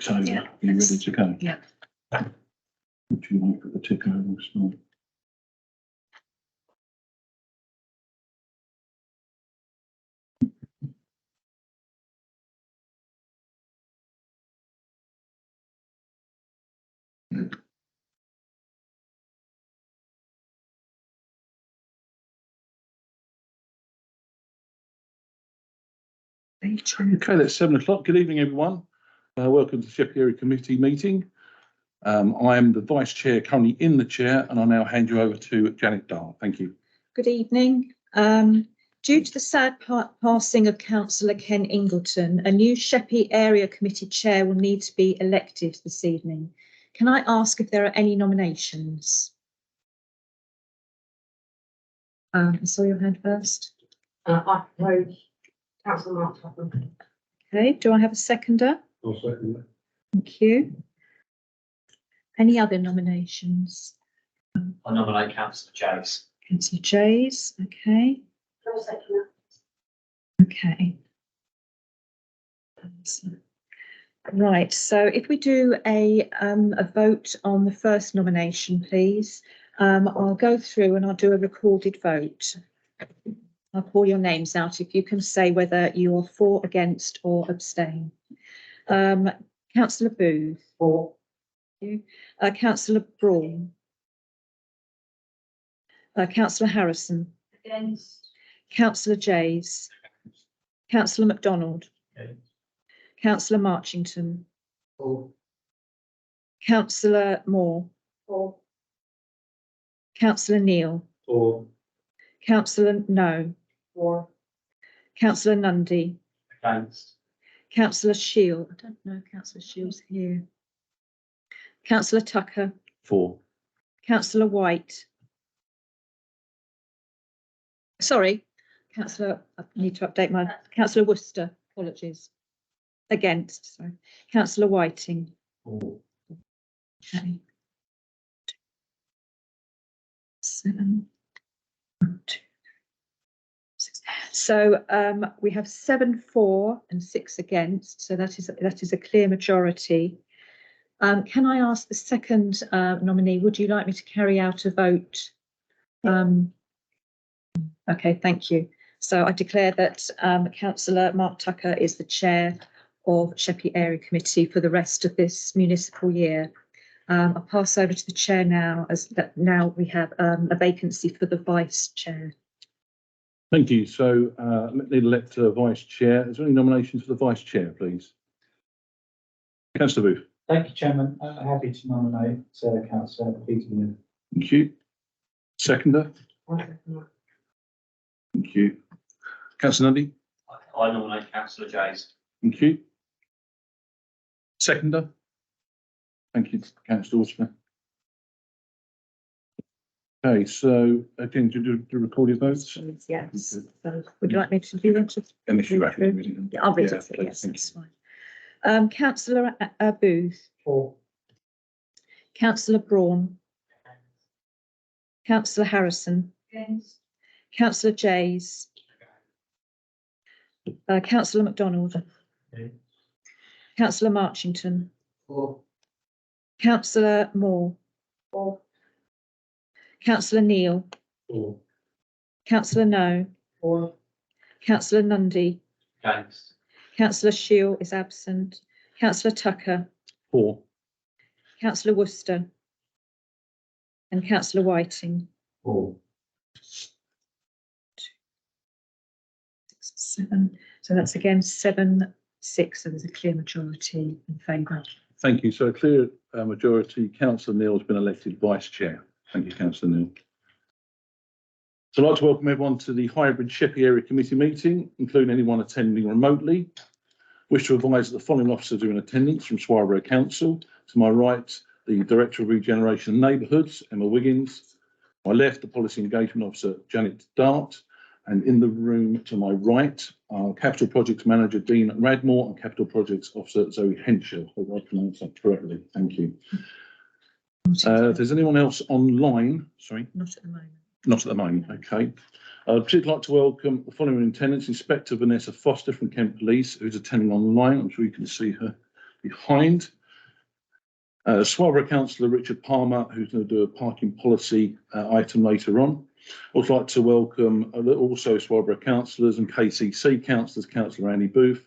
So, are you ready to go? Yeah. Would you like the tick over as well? Okay, that's 7 o'clock. Good evening, everyone. Welcome to the Sheppey Area Committee meeting. I am the Vice Chair, currently in the chair, and I'll now hand you over to Janet Dart. Thank you. Good evening. Due to the sad passing of Councillor Ken Ingleton, a new Sheppey Area Committee Chair will need to be elected this evening. Can I ask if there are any nominations? I saw your hand first. I propose Councillor Mark Tucker. Okay, do I have a seconder? I'll second that. Thank you. Any other nominations? I nominate Councillor Jays. Councillor Jays, okay. I'll second Okay. Right, so if we do a vote on the first nomination, please. I'll go through and I'll do a recorded vote. I'll call your names out if you can say whether you are for, against or abstain. Councillor Booth. For. Councillor Braun. Councillor Harrison. Against. Councillor Jays. Councillor MacDonald. Councillor Marchington. For. Councillor Moore. For. Councillor Neal. For. Councillor No. For. Councillor Nundy. Against. Councillor Shield. I don't know if Councillor Shield's here. Councillor Tucker. For. Councillor White. Sorry, Councillor, I need to update my, Councillor Worcester, apologies. Against, sorry. Councillor Whiting. For. Okay. 7, 1, 2, 6. So we have 7 for and 6 against. So that is a clear majority. Can I ask the second nominee? Would you like me to carry out a vote? Okay, thank you. So I declare that Councillor Mark Tucker is the chair of Sheppey Area Committee for the rest of this municipal year. I'll pass over to the chair now, as that now we have a vacancy for the vice chair. Thank you. So let me elect a vice chair. Is there any nominations for the vice chair, please? Councillor Booth. Thank you, Chairman. Happy to nominate Councillor Peter. Thank you. Seconder. Thank you. Councillor Nundy. I nominate Councillor Jays. Thank you. Seconder. Thank you, Councillor Worcester. Okay, so again, do record your votes? Yes. So would you like me to do that? Unless you're happy with it. Yeah, I'll read Yeah, it. please, Yes, thank that's fine. Councillor Booth. For. Councillor Braun. Councillor Harrison. Against. Councillor Jays. Councillor MacDonald. Councillor Marchington. For. Councillor Moore. For. Councillor Neal. For. Councillor No. For. Councillor Nundy. Against. Councillor Shield is absent. Councillor Tucker. For. Councillor Worcester. And Councillor Whiting. For. 6, 7. So that's again 7, 6. So there's a clear majority in favour. Thank you. So a clear majority. Councillor Neal has been elected vice chair. Thank you, Councillor Neal. So I'd like to welcome everyone to the hybrid Sheppey Area Committee meeting, including anyone attending remotely. Wish to advise that the following officers are in attendance from Swarborough Council. To my right, the Director of Regeneration and Neighbourhoods, Emma Wiggins. My left, the Policy Engagement Officer, Janet Dart. And in the room to my right, our Capital Projects Manager, Dean Radmore, and Capital Projects Officer, Zoe Henshaw. Hope I pronounced that correctly. Thank you. If there's anyone else online, sorry. Not at the moment. Not at the moment, okay. I'd particularly like to welcome the following in attendance: Inspector Vanessa Foster from Kent Police, who's attending online. I'm sure you can see her behind. Swarborough Councillor Richard Palmer, who's going to do a parking policy item later on. I'd also like to welcome also Swarborough councillors and KCC councillors, Councillor Annie Booth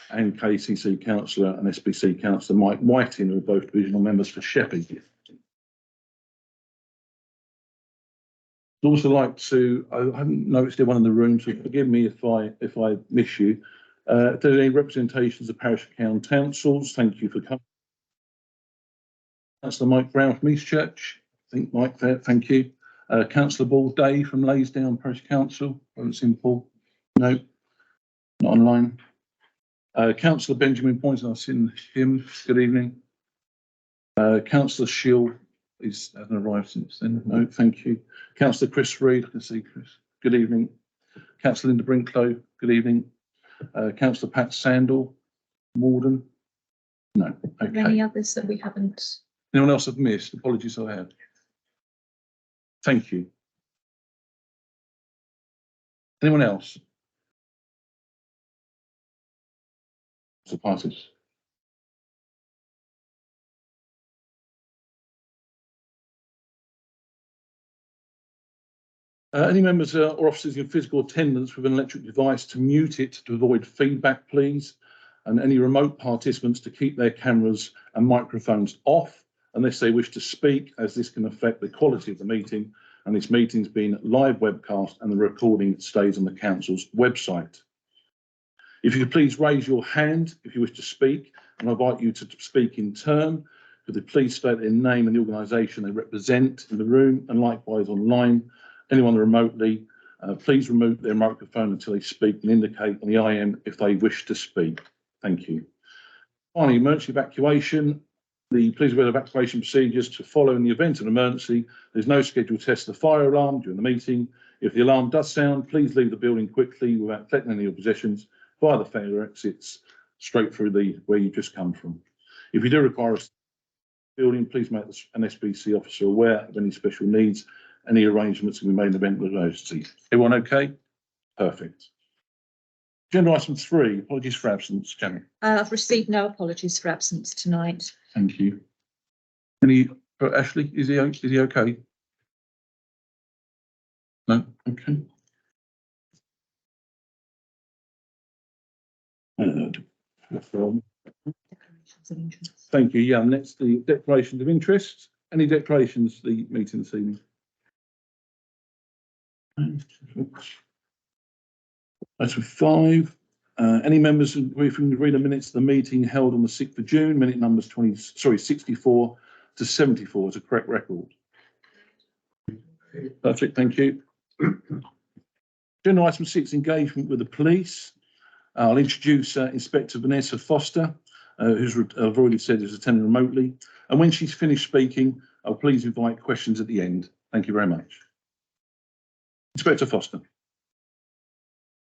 and KCC councillor and SBC councillor Mike Whiting, who are both divisional members for Sheppey. I'd also like to, I haven't noticed anyone in the room, so forgive me if I miss you. If there are any representations of parish and councils, thank you for coming. Councillor Mike Brown from Eastchurch, I think Mike there, thank you. Councillor Ball Day from Laysdown Parish Council, I haven't seen Paul, no, not online. Councillor Benjamin Points, I've seen him, good evening. Councillor Shield hasn't arrived since then, no, thank you. Councillor Chris Reid, I can see Chris, good evening. Councillor Linda Brinklow, good evening. Councillor Pat Sandel, Morden, no, Are there okay. any others that we haven't? Anyone else I've missed? Apologies I have. Thank you. Anyone else? So passes. Any members or officers in physical attendance with an electric device to mute it to avoid feedback, please. And any remote participants to keep their cameras and microphones off unless they wish to speak, as this can affect the quality of the meeting. And this meeting's been live webcast and the recording stays on the council's website. If you could please raise your hand if you wish to speak, and I invite you to speak in turn. Could they please state their name and the organisation they represent in the room, and likewise online. Anyone remotely, please remove their microphone until they speak and indicate on the IM if they wish to speak. Thank you. Finally, emergency evacuation. Please aware of evacuation procedures to follow in the event of an emergency. There's no scheduled test of the fire alarm during the meeting. If the alarm does sound, please leave the building quickly without collecting any of your possessions via the fire exits straight through where you've just come from. If you do require a building, please make an SBC officer aware of any special needs. Any arrangements can be made in the event of emergency. Everyone okay? Perfect. Agenda item 3, apologies for absence, Janet. I've received no apologies for absence tonight. Thank you. Any for Ashley? Is he okay? No. Okay. Declarations of interest. Thank you. Yeah. Next, the declarations of interest. Any declarations for the meeting this evening? Item 5. Any members if we can read the minutes of the meeting held on the 6th of June, minute numbers 64 to 74 is a correct record. Perfect, thank you. Agenda item 6, engagement with the police. I'll introduce Inspector Vanessa Foster, who's I've already said is attending remotely. And when she's finished speaking, I'll please invite questions at the end. Thank you very much. Inspector Foster.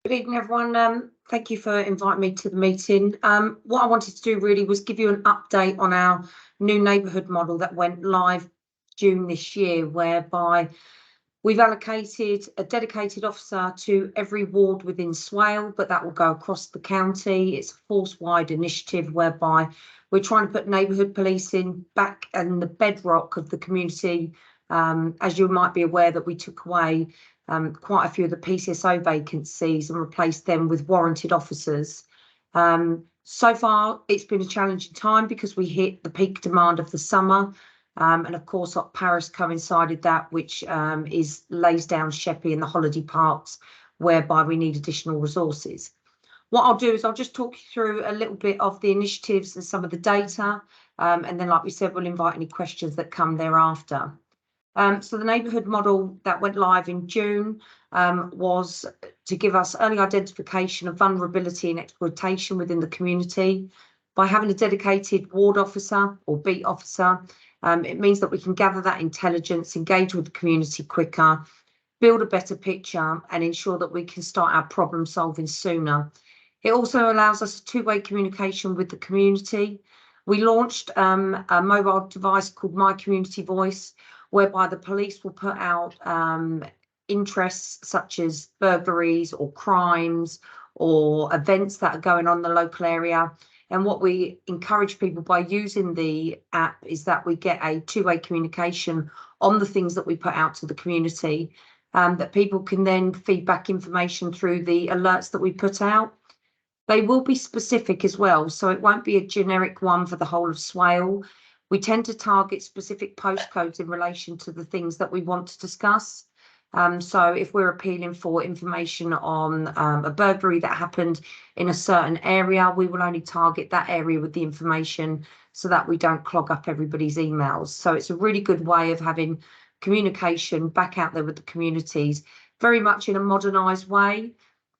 Good evening, everyone. Thank you for inviting me to the meeting. What I wanted to do really was give you an update on our new neighbourhood model that went live June this year, whereby we've allocated a dedicated officer to every ward within Swale, but that will go across the county. It's a force-wide initiative whereby we're trying to put neighbourhood policing back in the bedrock of the community. As you might be aware that we took away quite a few of the PCSO vacancies and replaced them with warranted officers. So far, it's been a challenging time because we hit the peak demand of the summer. And of course, Paris coincided that, which lays down Sheppey and the holiday parks, whereby we need additional resources. What I'll do is I'll just talk you through a little bit of the initiatives and some of the data. And then, like we said, we'll invite any questions that come thereafter. So the neighbourhood model that went live in June was to give us early identification of vulnerability and exploitation within the community. By having a dedicated ward officer or beat officer, it means that we can gather that intelligence, engage with the community quicker, build a better picture and ensure that we can start our problem solving sooner. It also allows us two-way communication with the community. We launched a mobile device called My Community Voice, whereby the police will put out interests such as burglaries or crimes or events that are going on in the local area. And what we encourage people by using the app is that we get a two-way communication on the things that we put out to the community, that people can then feed back information through the alerts that we put out. They will be specific as well, so it won't be a generic one for the whole of Swale. We tend to target specific postcodes in relation to the things that we want to discuss. So if we're appealing for information on a burglary that happened in a certain area, we will only target that area with the information so that we don't clog up everybody's emails. So it's a really good way of having communication back out there with the communities, very much in a modernised way.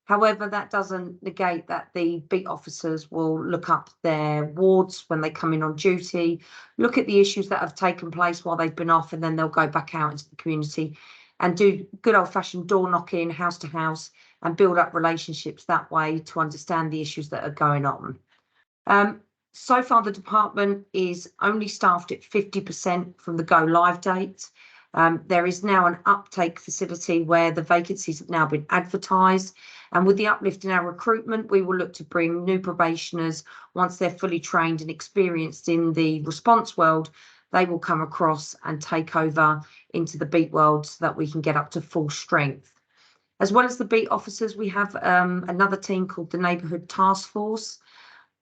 However, that doesn't negate that the beat officers will look up their wards when they come in on duty, look at the issues that have taken place while they've been off, and then they'll go back out into the community and do good old-fashioned door knocking, house to house, and build up relationships that way to understand the issues that are going on. So far, the department is only staffed at 50% from the go live date. There is now an uptake facility where the vacancies have now been advertised. And with the uplift in our recruitment, we will look to bring new probationers once they're fully trained and experienced in the response world. They will come across and take over into the beat world so that we can get up to full strength. As well as the beat officers, we have another team called the Neighbourhood Task Force.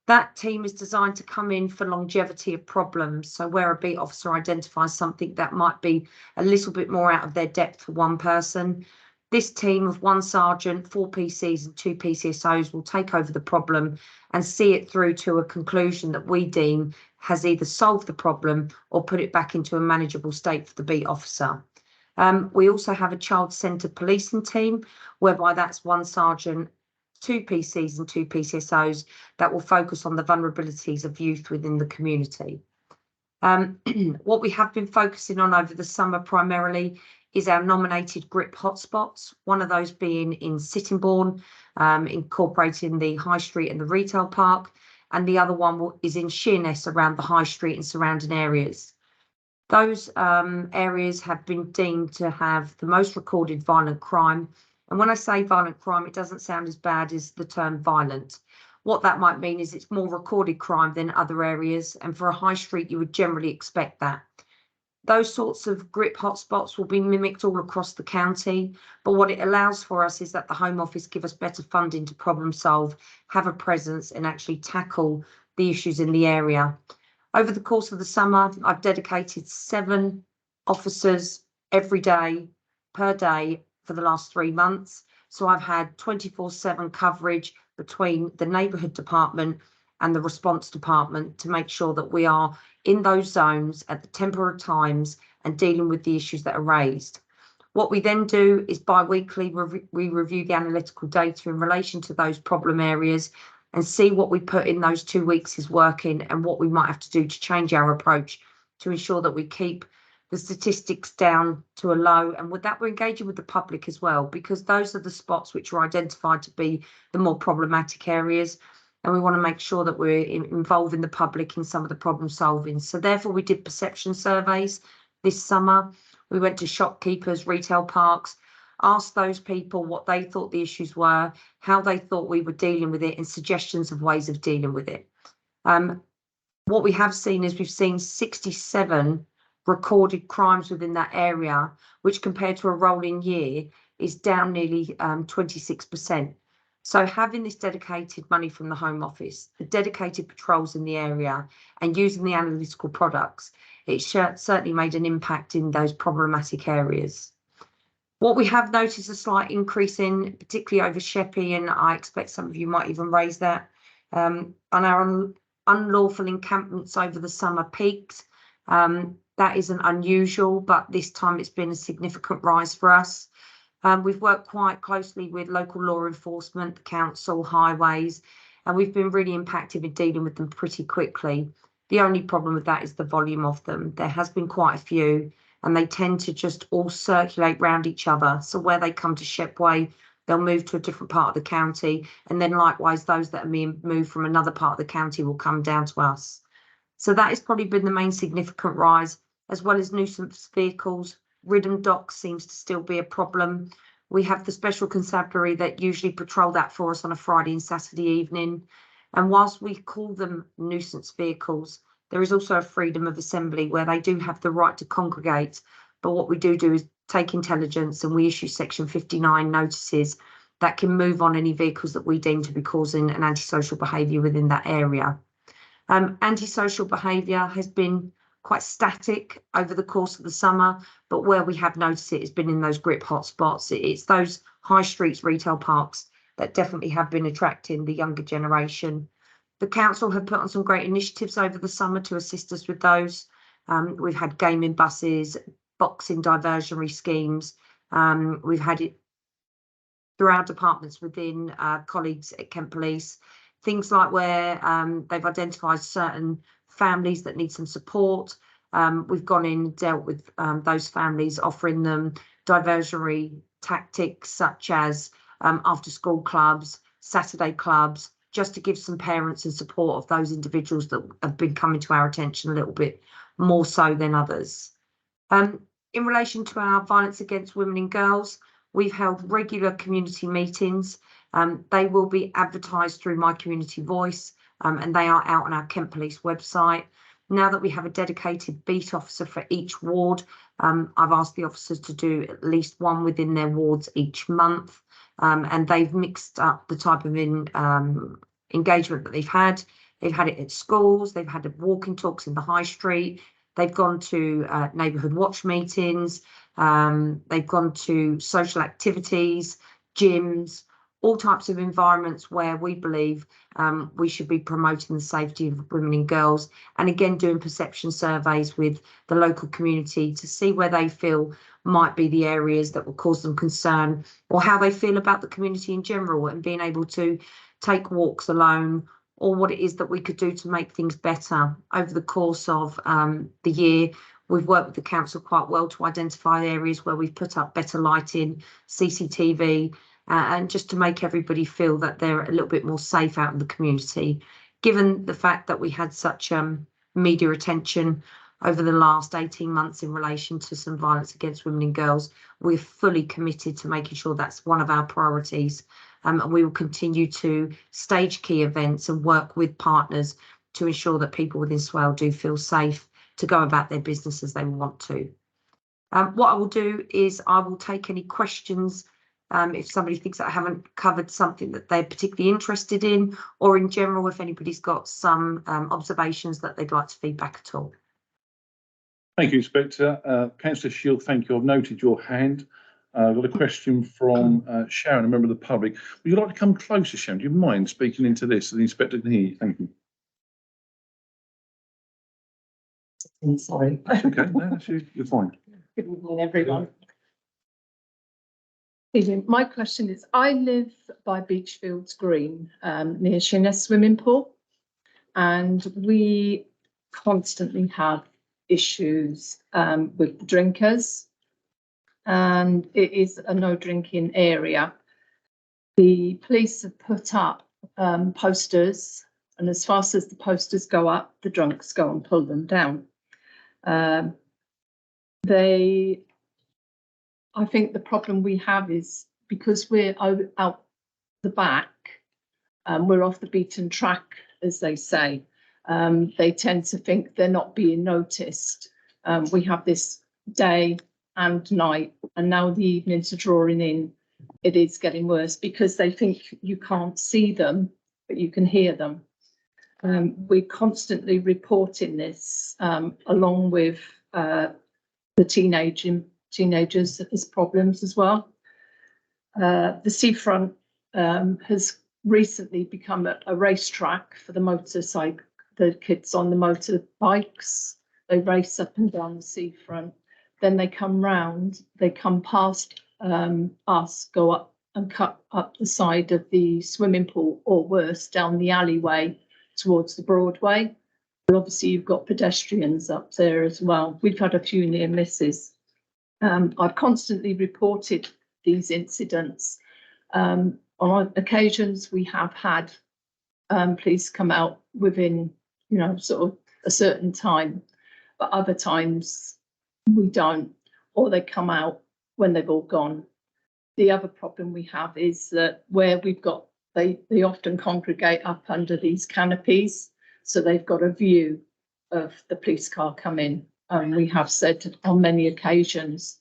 That team is designed to come in for longevity of problems. So where a beat officer identifies something that might be a little bit more out of their depth for one person, this team of 1 sergeant, 4 PCs and 2 PCSOs will take over the problem and see it through to a conclusion that we deem has either solved the problem or put it back into a manageable state for the beat officer. We also have a child-centred policing team, whereby that's 1 sergeant, 2 PCs and 2 PCSOs that will focus on the vulnerabilities of youth within the community. What we have been focusing on over the summer primarily is our nominated GRIP hotspots, one of those being in Sittingbourne, incorporating the High Street and the retail park, and the other one is in Sheerness around the High Street and surrounding areas. Those areas have been deemed to have the most recorded violent crime. And when I say violent crime, it doesn't sound as bad as the term violent. What that might mean is it's more recorded crime than other areas. And for a high street, you would generally expect that. Those sorts of GRIP hotspots will be mimicked all across the county. But what it allows for us is that the Home Office give us better funding to problem solve, have a presence and actually tackle the issues in the area. Over the course of the summer, I've dedicated 7 officers every day per day for the last 3 months. So I've had 24/7 coverage between the neighbourhood department and the response department to make sure that we are in those zones at the temporary times and dealing with the issues that are raised. What we then do is bi-weekly, we review the analytical data in relation to those problem areas and see what we put in those 2 weeks is working and what we might have to do to change our approach to ensure that we keep the statistics down to a low. And with that, we're engaging with the public as well, because those are the spots which are identified to be the more problematic areas. And we want to make sure that we're involving the public in some of the problem solving. So therefore, we did perception surveys this summer. We went to shopkeepers, retail parks, asked those people what they thought the issues were, how they thought we were dealing with it, and suggestions of ways of dealing with it. What we have seen is we've seen 67 recorded crimes within that area, which compared to a rolling year is down nearly 26%. So having this dedicated money from the Home Office, the dedicated patrols in the area and using the analytical products, it certainly made an impact in those problematic areas. What we have noticed a slight increase in, particularly over Sheppey, and I expect some of you might even raise that, on our unlawful encampments over the summer peaked. That isn't unusual, but this time it's been a significant rise for us. We've worked quite closely with local law enforcement, the council, highways, and we've been really impacted in dealing with them pretty quickly. The only problem with that is the volume of them. There has been quite a few, and they tend to just all circulate round each other. So where they come to Sheppey, they'll move to a different part of the county, and then likewise those that are being moved from another part of the county will come down to us. So that has probably been the main significant rise, as well as nuisance vehicles. Ridden docks seems to still be a problem. We have the special constabulary that usually patrol that for us on a Friday and Saturday evening. And whilst we call them nuisance vehicles, there is also a freedom of assembly where they do have the right to congregate. But what we do is take intelligence, and we issue section 59 notices that can move on any vehicles that we deem to be causing an antisocial behaviour within that area. Antisocial behaviour has been quite static over the course of the summer, but where we have noticed it has been in those grip hotspots. It's those high streets, retail parks that definitely have been attracting the younger generation. The council have put on some great initiatives over the summer to assist us with those. We've had gaming buses, boxing diversionary schemes. We've had it through our departments within colleagues at Kent Police, things like where they've identified certain families that need some support. We've gone in and dealt with those families, offering them diversionary tactics such as after school clubs, Saturday clubs, just to give some parents and support of those individuals that have been coming to our attention a little bit more so than others. In relation to our violence against women and girls, we've held regular community meetings. They will be advertised through My Community Voice, and they are out on our Kent Police website. Now that we have a dedicated beat officer for each ward, I've asked the officers to do at least one within their wards each month, and they've mixed up the type of engagement that they've had. They've had it at schools, they've had walking talks in the high street, they've gone to neighbourhood watch meetings, they've gone to social activities, gyms, all types of environments where we believe we should be promoting the safety of women and girls, and again doing perception surveys with the local community to see where they feel might be the areas that will cause them concern, or how they feel about the community in general, and being able to take walks alone, or what it is that we could do to make things better. Over the course of the year, we've worked with the council quite well to identify areas where we've put up better lighting, CCTV, and just to make everybody feel that they're a little bit more safe out in the community. Given the fact that we had such media attention over the last 18 months in relation to some violence against women and girls, we're fully committed to making sure that's one of our priorities. And we will continue to stage key events and work with partners to ensure that people within Swale do feel safe to go about their business as they want to. What I will do is I will take any questions if somebody thinks that I haven't covered something that they're particularly interested in, or in general, if anybody's got some observations that they'd like to feedback at all. Thank you, Inspector. Councillor Shield, thank you. I've noted your hand. I've got a question from Sharon, a member of the public. Would you like to come closer, Sharon? Do you mind speaking into this so the Inspector can hear you? Thank you. Sorry. That's okay. No, that's you. You're fine. Good evening, everyone. My question is, I live by Beachfields Green, near Sheppey swimming pool, and we constantly have issues with the drinkers, and it is a no drinking area. The police have put up posters, and as fast as the posters go up, the drunks go and pull them down. I think the problem we have is because we're out the back, we're off the beaten track, as they say. They tend to think they're not being noticed. We have this day and night, and now the evenings are drawing in. It is getting worse because they think you can't see them, but you can hear them. We're constantly reporting this, along with the teenagers as problems as well. The seafront has recently become a racetrack for the kids on the motorbikes. They race up and down the seafront. Then they come round, they come past us, go up and cut up the side of the swimming pool, or worse, down the alleyway towards the Broadway. But obviously you've got pedestrians up there as well. We've had a few near misses. I've constantly reported these incidents. On occasions we have had police come out within, sort of a certain time, but other times we don't, or they come out when they've all gone. The other problem we have is that where we've got they often congregate up under these canopies, so they've got a view of the police car coming. And we have said on many occasions,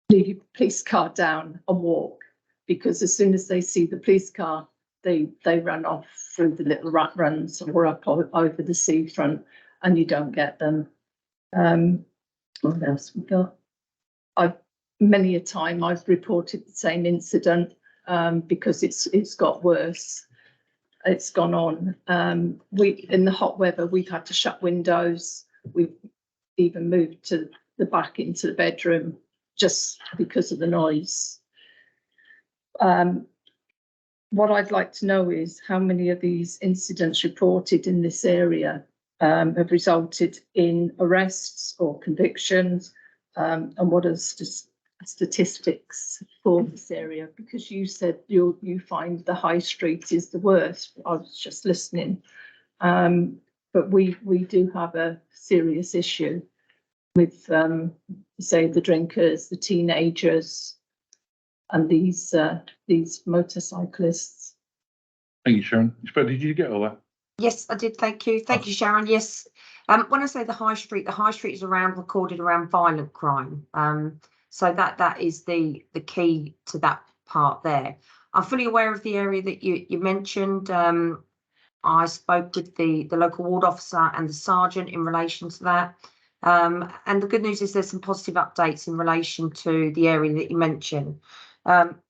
leave your police car down and walk, because as soon as they see the police car, they run off through the little rat runs or up over the seafront, and you don't get them. What else we got? Many a time I've reported the same incident because it's got worse. It's gone on. In the hot weather, we've had to shut windows. We've even moved to the back into the bedroom just because of the noise. What I'd like to know is how many of these incidents reported in this area have resulted in arrests or convictions, and what are statistics for this area? Because you said you find the high street is the worst. I was just listening, but we do have a serious issue with say the drinkers, the teenagers, and these motorcyclists. Thank you, Sharon. Inspector, did you get all that? Yes, I did. Thank you. Thank you, Sharon. Yes. When I say the high street is recorded around violent crime. So that is the key to that part there. I'm fully aware of the area that you mentioned. I spoke with the local ward officer and the sergeant in relation to that. And the good news is there's some positive updates in relation to the area that you mentioned.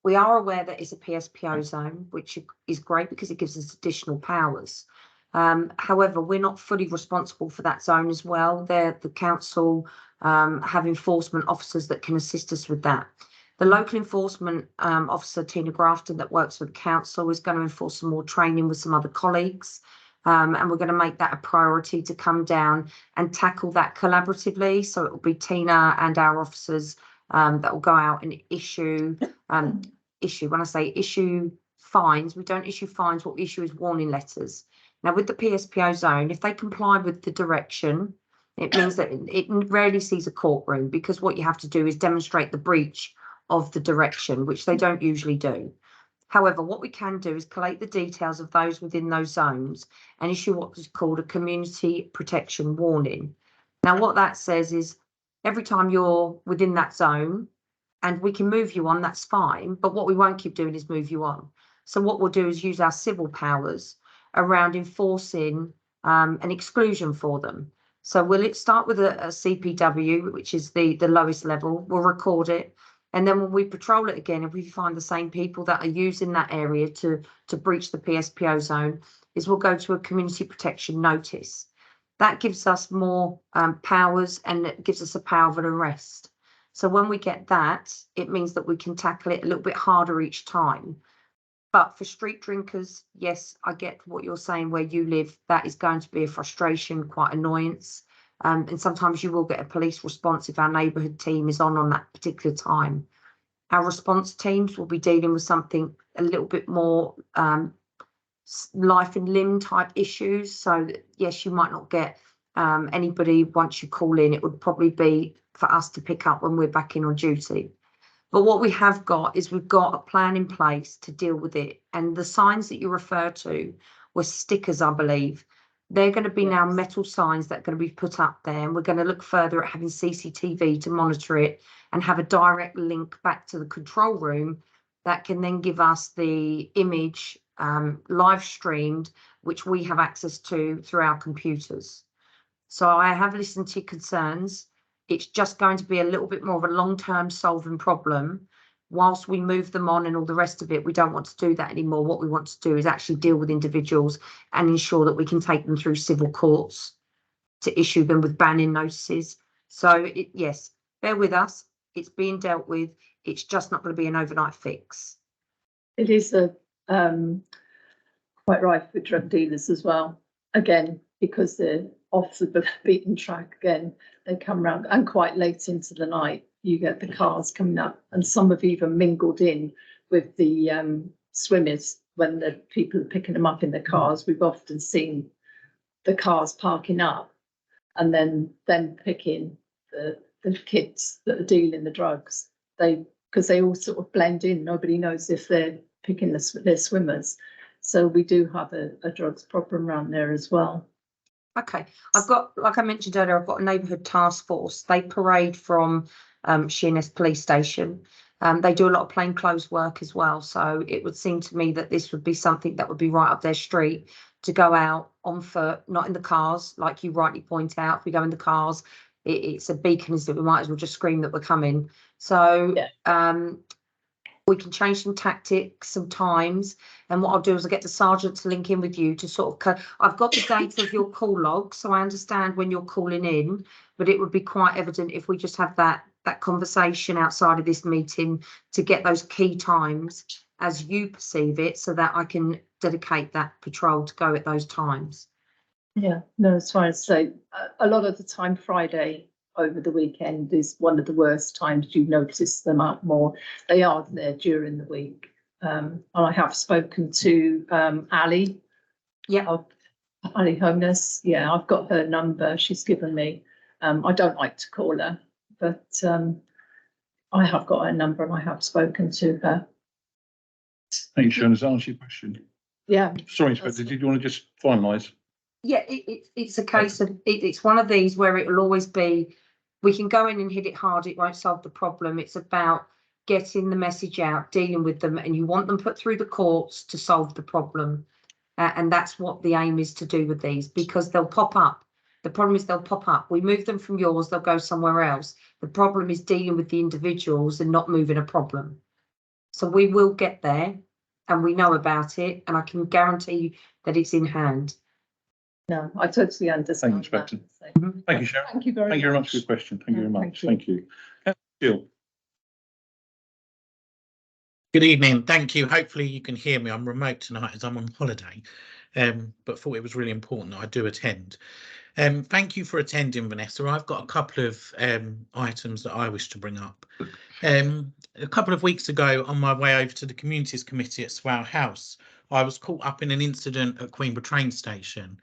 We are aware that it's a PSPO zone, which is great because it gives us additional powers. However, we're not fully responsible for that zone as well. The council have enforcement officers that can assist us with that. The local enforcement officer, Tina Grafton, that works with the council, is going to enforce some more training with some other colleagues. And we're going to make that a priority to come down and tackle that collaboratively. So it will be Tina and our officers that will go out and issue when I say issue fines, we don't issue fines, what we issue is warning letters. Now with the PSPO zone, if they comply with the direction, it means that it rarely sees a courtroom, because what you have to do is demonstrate the breach of the direction, which they don't usually do. However, what we can do is collate the details of those within those zones and issue what is called a community protection warning. Now, what that says is every time you're within that zone, and we can move you on, that's fine. But what we won't keep doing is move you on. So what we'll do is use our civil powers around enforcing an exclusion for them. So we'll start with a CPW, which is the lowest level. We'll record it. And then when we patrol it again, if we find the same people that are using that area to breach the PSPO zone, is we'll go to a community protection notice. That gives us more powers, and it gives us a power of an arrest. So when we get that, it means that we can tackle it a little bit harder each time. But for street drinkers, yes, I get what you're saying. Where you live, that is going to be a frustration, quite annoyance. And sometimes you will get a police response if our neighbourhood team is on that particular time. Our response teams will be dealing with something a little bit more life and limb type issues. So yes, you might not get anybody once you call in. It would probably be for us to pick up when we're back in on duty. But what we have got is we've got a plan in place to deal with it. And the signs that you refer to were stickers, I believe. They're going to be now metal signs that are going to be put up there. And we're going to look further at having CCTV to monitor it and have a direct link back to the control room that can then give us the image live streamed, which we have access to through our computers. So I have listened to your concerns. It's just going to be a little bit more of a long-term solving problem. Whilst we move them on and all the rest of it, we don't want to do that anymore. What we want to do is actually deal with individuals and ensure that we can take them through civil courts to issue them with banning notices. So yes, bear with us. It's being dealt with. It's just not going to be an overnight fix. It is quite rife with drug dealers as well. Again, because they're off the beaten track again, they come round, and quite late into the night, you get the cars coming up, and some have even mingled in with the swimmers when the people are picking them up in their cars. We've often seen the cars parking up and then picking the kids that are dealing the drugs. Because they all sort of blend in. Nobody knows if they're picking their swimmers. So we do have a drugs problem around there as well. Okay, I've got, like I mentioned earlier, I've got a neighbourhood task force. They parade from Sheerness Police Station. They do a lot of plainclothes work as well. So it would seem to me that this would be something that would be right up their street to go out on foot, not in the cars, like you rightly point out. If we go in the cars, it's a beacon, is that we might as well just scream that we're coming. So we can change some tactics, some times, and what I'll do is I'll get the sergeant to link in with you to sort of, I've got the data of your call log, so I understand when you're calling in, but it would be quite evident if we just have that conversation outside of this meeting to get those key times as you perceive it, so that I can dedicate that patrol to go at those times. Yeah, no, it's fine. So a lot of the time Friday over the weekend is one of the worst times. You notice them out more. They are there during the week. And I have spoken to Ali. Yeah. Ali Homeless. Yeah, I've got her number. She's given me. I don't like to call her, but I have got her number and I have spoken to her. Thank you, Sharon. Does that answer your question? Yeah. Sorry, Inspector, did you want to just finalise? Yeah, it's a case of, it's one of these where it will always be, we can go in and hit it hard, it won't solve the problem. It's about getting the message out, dealing with them, and you want them put through the courts to solve the problem. And that's what the aim is to do with these, because they'll pop up. The problem is they'll pop up. We move them from yours, they'll go somewhere else. The problem is dealing with the individuals and not moving a problem. So we will get there, and we know about it, and I can guarantee you that it's in hand. No, I totally understand. Thank you, Inspector. That, so. Thank you, Sharon. Thank you very much. Thank you very much for your question. Thank you very much. Thank you. Thank you. Jill. Good evening. Thank you. Hopefully you can hear me. I'm remote tonight as I'm on holiday, but thought it was really important that I do attend. Thank you for attending, Vanessa. I've got a couple of items that I wish to bring up. A couple of weeks ago, on my way over to the Communities Committee at Swale House, I was caught up in an incident at Queenborough train station,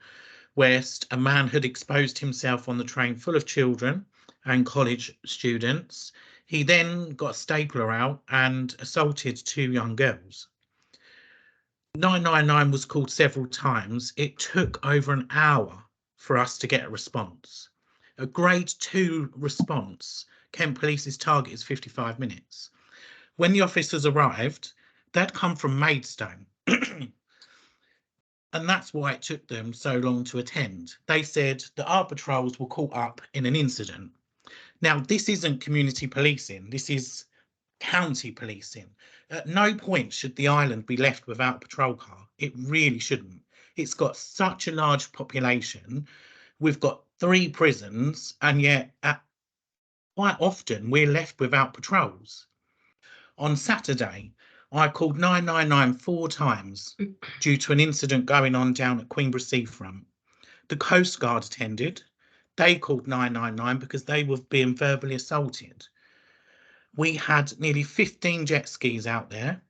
whilst a man had exposed himself on the train full of children and college students. He then got a stapler out and assaulted 2 young girls. 999 was called several times. It took over an hour for us to get a response. A grade 2 response, Kent Police's target is 55 minutes. When the officers arrived, they'd come from Maidstone. And that's why it took them so long to attend. They said that our patrols were caught up in an incident. Now, this isn't community policing, this is county policing. At no point should the island be left without a patrol car. It really shouldn't. It's got such a large population. We've got 3 prisons, and yet quite often we're left without patrols. On Saturday, I called 999 4 times due to an incident going on down at Queenborough Seafront. The Coast Guard attended. They called 999 because they were being verbally assaulted. We had nearly 15 jet skis out there.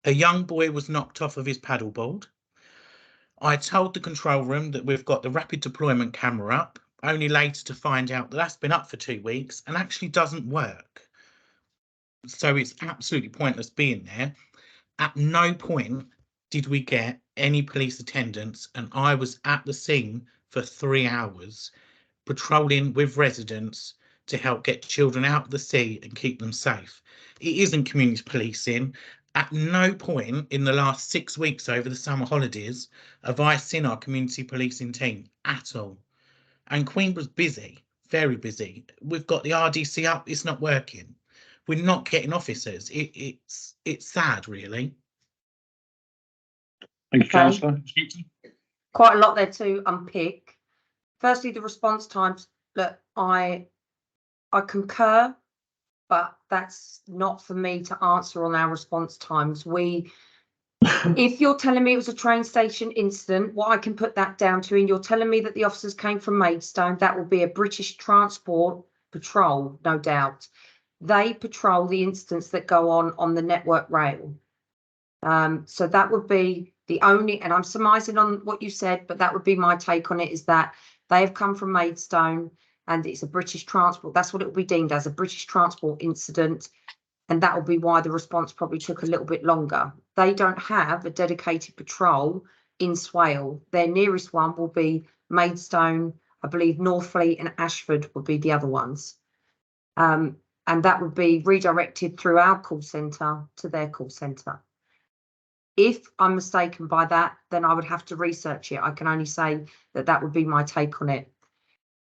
A young boy was knocked off of his paddleboard. I told the control room that we've got the rapid deployment camera up, only later to find out that that's been up for 2 weeks and actually doesn't work. So it's absolutely pointless being there. At no point did we get any police attendance, and I was at the scene for 3 hours, patrolling with residents to help get children out of the sea and keep them safe. It isn't community policing. At no point in the last 6 weeks over the summer holidays have I seen our community policing team at all. And Queenborough's busy, very busy. We've got the RDC up, it's not working. We're not getting officers. It's sad, really. Thank you, Councillor. Quite a lot there to unpick. Firstly, the response times, that I concur, but that's not for me to answer on our response times. If you're telling me it was a train station incident, what I can put that down to, and you're telling me that the officers came from Maidstone, that will be a British Transport patrol, no doubt. They patrol the incidents that go on the Network Rail. So that would be the only, and I'm surmising on what you said, but that would be my take on it, is that they have come from Maidstone and it's a British Transport. That's what it will be deemed as, a British Transport incident. And that will be why the response probably took a little bit longer. they don't have a dedicated patrol in Swale. Their nearest one will be Maidstone, I believe Northfleet and Ashford would be the other ones. And that would be redirected through our call centre to their call centre. If I'm mistaken by that, then I would have to research it. I can only say that that would be my take on it.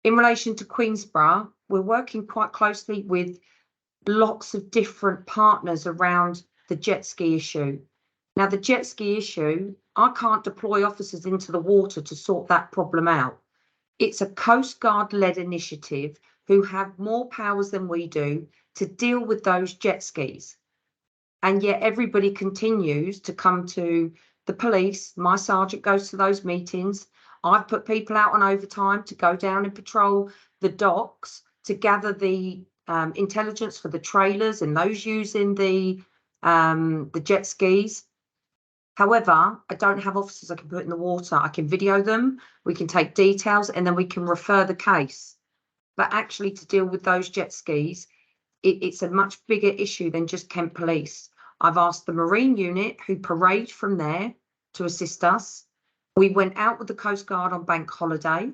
In relation to Queensborough, we're working quite closely with lots of different partners around the jet ski issue. Now, the jet ski issue, I can't deploy officers into the water to sort that problem out. It's a Coast Guard-led initiative who have more powers than we do to deal with those jet skis. And yet everybody continues to come to the police. My sergeant goes to those meetings. I've put people out on overtime to go down and patrol the docks to gather the intelligence for the trailers and those using the jet skis. However, I don't have officers I can put in the water. I can video them, we can take details, and then we can refer the case. But actually to deal with those jet skis, it's a much bigger issue than just Kent Police. I've asked the Marine unit who parade from there to assist us. We went out with the Coast Guard on bank holiday.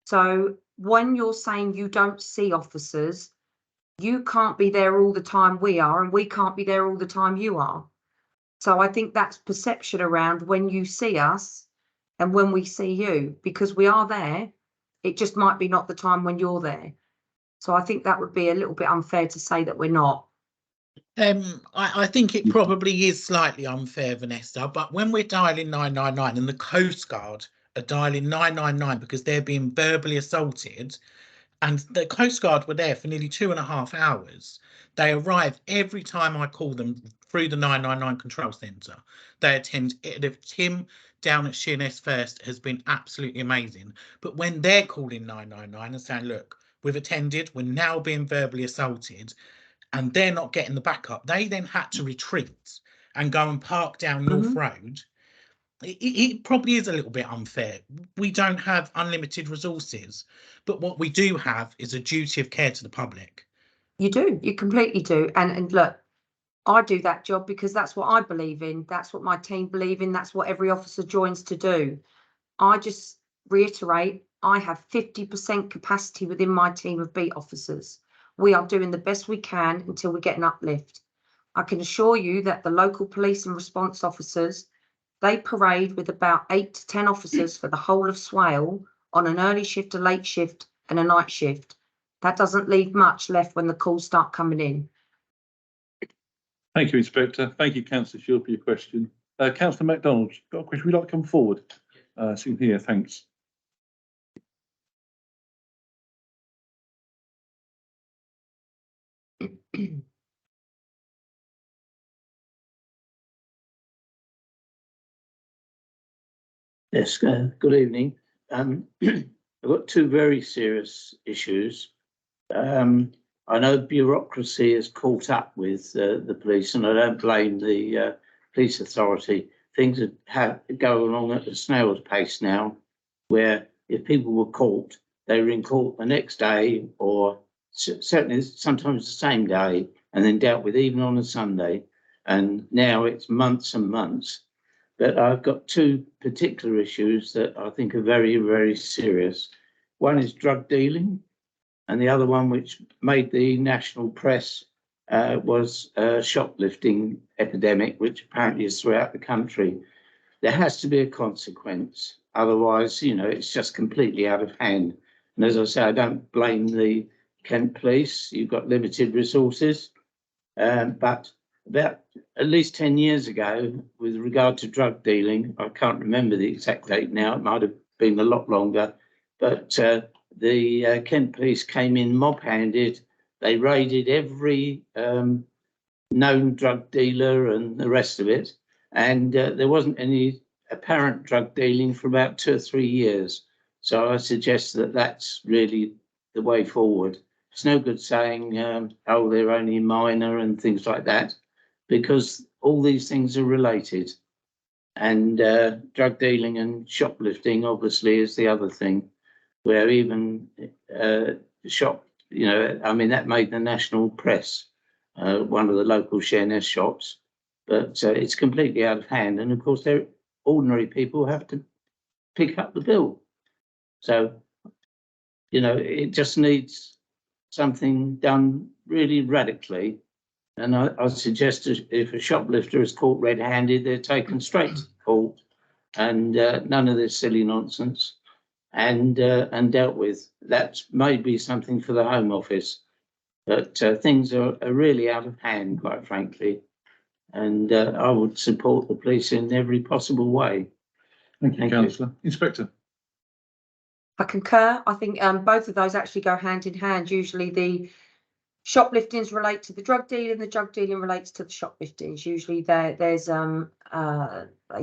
So when you're saying you don't see officers, you can't be there all the time we are, and we can't be there all the time you are. So I think that's perception around when you see us and when we see you, because we are there. It just might be not the time when you're there. So I think that would be a little bit unfair to say that we're not. I think it probably is slightly unfair, Vanessa, but when we're dialing 999 and the Coast Guard are dialing 999 because they're being verbally assaulted, and the Coast Guard were there for nearly 2.5 hours. They arrive every time I call them through the 999 control centre. They attend. Tim down at Sheerness First has been absolutely amazing. But when they're calling 999 and saying, look, we've attended, we're now being verbally assaulted, and they're not getting the backup, they then had to retreat and go and park down North Road. It probably is a little bit unfair. We don't have unlimited resources, but what we do have is a duty of care to the public. You do, you completely do. And look, I do that job because that's what I believe in. That's what my team believe in. That's what every officer joins to do. I just reiterate, I have 50% capacity within my team of beat officers. We are doing the best we can until we get an uplift. I can assure you that the local police and response officers, they parade with about 8 to 10 officers for the whole of Swale on an early shift, a late shift and a night shift. That doesn't leave much left when the calls start coming in. Thank you, Inspector. Thank you, Councillor Shield, for your question. Councillor MacDonald, got a question? Would you like to come forward? Sitting here, thanks. Yes, good evening. I've got two very serious issues. I know bureaucracy has caught up with the police, and I don't blame the police authority. Things are going along at a snail's pace now, where if people were caught, they were in court the next day, or certainly sometimes the same day, and then dealt with even on a Sunday. And now it's months and months. But I've got two particular issues that I think are very, very serious. One is drug dealing, and the other one, which made the national press, was a shoplifting epidemic, which apparently is throughout the country. There has to be a consequence. Otherwise, you know, it's just completely out of hand. And as I say, I don't blame the Kent Police. You've got limited resources. But about at least 10 years ago, with regard to drug dealing, I can't remember the exact date now, it might have been a lot longer, but the Kent Police came in mob-handed. They raided every known drug dealer and the rest of it, and there wasn't any apparent drug dealing for about 2 or 3 years. So I suggest that that's really the way forward. It's no good saying, oh, they're only minor and things like that, because all these things are related. And drug dealing and shoplifting, obviously, is the other thing, where even you know, I mean, that made the national press. One of the local Sheerness shops but it's completely out of hand. And of course, they're ordinary people have to pick up the bill. So, you know, it just needs something done really radically. And I suggest if a shoplifter is caught red-handed, they're taken straight to court, and none of this silly nonsense, and dealt with. That may be something for the Home Office, but things are really out of hand, quite frankly. And I would support the police in every possible way. Thank you, Councillor. Inspector. I concur. I think both of those actually go hand in hand. Usually the shopliftings relate to the drug dealing, the drug dealing relates to the shopliftings. Usually they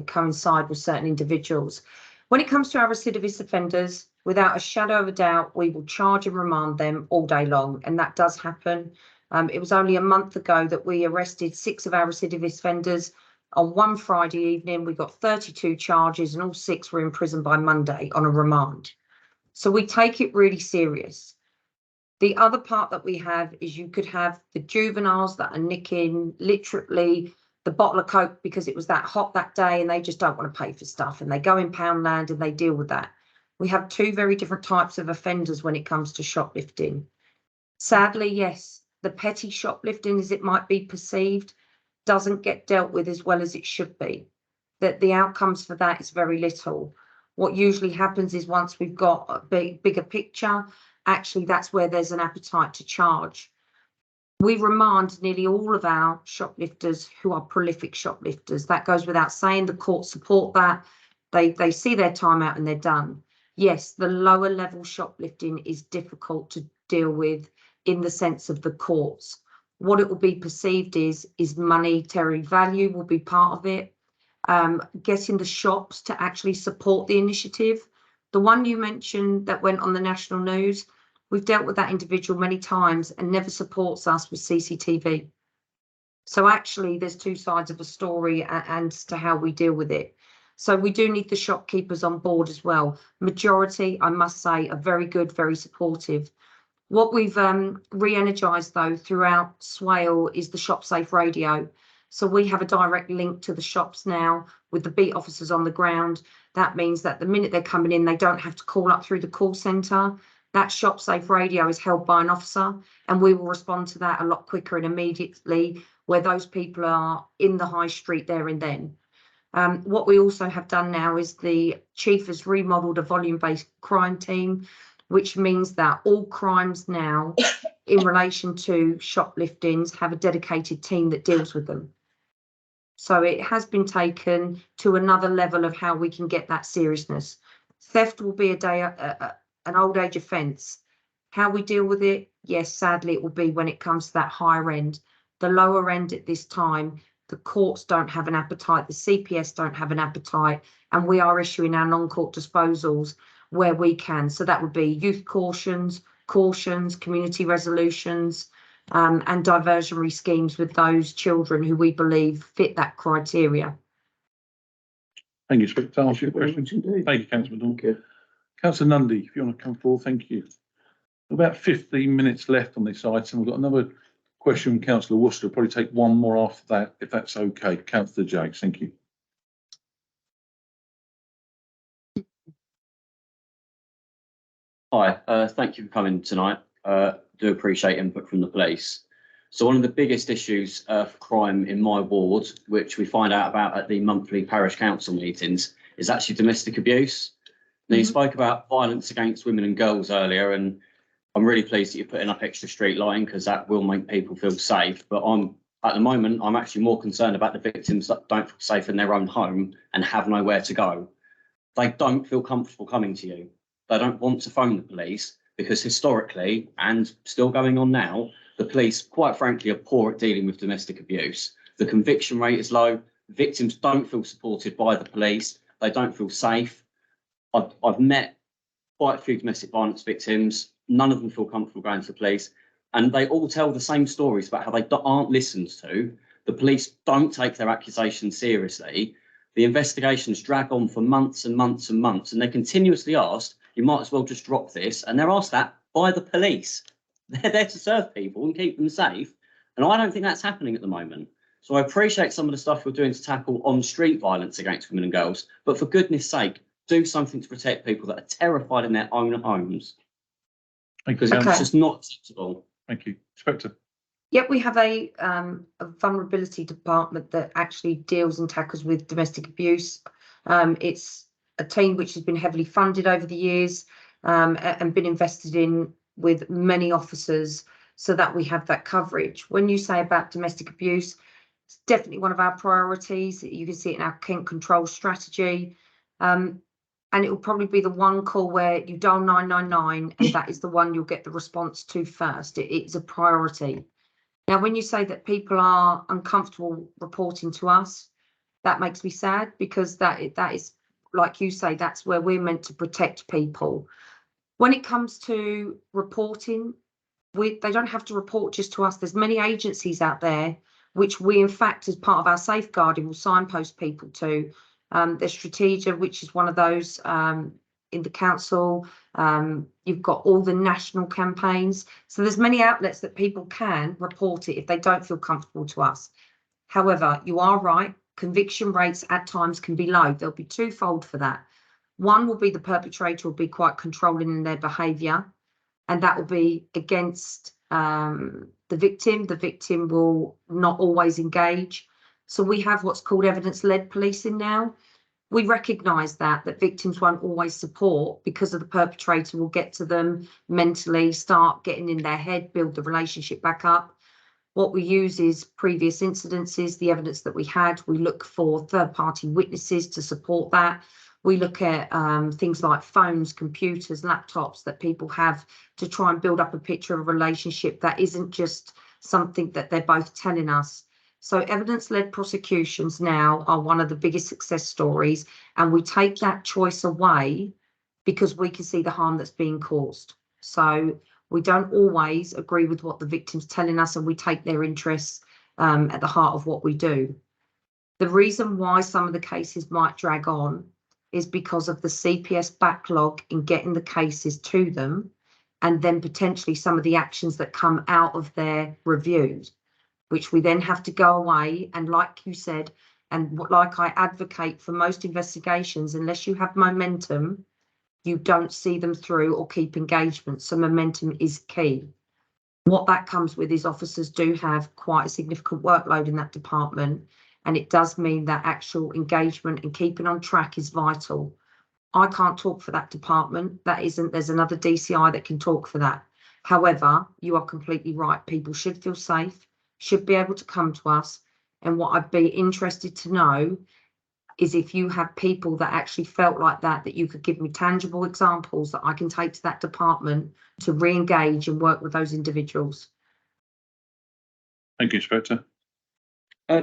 coincide with certain individuals. When it comes to our recidivist offenders, without a shadow of a doubt, we will charge and remand them all day long, and that does happen. It was only a month ago that we arrested 6 of our recidivist offenders. On one Friday evening, we got 32 charges, and all 6 were in prison by Monday on a remand. So we take it really serious. The other part that we have is you could have the juveniles that are nicking literally the bottle of Coke because it was that hot that day and they just don't want to pay for stuff, and they go in Poundland and they deal with that. We have 2 very different types of offenders when it comes to shoplifting. Sadly, yes, the petty shoplifting, as it might be perceived, doesn't get dealt with as well as it should be. That the outcomes for that is very little. What usually happens is once we've got a bigger picture, actually that's where there's an appetite to charge. We remand nearly all of our shoplifters who are prolific shoplifters. That goes without saying. The courts support that. They see their time out and they're done. Yes, the lower level shoplifting is difficult to deal with in the sense of the courts. What it will be perceived is monetary value will be part of it. Getting the shops to actually support the initiative. The one you mentioned that went on the national news, we've dealt with that individual many times and never supports us with CCTV. So actually there's 2 sides of a story and to how we deal with it. So we do need the shopkeepers on board as well. Majority, I must say, are very good, very supportive. What we've re-energised though throughout Swale is the Shop Safe radio. So we have a direct link to the shops now with the beat officers on the ground. That means that the minute they're coming in, they don't have to call up through the call centre. That Shop Safe radio is held by an officer, and we will respond to that a lot quicker and immediately where those people are in the high street there and then. What we also have done now is the chief has remodelled a volume-based crime team, which means that all crimes now in relation to shopliftings have a dedicated team that deals with them. So it has been taken to another level of how we can get that seriousness. Theft will be an old age offence. How we deal with it, yes, sadly, it will be when it comes to that higher end. The lower end at this time, the courts don't have an appetite, the CPS don't have an appetite, and we are issuing our non-court disposals where we can. So that would be youth cautions, community resolutions, and diversionary schemes with those children who we believe fit that criteria. Thank you, Inspector. To answer your question. Thank you, Councillor Dawn. Councillor Nundy, if you want to come forward, thank you. About 15 minutes left on this item. We've got another question from Councillor Worcester. We'll probably take one more after that, if that's okay. Councillor Jakes, thank you. Hi, thank you for coming tonight. Do appreciate input from the police. So one of the biggest issues for crime in my ward, which we find out about at the monthly parish council meetings, is actually domestic abuse. Now, you spoke about violence against women and girls earlier, and I'm really pleased that you're putting up extra street lighting because that will make people feel safe. But at the moment, I'm actually more concerned about the victims that don't feel safe in their own home and have nowhere to go. They don't feel comfortable coming to you. They don't want to phone the police because historically, and still going on now, the police, quite frankly, are poor at dealing with domestic abuse. The conviction rate is low. Victims don't feel supported by the police. They don't feel safe. I've met quite a few domestic violence victims. None of them feel comfortable going to the police. And they all tell the same stories about how they aren't listened to. The police don't take their accusations seriously. The investigations drag on for months and months and months, and they're continuously asked, you might as well just drop this. And they're asked that by the police. They're there to serve people and keep them safe. And I don't think that's happening at the moment. So I appreciate some of the stuff you're doing to tackle on-street violence against women and girls, but for goodness sake, do something to protect people that are terrified in their own homes, Thank you, because councillor. it's just not acceptable. Thank you. Inspector. Yep, we have a vulnerability department that actually deals and tackles with domestic abuse. It's a team which has been heavily funded over the years and been invested in with many officers so that we have that coverage. When you say about domestic abuse, it's definitely one of our priorities. You can see it in our Kent control strategy. And it will probably be the one call where you dial 999 and that is the one you'll get the response to first. It's a priority. Now, when you say that people are uncomfortable reporting to us, that makes me sad, because that is, like you say, that's where we're meant to protect people. When it comes to reporting, they don't have to report just to us. There's many agencies out there which we, in fact, as part of our safeguarding, will signpost people to. There's Strategia, which is one of those in the council. You've got all the national campaigns. So there's many outlets that people can report it if they don't feel comfortable to us. However, you are right. Conviction rates at times can be low. There'll be twofold for that. One will be the perpetrator will be quite controlling in their behaviour, and that will be against the victim. The victim will not always engage. So we have what's called evidence-led policing now. We recognise that victims won't always support because of the perpetrator will get to them mentally, start getting in their head, build the relationship back up. What we use is previous incidences, the evidence that we had. We look for third-party witnesses to support that. We look at things like phones, computers, laptops that people have to try and build up a picture of a relationship that isn't just something that they're both telling us. So evidence-led prosecutions now are one of the biggest success stories, and we take that choice away because we can see the harm that's being caused. So we don't always agree with what the victim's telling us, and we take their interests at the heart of what we do. The reason why some of the cases might drag on is because of the CPS backlog in getting the cases to them, and then potentially some of the actions that come out of their reviews, which we then have to go away. And like you said, and like I advocate for most investigations, unless you have momentum, you don't see them through or keep engagement. So momentum is key. What that comes with is officers do have quite a significant workload in that department. And it does mean that actual engagement and keeping on track is vital. I can't talk for that department. There's another DCI that can talk for that. However, you are completely right. People should feel safe, should be able to come to us. And what I'd be interested to know is if you have people that actually felt like that you could give me tangible examples that I can take to that department to re-engage and work with those individuals. Thank you, Inspector.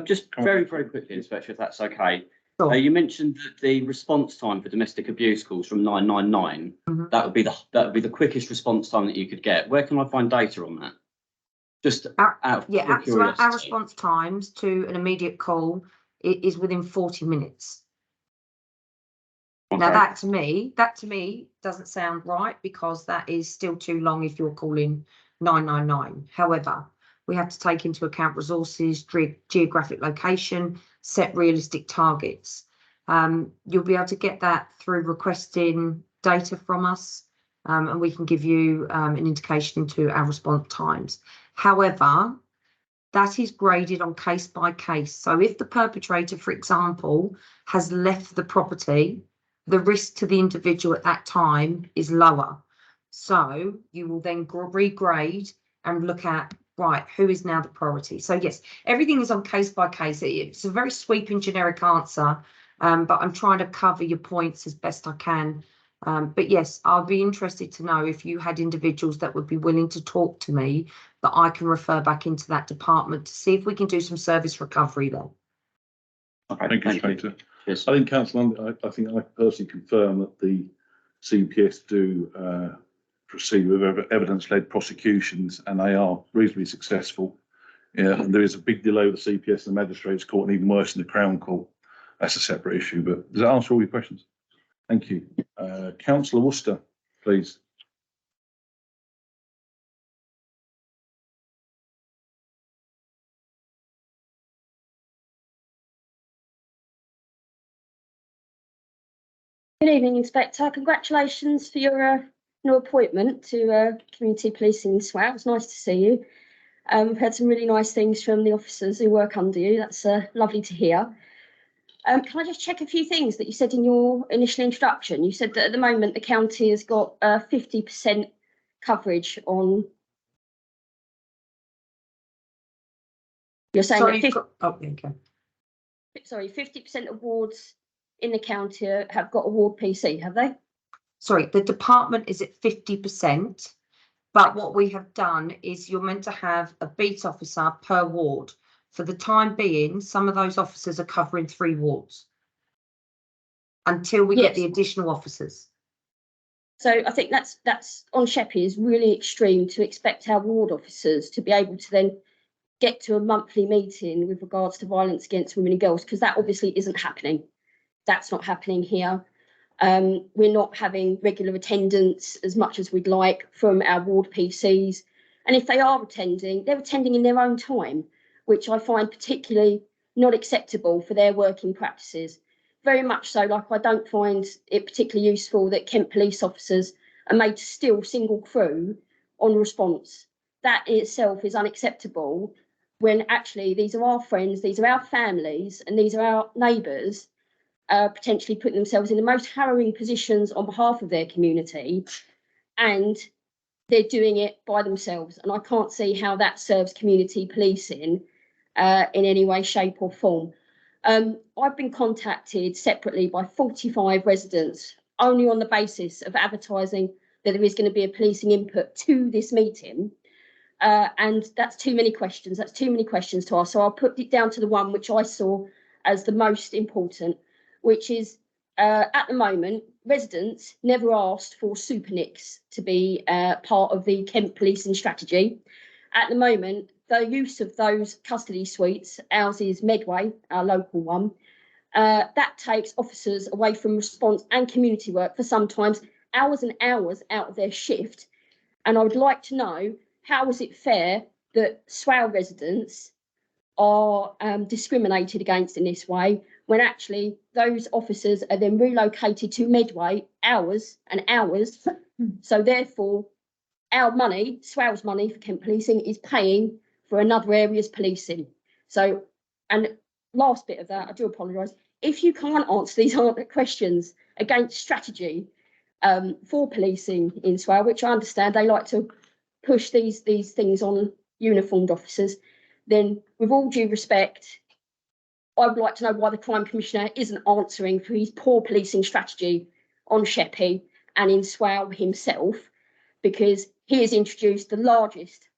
Just very, very quickly, Inspector, if that's okay. Sure. You mentioned that the response time for domestic abuse calls from 999, that would be the quickest response time that you could get. Where can I find data on that? Just out of curiosity. So our response times to an immediate call is within 40 minutes. Okay. Now that to me doesn't sound right, because that is still too long if you're calling 999. However, we have to take into account resources, geographic location, set realistic targets. You'll be able to get that through requesting data from us, and we can give you an indication into our response times. However, that is graded on case by case. So if the perpetrator, for example, has left the property, the risk to the individual at that time is lower. So you will then regrade and look at, right, who is now the priority? So yes, everything is on case by case. It's a very sweeping generic answer, but I'm trying to cover your points as best I can. But yes, I'll be interested to know if you had individuals that would be willing to talk to me, that I can refer back into that department to see if we can do some service recovery there. Okay, Thank you, Inspector. Yes. I think, Councillor, I think I personally confirm that the CPS do proceed with evidence-led prosecutions, and they are reasonably successful. Yeah, and there is a big delay with the CPS and the Magistrates Court, and even worse in the Crown Court. That's a separate issue, but does that answer all your questions? Thank you. Councillor Worcester, please. Good evening, Inspector. Congratulations for your new appointment to community policing in Swat. It's nice to see you. We've heard some really nice things from the officers who work under you. That's lovely to hear. Can I just check a few things that you said in your initial introduction? You said that at the moment the county has got 50% coverage on. You're saying Sorry, that oh, okay. 50% of wards in the county have got a ward PC, have they? Sorry, the department is at 50%, but what we have done is you're meant to have a beat officer per ward. For the time being, some of those officers are covering 3 wards until we get the additional officers. So I think that's on Sheppey is really extreme to expect our ward officers to be able to then get to a monthly meeting with regards to violence against women and girls, because that obviously isn't happening. That's not happening here. We're not having regular attendance as much as we'd like from our ward PCs. And if they are attending, they're attending in their own time, which I find particularly not acceptable for their working practices. Very much so, like I don't find it particularly useful that Kent police officers are made to still single crew on response. That in itself is unacceptable, when actually these are our friends, these are our families, and these are our neighbours potentially putting themselves in the most harrowing positions on behalf of their community, and they're doing it by themselves. And I can't see how that serves community policing in any way, shape or form. I've been contacted separately by 45 residents only on the basis of advertising that there is going to be a policing input to this meeting. And that's too many questions. That's too many questions to ask. So I'll put it down to the one which I saw as the most important, which is at the moment, residents never asked for super nicks to be part of the Kent policing strategy. At the moment, the use of those custody suites, ours is Medway, our local one, that takes officers away from response and community work for sometimes hours and hours out of their shift. And I would like to know, how is it fair that Swale residents are discriminated against in this way, when actually those officers are then relocated to Medway hours and hours. So therefore, our money, Swale's money for Kent policing, is paying for another area's policing. So, and last bit of that, I do apologise. If you can't answer these questions against strategy for policing in Swale, which I understand they like to push these things on uniformed officers, then with all due respect, I would like to know why the Crime Commissioner isn't answering for his poor policing strategy on Sheppey and in Swale himself, because he has introduced the largest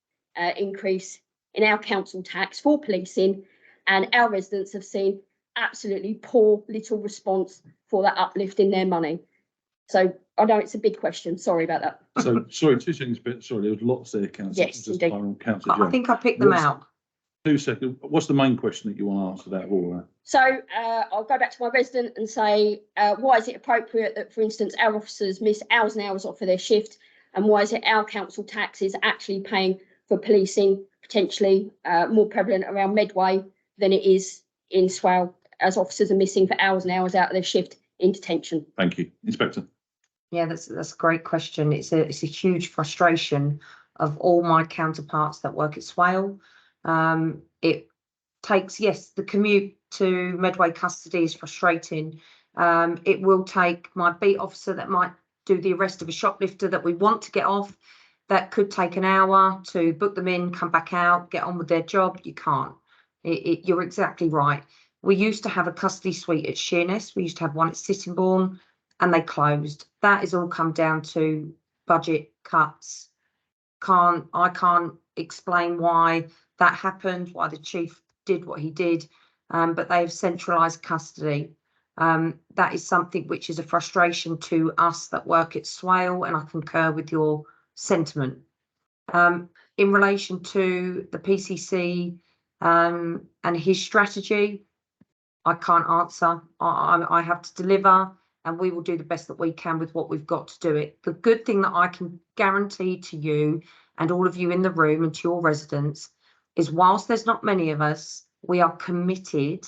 increase in our council tax for policing, and our residents have seen absolutely poor little response for that uplift in their money. So I know it's a big question. Sorry about that. So, sorry, 2 seconds, but sorry, there was lots there, Councillor. Yes, indeed. Councillor I think I picked them out. 2 seconds. What's the main question that you want to answer that of all that? So I'll go back to my resident and say, why is it appropriate that, for instance, our officers miss hours and hours off of their shift? And why is it our council tax is actually paying for policing potentially more prevalent around Medway than it is in Swale, as officers are missing for hours and hours out of their shift in detention? Thank you. Inspector. Yeah, that's a great question. It's a huge frustration of all my counterparts that work at Swale. It takes, yes, the commute to Medway custody is frustrating. It will take my beat officer that might do the arrest of a shoplifter that we want to get off. That could take an hour to book them in, come back out, get on with their job. You can't. You're exactly right. We used to have a custody suite at Sheerness. We used to have one at Sittingbourne, and they closed. That has all come down to budget cuts. I can't explain why that happened, why the chief did what he did, but they have centralised custody. That is something which is a frustration to us that work at Swale, and I concur with your sentiment. In relation to the PCC and his strategy, I can't answer. I have to deliver, and we will do the best that we can with what we've got to do it. The good thing that I can guarantee to you and all of you in the room and to your residents is, whilst there's not many of us, we are committed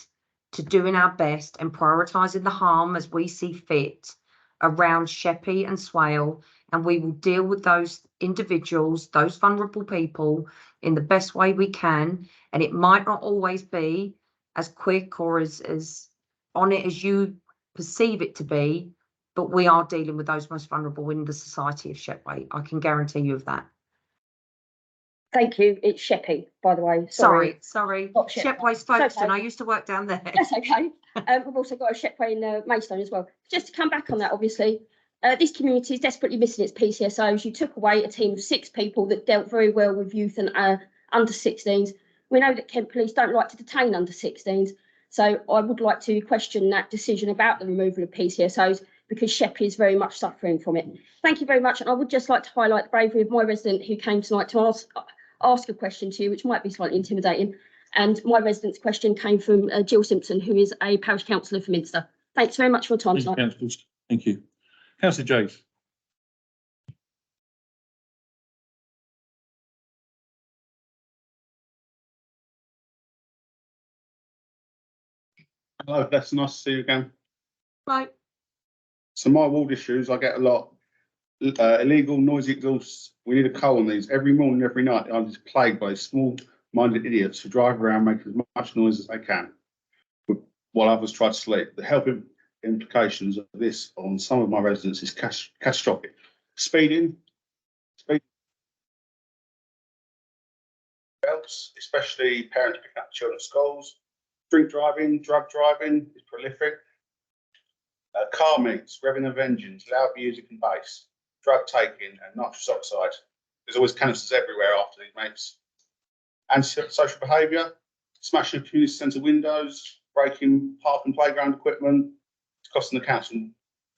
to doing our best and prioritising the harm as we see fit. around Sheppey and Swale, and we will deal with those individuals, those vulnerable people, in the best way we can. And it might not always be as quick or as on it as you perceive it to be, but we are dealing with those most vulnerable in the society of Sheppey. I can guarantee you of that. Thank you. It's Sheppey, by the way. Sorry. Not Sheppey. Sheppey's It's Folkestone. okay. I used to work down there. That's okay. We've also got a Sheppey in Maidstone as well. Just to come back on that, obviously, this community is desperately missing its PCSOs. You took away a team of 6 people that dealt very well with youth and under 16s. We know that Kent Police don't like to detain under 16s. So I would like to question that decision about the removal of PCSOs, because Sheppey is very much suffering from it. Thank you very much. And I would just like to highlight the bravery of my resident who came tonight to ask a question to you, which might be slightly intimidating. And my resident's question came from Jill Simpson, who is a parish councillor for Minster. Thanks very much for your time Thank you, tonight. councillors. Thank you. Councillor James. Hello, that's nice to see you again. Right. So my ward issues, I get a lot. Illegal noise exhausts. We need a cull on these every morning, every night. I'm just plagued by small-minded idiots who drive around making as much noise as they can, while others try to sleep. The health implications of this on some of my residents is catastrophic. Speeding helps, especially parents picking up children at schools. Drink driving, drug driving is prolific. Car meets, revving of engines, loud music and bass, drug taking and nitrous oxide. There's always canisters everywhere after these mates. Antisocial behaviour, smashing of community centre windows, breaking park and playground equipment. It's costing the council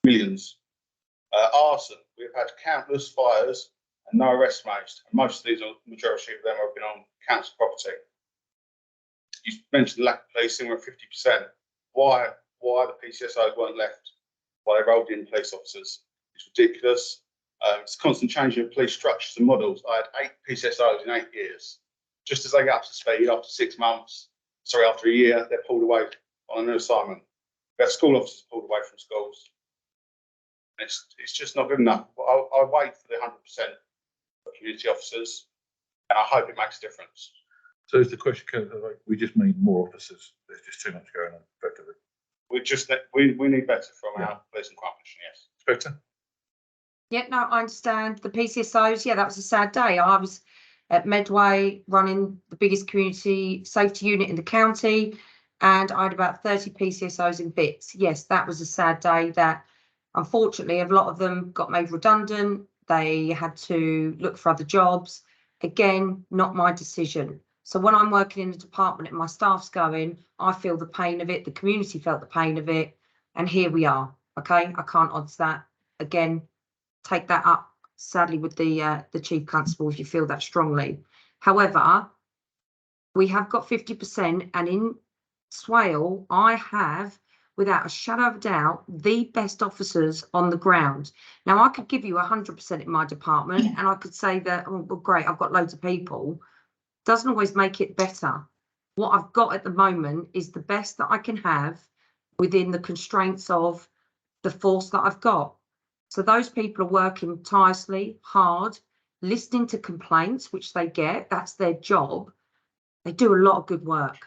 millions. Arson, we've had countless fires and no arrests made. And most of these, majority of them have been on council property. You mentioned the lack of policing, we're at 50%. Why the PCSOs weren't left while they rolled in police officers? It's ridiculous. It's constant changing of police structures and models. I had 8 PCSOs in 8 years. Just as they get up to speed, after a year, they're pulled away on a new assignment. We have school officers pulled away from schools. It's just not good enough. I wait for the 100% of community officers, and I hope it makes a difference. So is the question, we just need more officers. There's just too much going on effectively. We need better from our police and crime commission, yes. Inspector? Yeah, no, I understand. The PCSOs, yeah, that was a sad day. I was at Medway running the biggest community safety unit in the county, and I had about 30 PCSOs in bits. Yes, that was a sad day that unfortunately a lot of them got made redundant. They had to look for other jobs. Again, not my decision. So when I'm working in the department and my staff's going, I feel the pain of it, the community felt the pain of it, and here we are, okay? I can't odds that. Again, take that up, sadly, with the chief constable if you feel that strongly. However, we have got 50%, and in Swale, I have, without a shadow of a doubt, the best officers on the ground. Now, I could give you 100% in my department, and I could say that, oh, well, great, I've got loads of people. Doesn't always make it better. What I've got at the moment is the best that I can have within the constraints of the force that I've got. So those people are working tirelessly, hard, listening to complaints, which they get, that's their job. They do a lot of good work.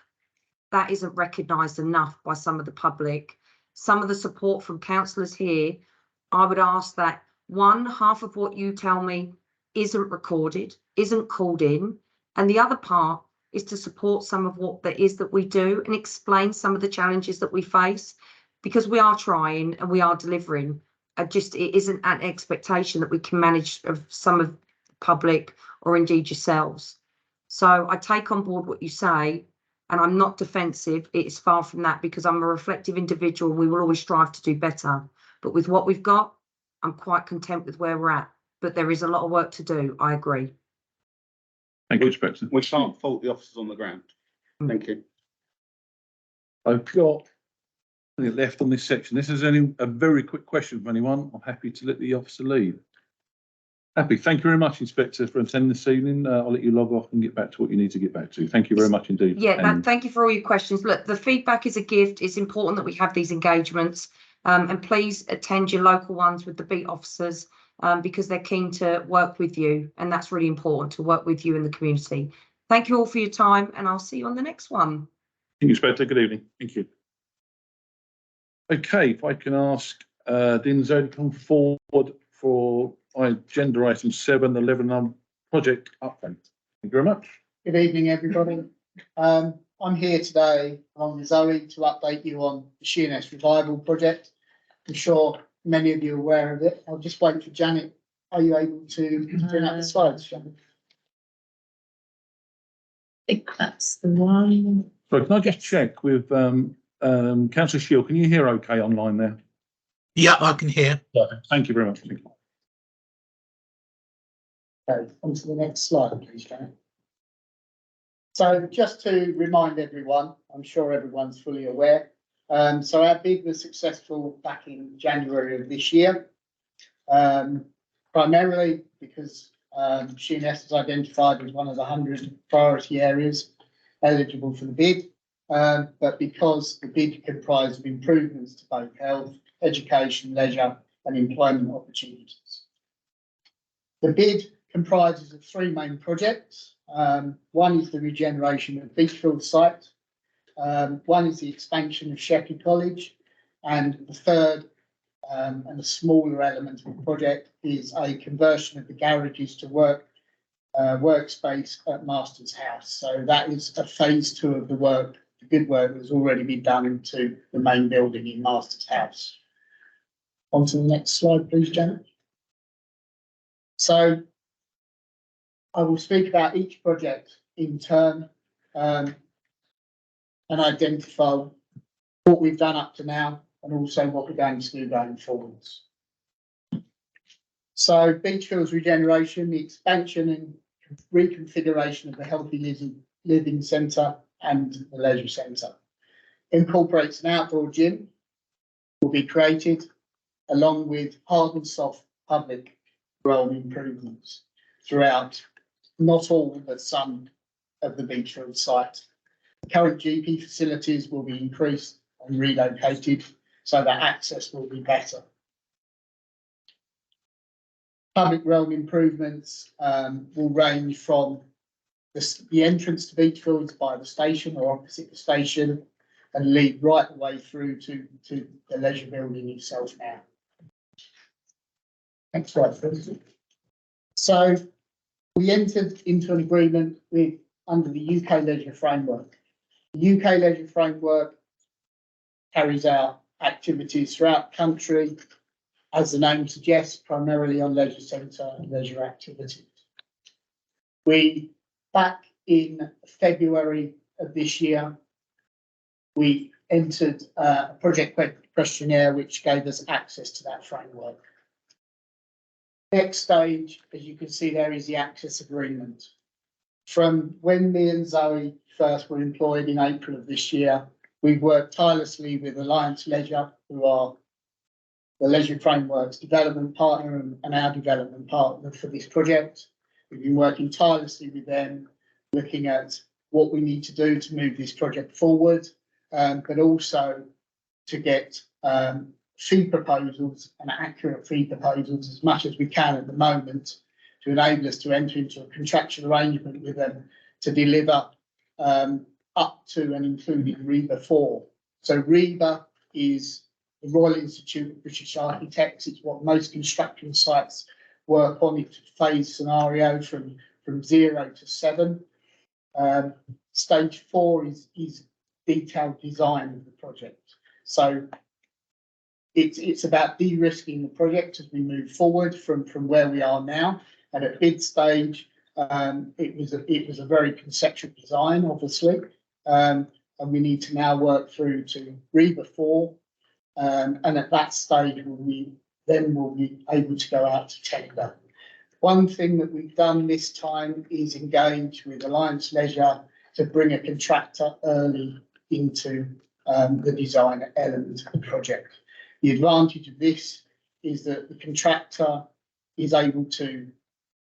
That isn't recognised enough by some of the public. Some of the support from councillors here, I would ask that half of what you tell me isn't recorded, isn't called in, and the other part is to support some of what there is that we do and explain some of the challenges that we face, because we are trying and we are delivering. It isn't an expectation that we can manage of some of the public or indeed yourselves. So I take on board what you say, and I'm not defensive. It is far from that, because I'm a reflective individual. We will always strive to do better. But with what we've got, I'm quite content with where we're at. But there is a lot of work to do. I agree. Thank you, Inspector. We can't fault the officers on the ground. Thank you. I've got nothing left on this section. This is only a very quick question from anyone. I'm happy to let the officer leave. Happy. Thank you very much, Inspector, for attending this evening. I'll let you log off and get back to what you need to get back to. Thank you very much indeed. Yeah, thank you for all your questions. Look, the feedback is a gift. It's important that we have these engagements. And please attend your local ones with the beat officers because they're keen to work with you, and that's really important, to work with you in the community. Thank you all for your time, and I'll see you on the next one. Thank you, Inspector. Good evening. Thank you. Okay, if I can ask Dean Zoe to come forward for agenda item 7, the Lebanon project update. Thank you very much. Good evening, everybody. I'm here today along with Zoe to update you on the Sheerness Revival project. I'm sure many of you are aware of it. I'll just wait for Janet. Are you able to bring up the slides, Janet? I think that's the one. So can I just check with Councillor Shield, can you hear okay online there? Yeah, I can hear. Perfect. Thank you very much. Thank you. Okay, on to the next slide, please, Janet. So just to remind everyone, I'm sure everyone's fully aware. So our bid was successful back in January of this year, primarily because Sheerness was identified as one of the 100 priority areas eligible for the bid, but because the bid comprised of improvements to both health, education, leisure and employment opportunities. The bid comprises of 3 main projects. One is the regeneration of Beachfield site. One is the expansion of Sheppey College, and the third and a smaller element of the project is a conversion of the garages to workspace at Master's House. So that is a phase 2 of the work, the good work that has already been done into the main building in Master's House. On to the next slide, please, Janet. So I will speak about each project in turn and identify what we've done up to now and also what we're going to do going forwards. So Beachfield's regeneration, the expansion and reconfiguration of the Healthy Living Centre and the Leisure Centre incorporates an outdoor gym, will be created along with hard and soft public realm improvements throughout, not all, but some of the Beachfield site. The current GP facilities will be increased and relocated so that access will be better. Public realm improvements will range from the entrance to Beachfields by the station or opposite the station and lead right the way through to the leisure building itself now. Next slide, please. So we entered into an agreement under the UK Leisure Framework. The UK Leisure Framework carries out activities throughout the country, as the name suggests, primarily on leisure centre and leisure activities. Back in February of this year, we entered a project questionnaire which gave us access to that framework. Next stage, as you can see there, is the access agreement. From when me and Zoe first were employed in April of this year, we've worked tirelessly with Alliance Leisure, who are the Leisure Framework's development partner and our development partner for this project. We've been working tirelessly with them, looking at what we need to do to move this project forward, but also to get fee proposals and accurate fee proposals as much as we can at the moment to enable us to enter into a contractual arrangement with them to deliver up to and including REBA 4. So REBA is the Royal Institute of British Architects. It's what most construction sites work on. It's a phase scenario from 0 to 7. Stage 4 is detailed design of the project. So it's about de-risking the project as we move forward from where we are now. And at bid stage, it was a very conceptual design, obviously, and we need to now work through to REBA 4. And at that stage, we'll be able to go out to tender. One thing that we've done this time is engage with Alliance Leisure to bring a contractor early into the design element of the project. The advantage of this is that the contractor is able to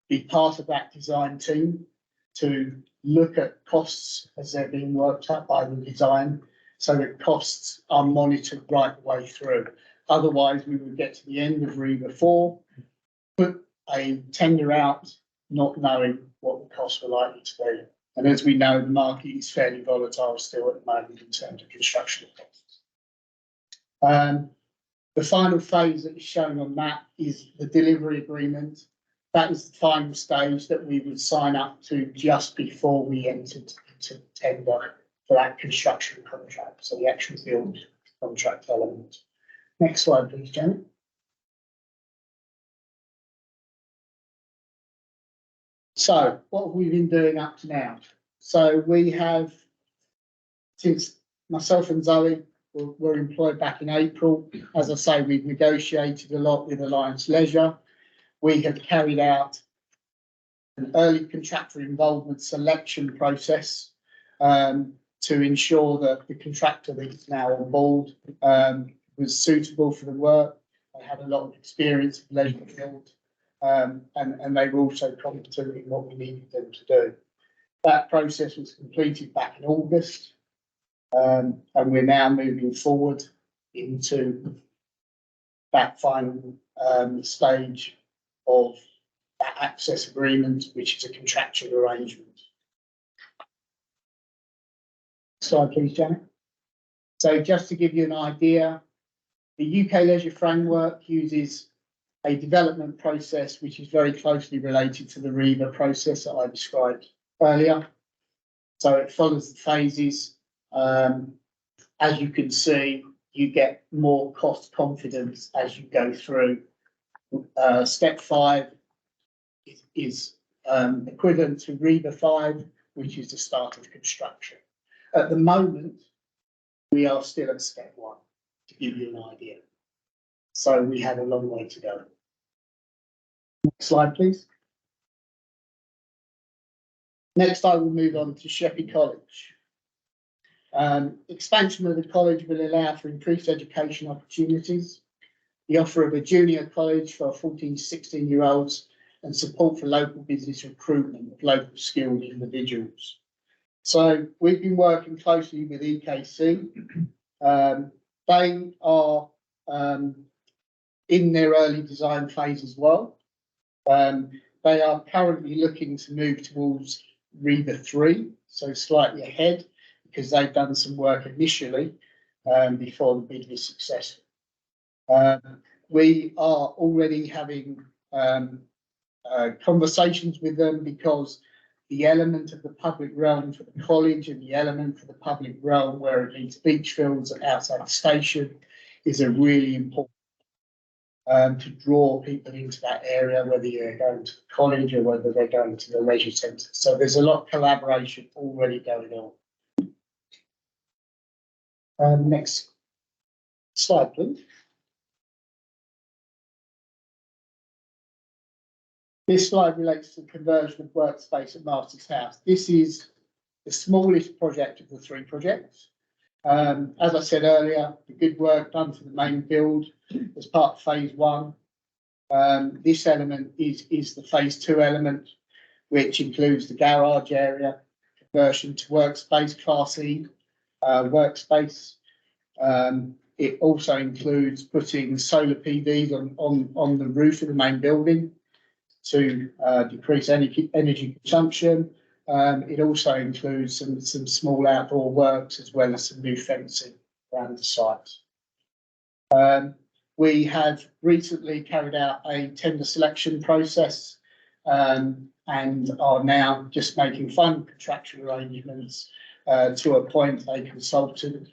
be part of that design team to look at costs as they're being worked out by the design, so that costs are monitored right the way through. Otherwise, we would get to the end of REBA 4, put a tender out, not knowing what the costs were likely to be. And as we know, the market is fairly volatile still at the moment in terms of construction costs. The final phase that is shown on that is the delivery agreement. That is the final stage that we would sign up to just before we entered into tender for that construction contract, so the actual build contract element. Next slide, please, Janet. So what have we been doing up to now? So we have, since myself and Zoe were employed back in April, as I say, we've negotiated a lot with Alliance Leisure. We have carried out an early contractor involvement selection process to ensure that the contractor that is now on board was suitable for the work. They had a lot of experience in the leisure field, and they were also competent in what we needed them to do. That process was completed back in August, and we're now moving forward into that final stage of that access agreement, which is a contractual arrangement. Slide, please, Janet. So just to give you an idea, the UK Leisure Framework uses a development process which is very closely related to the REBA process that I described earlier. So it follows the phases. As you can see, you get more cost confidence as you go through. Step 5 is equivalent to REBA 5, which is the start of construction. At the moment, we are still at step 1, to give you an idea. So we have a long way to go. Next slide, please. Next, I will move on to Sheppey College. Expansion of the college will allow for increased education opportunities, the offer of a junior college for 14 to 16-year-olds, and support for local business recruitment of local skilled individuals. So we've been working closely with EKC. They are in their early design phase as well. They are currently looking to move towards REBA 3, so slightly ahead, because they've done some work initially before the bid was successful. We are already having conversations with them because the element of the public realm for the college and the element for the public realm where it meets beach fields and outside the station is a really important to draw people into that area, whether you're going to the college or whether they're going to the leisure centre. So there's a lot of collaboration already going on. Next slide, please. This slide relates to the conversion of workspace at Master's House. This is the smallest project of the 3 projects. As I said earlier, the good work done for the main build as part of phase 1. This element is the phase 2 element, which includes the garage area, conversion to workspace, Class E workspace. It also includes putting solar PVs on the roof of the main building to decrease energy consumption. It also includes some small outdoor works as well as some new fencing around the site. We have recently carried out a tender selection process and are now just making final contractual arrangements to appoint a consultant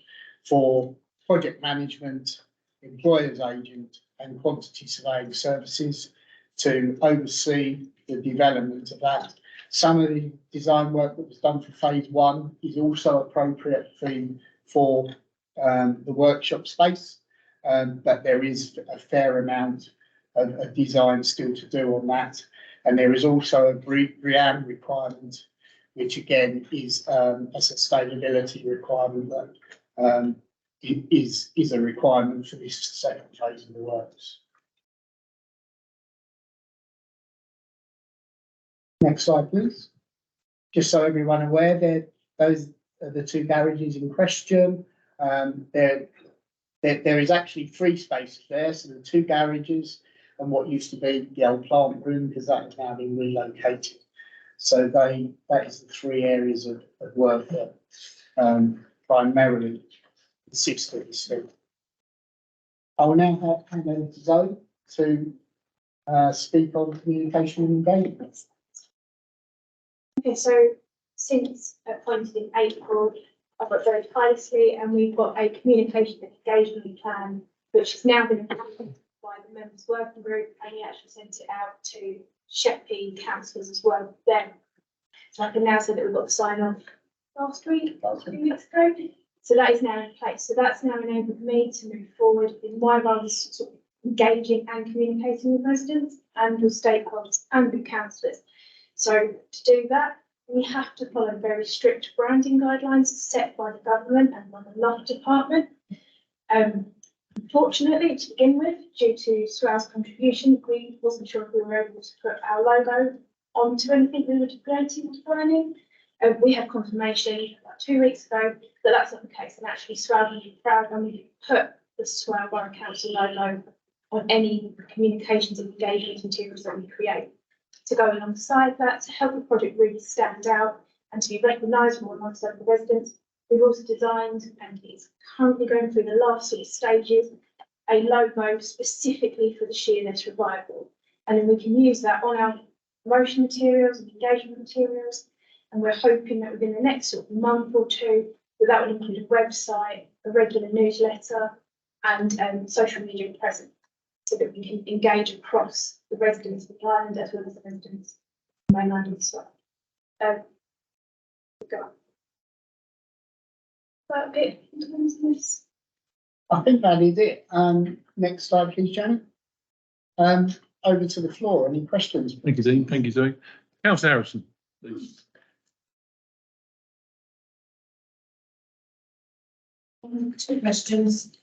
for project management, employer's agent and quantity surveying services to oversee the development of that. Some of the design work that was done for phase 1 is also appropriate for the workshop space, but there is a fair amount of design still to do on that. And there is also a BREEAM requirement, which again is a sustainability requirement that is a requirement for this second phase of the works. Next slide, please. Just so everyone aware, those are the 2 garages in question. They're there is actually 3 spaces there, so the 2 garages and what used to be the old plant room, because that has now been relocated. So that is the 3 areas of work that primarily consist of this thing. I will now hand over to Zoe to speak on communication and engagement. Okay, so since appointed in April, I've worked very tirelessly and we've got a communication and engagement plan, which has now been approved by the members working group, and we actually sent it out to Sheppey councillors as well then. So I can now say that we've got the sign off last week, 2 weeks ago. So that is now in place. So that's now enabled me to move forward in my role as sort of engaging and communicating with residents and with stakeholders and with councillors. So to do that, we have to follow very strict branding guidelines set by the government and by the law department. Unfortunately, to begin with, due to Swell's contribution, we wasn't sure if we were able to put our logo onto anything we were creating with branding. We had confirmation about 2 weeks ago that that's not the case, and actually Swell will be proud when we put the Swell Borough Council logo on any communications and engagement materials that we create. To go alongside that, to help the project really stand out and to be recognisable amongst local residents, we've also designed, and it's currently going through the last sort of stages, a logo specifically for the Sheerness revival. And then we can use that on our promotion materials and engagement materials. And we're hoping that within the next sort of month or 2, that will include a website, a regular newsletter, and social media presence, so that we can engage across the residents of the island as well as the residents of the mainland as well. That it in terms of this. I think that is it. Next slide, please, Janet. Over to the floor. Any questions? Thank you, Dean. Thank you, Zoe. Councillor Harrison, please. Two questions.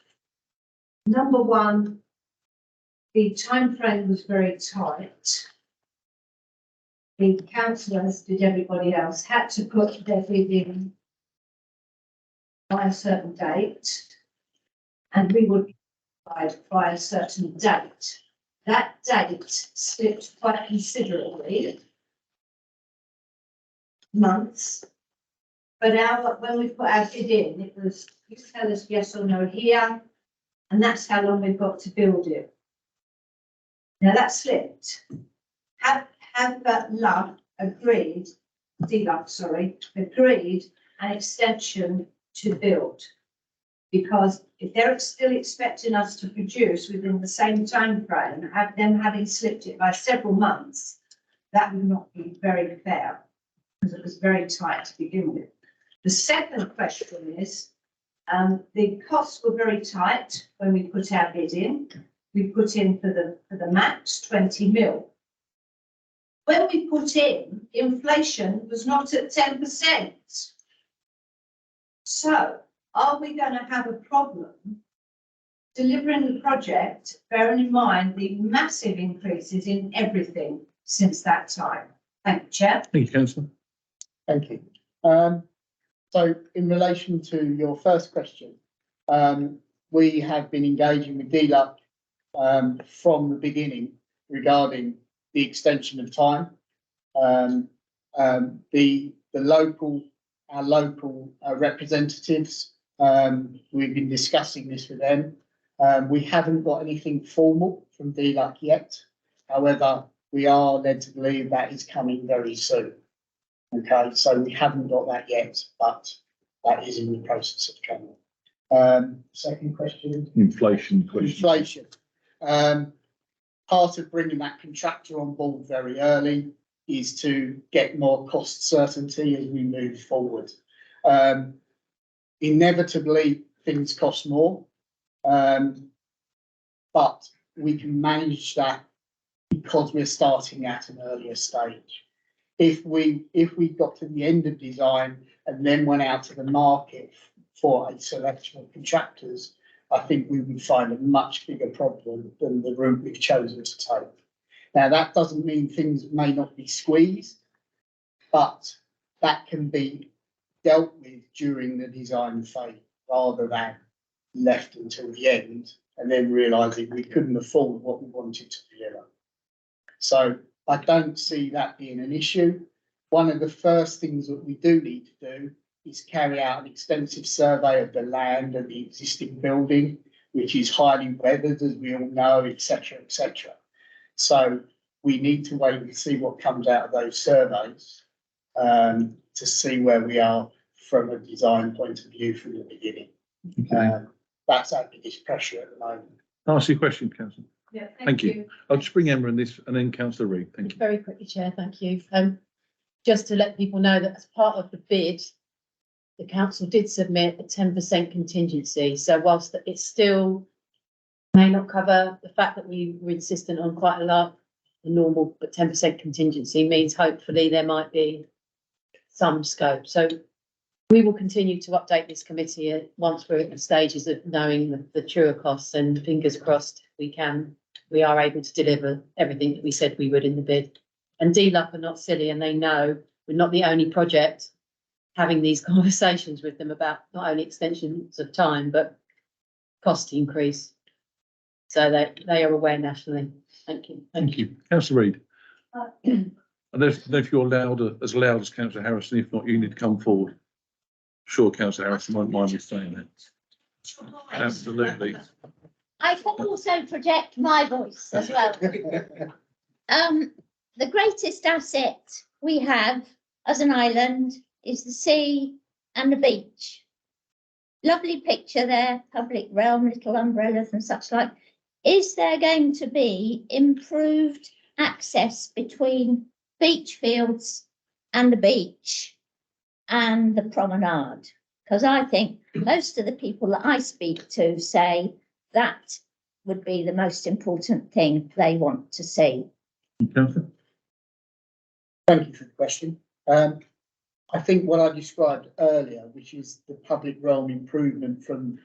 Number one, the timeframe was very tight. The councillors, did everybody else, had to put their bid in by a certain date, and we would provide by a certain date. That date slipped quite considerably, months. But when we put our bid in, it was, you tell us yes or no here, and that's how long we've got to build it. Now that slipped. Have Love agreed, D-Love, sorry, agreed an extension to build? Because if they're still expecting us to produce within the same time frame, them having slipped it by several months, that would not be very fair, because it was very tight to begin with. The second question is, the costs were very tight when we put our bid in. We put in for the max 20 mil. When we put in, inflation was not at 10%. So are we going to have a problem delivering the project, bearing in mind the massive increases in everything since that time? Thank you, Chair. Thank you, Councillor. Thank you. So in relation to your first question, we have been engaging with DLUC from the beginning regarding the extension of time. Our local representatives, we've been discussing this with them. We haven't got anything formal from DLUC yet. However, we are led to believe that is coming very soon. Okay, so we haven't got that yet, but that is in the process of coming. Second question. Inflation question. Inflation. Part of bringing that contractor on board very early is to get more cost certainty as we move forward. Inevitably, things cost more, but we can manage that because we're starting at an earlier stage. If we got to the end of design and then went out to the market for a selection of contractors, I think we would find a much bigger problem than the route we've chosen to take. Now, that doesn't mean things may not be squeezed, but that can be dealt with during the design phase rather than left until the end and then realising we couldn't afford what we wanted to deliver. So I don't see that being an issue. One of the first things that we do need to do is carry out an extensive survey of the land and the existing building, which is highly weathered, as we all know, etc., etc. So we need to wait and see what comes out of those surveys to see where we are from a design point of view from the beginning. That's our biggest pressure at the moment. Can I ask you a question, Councillor? Yeah, Thank you. I'll just bring Emma in this and then Councillor Reid. Thank you. Very quickly, Chair, thank you. Just to let people know that as part of the bid, the council did submit a 10% contingency. So whilst it still may not cover the fact that we were insistent on quite a lot, the normal, but 10% contingency means hopefully there might be some scope. So we will continue to update this committee once we're at the stages of knowing the truer costs, and fingers crossed we are able to deliver everything that we said we would in the bid. And DLUP are not silly, and they know we're not the only project having these conversations with them about not only extensions of time, but cost increase. So they are aware nationally. Thank you. Thank you. Councillor Reid. I don't know if you're as loud as Councillor Harrison. If not, you need to come forward. Sure, Councillor Harrison won't mind me saying that. Absolutely. I can also project my voice as well. The greatest asset we have as an island is the sea and the beach. Lovely picture there, public realm, little umbrellas and such like. Is there going to be improved access between beach fields and the beach and the promenade? Because I think most of the people that I speak to say that would be the most important thing they want to see. Thank you for the question. I think what I described earlier, which is the public realm improvement from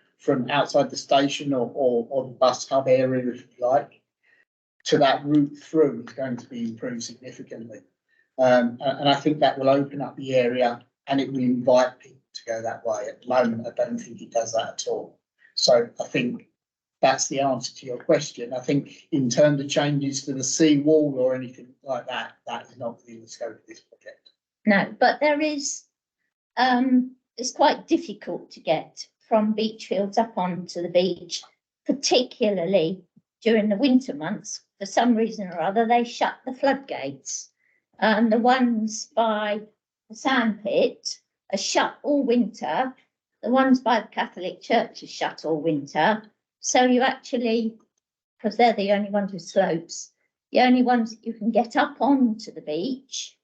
outside the station or the bus hub area, if you like, to that route through is going to be improved significantly. And I think that will open up the area and it will invite people to go that way. At the moment, I don't think it does that at all. So I think that's the answer to your question. I think in terms of changes to the sea wall or anything like that, that is not within the scope of this project. No, but there is, it's quite difficult to get from beach fields up onto the beach, particularly during the winter months. For some reason or other, they shut the floodgates. And the ones by the sandpit are shut all winter. The ones by the Catholic Church are shut all winter. So you actually, because they're the only ones with slopes, the only ones that you can get up onto the beach.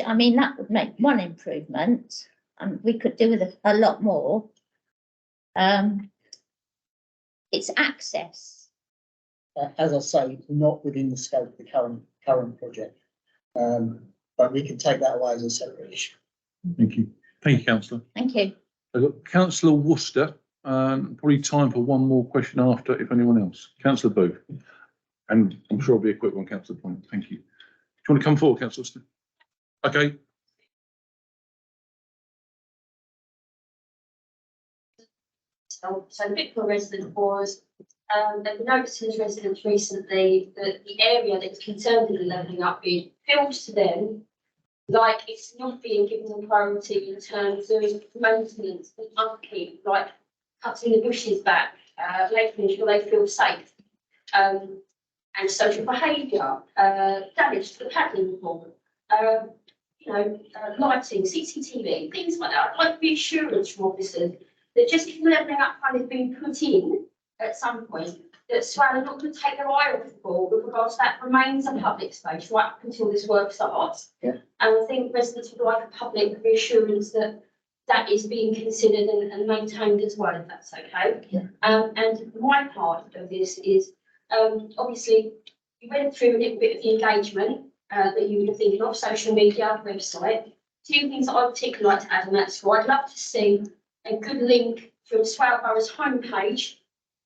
I mean, that would make one improvement, and we could do with a lot more. It's access. As I say, not within the scope of the current project, but we can take that away as a separate issue. Thank you. Thank you, Councillor. Thank you. I've got Councillor Worcester. Probably time for one more question after, if anyone else. Councillor Booth. And I'm sure it'll be a quick one, Councillor Point. Thank you. Do you want to come forward, Councillor Worcester? Okay. So the Bickley resident was, they've noticed as residents recently that the area that's concerned with the levelling up bid feels to them like it's not being given the priority in terms of maintenance and upkeep, like cutting the bushes back, making sure they feel safe, and social behaviour, damage to the paddling pool, lighting, CCTV, things like that. I'd like reassurance from officers that just if the levelling up fund is being put in at some point, that Swale are not going to take their eye off the ball with regards to that remains a public space right up until this work starts. Yeah. And I think residents would like a public reassurance that that is being considered and maintained as well, if that's okay. Yeah. And my part of this is, obviously, you went through a little bit of the engagement that you were thinking of, social media, website. Two things that I'd particularly like to add on that score. I'd love to see a good link from Swale Borough's homepage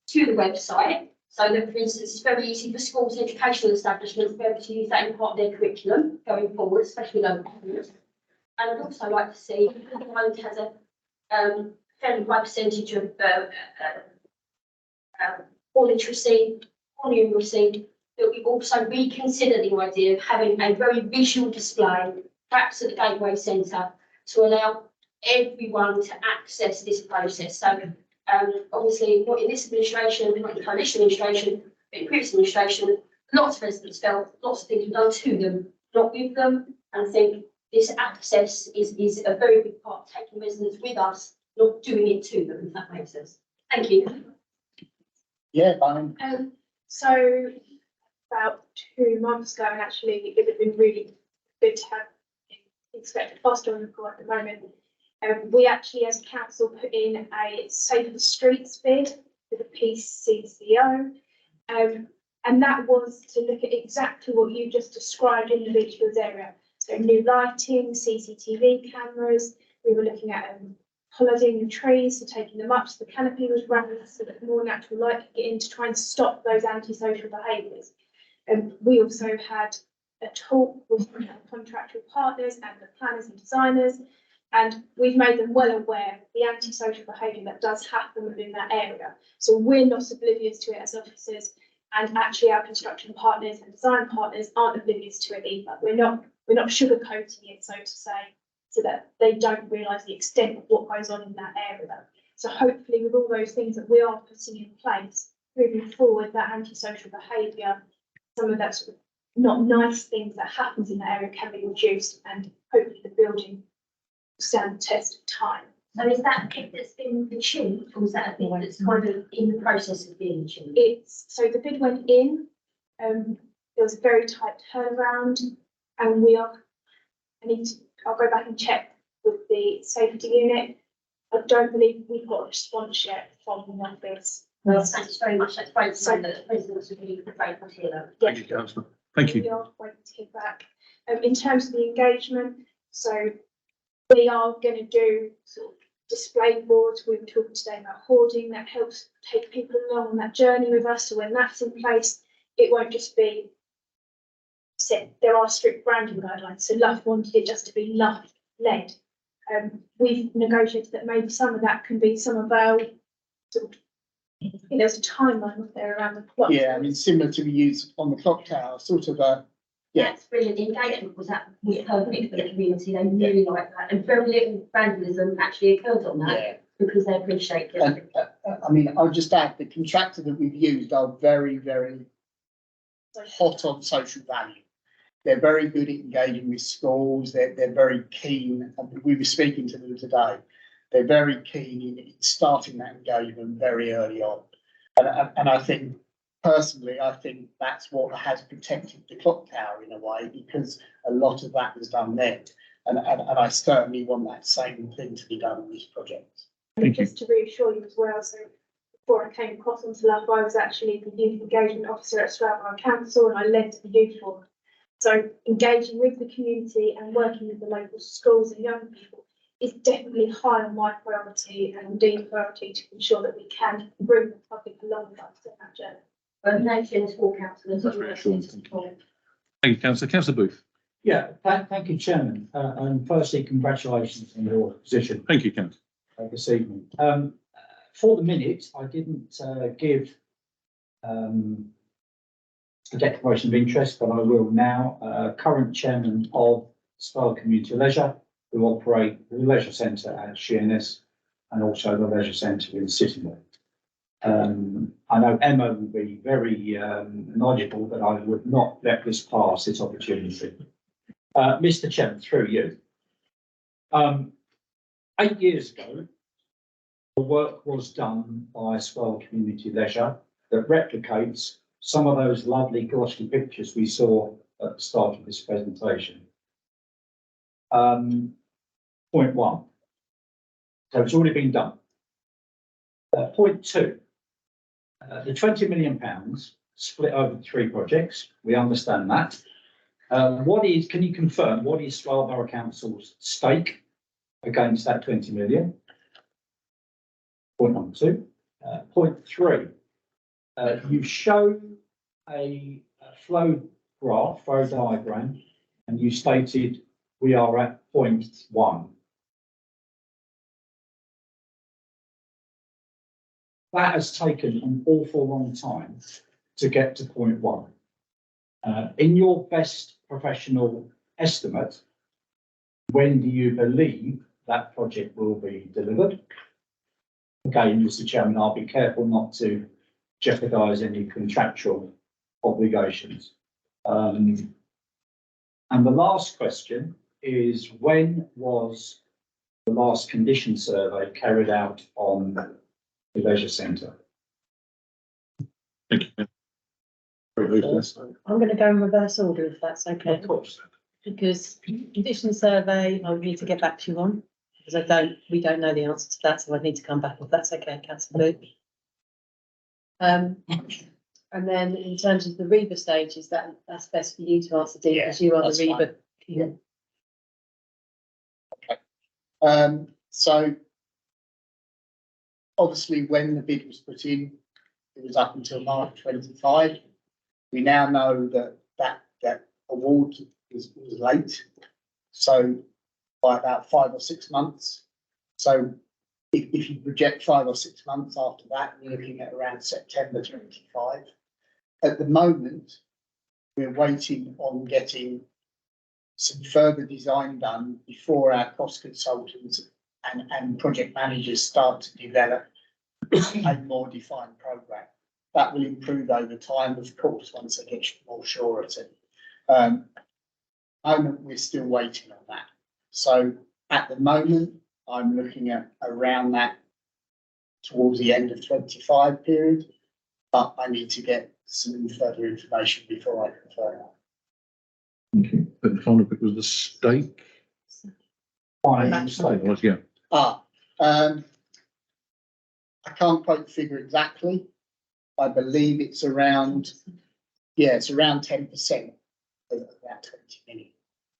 to the website, so that, for instance, it's very easy for schools and educational establishments to be able to use that in part of their curriculum going forward, especially local governments. And I'd also like to see if the island has fairly high percentage of poor literacy, poor numeracy, that we also reconsider the idea of having a very visual display, perhaps at the Gateway Centre, to allow everyone to access this process. So obviously, not in this administration, not in the coalition administration, but in previous administration, lots of residents felt lots of things were done to them, not with them. And I think this access is a very big part of taking residents with us, not doing it to them, if that makes sense. Thank you. Yeah, fine. So about 2 months ago, and actually it would have been really good to have Inspector Foster on the call at the moment. We actually, as a council, put in a safer streets bid with the PCCO. And that was to look at exactly what you just described in the Beachfields area. So new lighting, CCTV cameras. We were looking at hollowing the trees, so taking them up so the canopy was raised so that more natural light could get in to try and stop those antisocial behaviours. We also had a talk with our contractual partners and the planners and designers, and we've made them well aware of the antisocial behaviour that does happen within that area. So we're not oblivious to it as officers, and actually our construction partners and design partners aren't oblivious to it either. We're not sugarcoating it, so to say, so that they don't realise the extent of what goes on in that area. So hopefully with all those things that we are putting in place, moving forward, that antisocial behaviour, some of that sort of not nice things that happens in that area can be reduced, and hopefully the building will stand the test of time. So is that a bit that's been achieved, or is that a bit that's kind of in the process of being achieved? It's, so the bid went in, there was a very tight turnaround, and I'll go back and check with the safety unit. I don't believe we've got a response yet from the office. Well, thanks very much. That's great to know that the residents are really grateful to hear that. Thank you, Councillor. Thank you. We are waiting to hear back. In terms of the engagement, so we are going to do sort of display boards. We were talking today about hoarding. That helps take people along on that journey with us. So when that's in place, it won't just be set. There are strict branding guidelines. So Luff wanted it just to be Luff led. We've negotiated that maybe some of that can be some of our sort of, I think there's a timeline up there around the clock. Yeah, I mean, similar to we use on the clock tower, sort of yeah. That's brilliant. The engagement was perfect for the community. They really like that, and very little vandalism actually occurred on that because they appreciate it. And, I mean, I'll just add, the contractor that we've used are very, very hot on social value. They're very good at engaging with schools. They're very keen. And we were speaking to them today. They're very keen in starting that engagement very early on. And I think, personally, I think that's what has protected the clock tower in a way, because a lot of that was done then. And I certainly want that same thing to be done on this project. Just to reassure you as well, so before I came across onto Luff, I was actually the youth engagement officer at Stratford Council, and I led the youth forum. So engaging with the community and working with the local schools and young people is definitely high on my priority, and indeed priority to ensure that we can bring the public along with us in that journey. Well, thank you, all councillors. That's reassuring. Thank you, Councillor. Councillor Booth. Yeah, thank you, Chairman. And firstly, congratulations on your position. Thank you, Councillor. This evening. For the minute, I didn't give a declaration of interest, but I will now. Current chairman of Spa Community Leisure, who operate the leisure centre at Sheerness and also the leisure centre in Sittingbourne. I know Emma will be very knowledgeable, but I would not let this pass, this opportunity. Mr. Chairman, through you. 8 years ago, the work was done by Swell Community Leisure that replicates some of those lovely glossy pictures we saw at the start of this presentation. Point one. So it's already been done. Point two. The £20 million split over 3 projects. We understand that. Can you confirm what is Swell Borough Council's stake against that 20 million? Point number 2. Point 3. You show a flow graph, flow diagram, and you stated we are at point 1. that has taken an awful long time to get to point one. In your best professional estimate, when do you believe that project will be delivered? Again, Mr. Chairman, I'll be careful not to jeopardise any contractual obligations. And the last question is, when was the last condition survey carried out on the leisure centre? Thank you. I'm going to go in reverse order if that's okay. Of course. Because condition survey, I would need to get back to you on, because we don't know the answer to that, so I need to come back if that's okay, councillor Luke. And then in terms of the REBA stages, that's best for you to answer, Dean, because you are the REBA. Yeah. So obviously, when the bid was put in, it was up until March 25. We now know that award was late, so by about 5 or 6 months. So if you project 5 or 6 months after that, you're looking at around September 25. At the moment, we're waiting on getting some further design done before our cost consultants and project managers start to develop a more defined programme. That will improve over time, of course, once they get more surety. Moment, we're still waiting on that. So at the moment, I'm looking at around that towards the end of 25 period, but I need to get some further information before I confirm that. Okay, but the final bit was the stake. Stake was, yeah. I can't quote the figure exactly. I believe it's around, it's around 10% of that 20 million.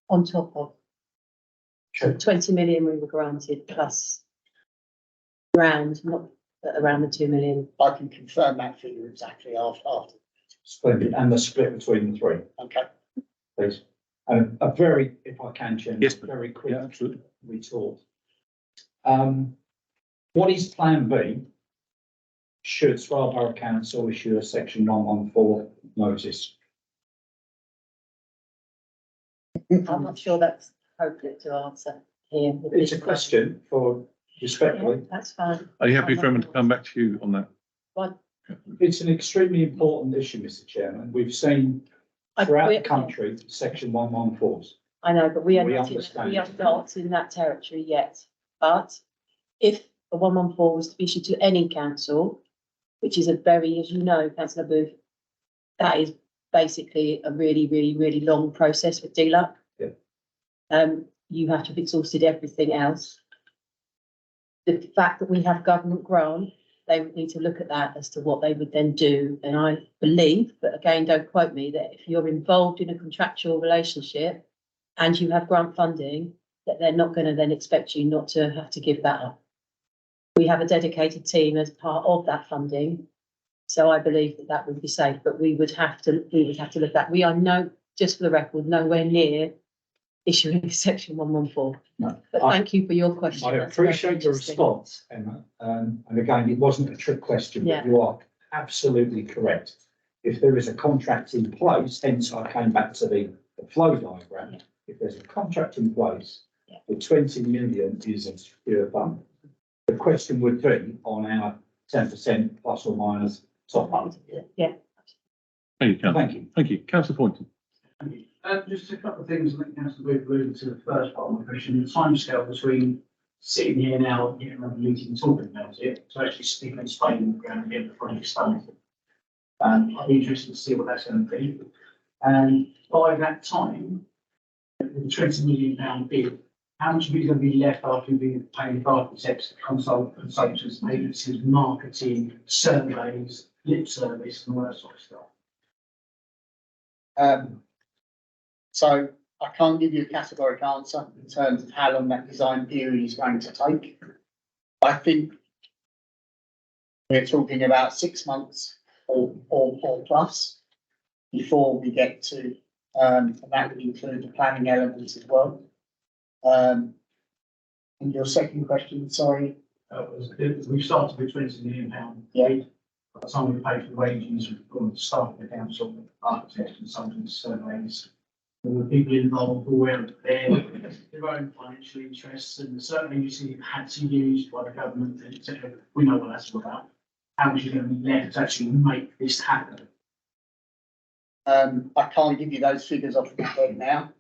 On top of 20 million we were granted plus around, not around the 2 million. I can confirm that figure exactly after. Splendid. And the split between the three, Okay. please. And a very, if I can, Chairman, Yes, very quick Yeah, absolutely. retort. What is plan B should Swale Borough Council issue a section 114 notice? I'm not sure that's appropriate to answer here. It's a question for respectfully. Yeah, that's fine. Are you happy for him to come back to you on that? Fine. It's an extremely important issue, Mr. Chairman. We've seen throughout the country section 114s. I know, but we are We not understand. not in that territory yet. But if a 114 was to be issued to any council, which is a very, as you know, councillor Booth, that is basically a really, really, really long process with DLUC. Yeah. You have to have exhausted everything else. The fact that we have government grant, they would need to look at that as to what they would then do. And I believe, but again, don't quote me, that if you're involved in a contractual relationship and you have grant funding, that they're not going to then expect you not to have to give that up. We have a dedicated team as part of that funding. So I believe that that would be safe, but we would have to look at, we are just for the record, nowhere near issuing section 114. No. But thank you for your question. I That's very appreciate your interesting. response, Emma. And again, it wasn't a trick question, Yeah. but you are absolutely correct. If there is a contract in place, hence I came back to the flow diagram. Yeah. If there's a contract in place, Yeah. the 20 million is a secure fund. The question would be on our 10% plus or minus top up. Yeah. Thank you, Councillor. Thank you. Thank you. Councillor Poynton. Just a couple of things, I think Councillor Booth alluded to the first part of my question, the timescale between sitting here now, getting around the meeting and talking about it, to actually speaking and explaining on the ground and getting the project started. I'd be interested to see what that's going to be. And by that time, with the £20 million bid, how much of it is going to be left after we've been paying architects, consultants, agencies, marketing, surveys, lip service, and all that sort of stuff? So I can't give you a categorical answer in terms of how long that design period is going to take. I think we're talking about 6 months or plus before we get to, and that would include the planning elements as well. And your second question, sorry. We've started with £20 million. By the time we pay for the wages of the staff of the council, architects, consultants, surveys, all the people involved, aware of their own financial interests, and certainly you see had to use by the government, etc. We know what that's all about. How much is going to be left to actually make this happen? I can't give you those figures off my head now,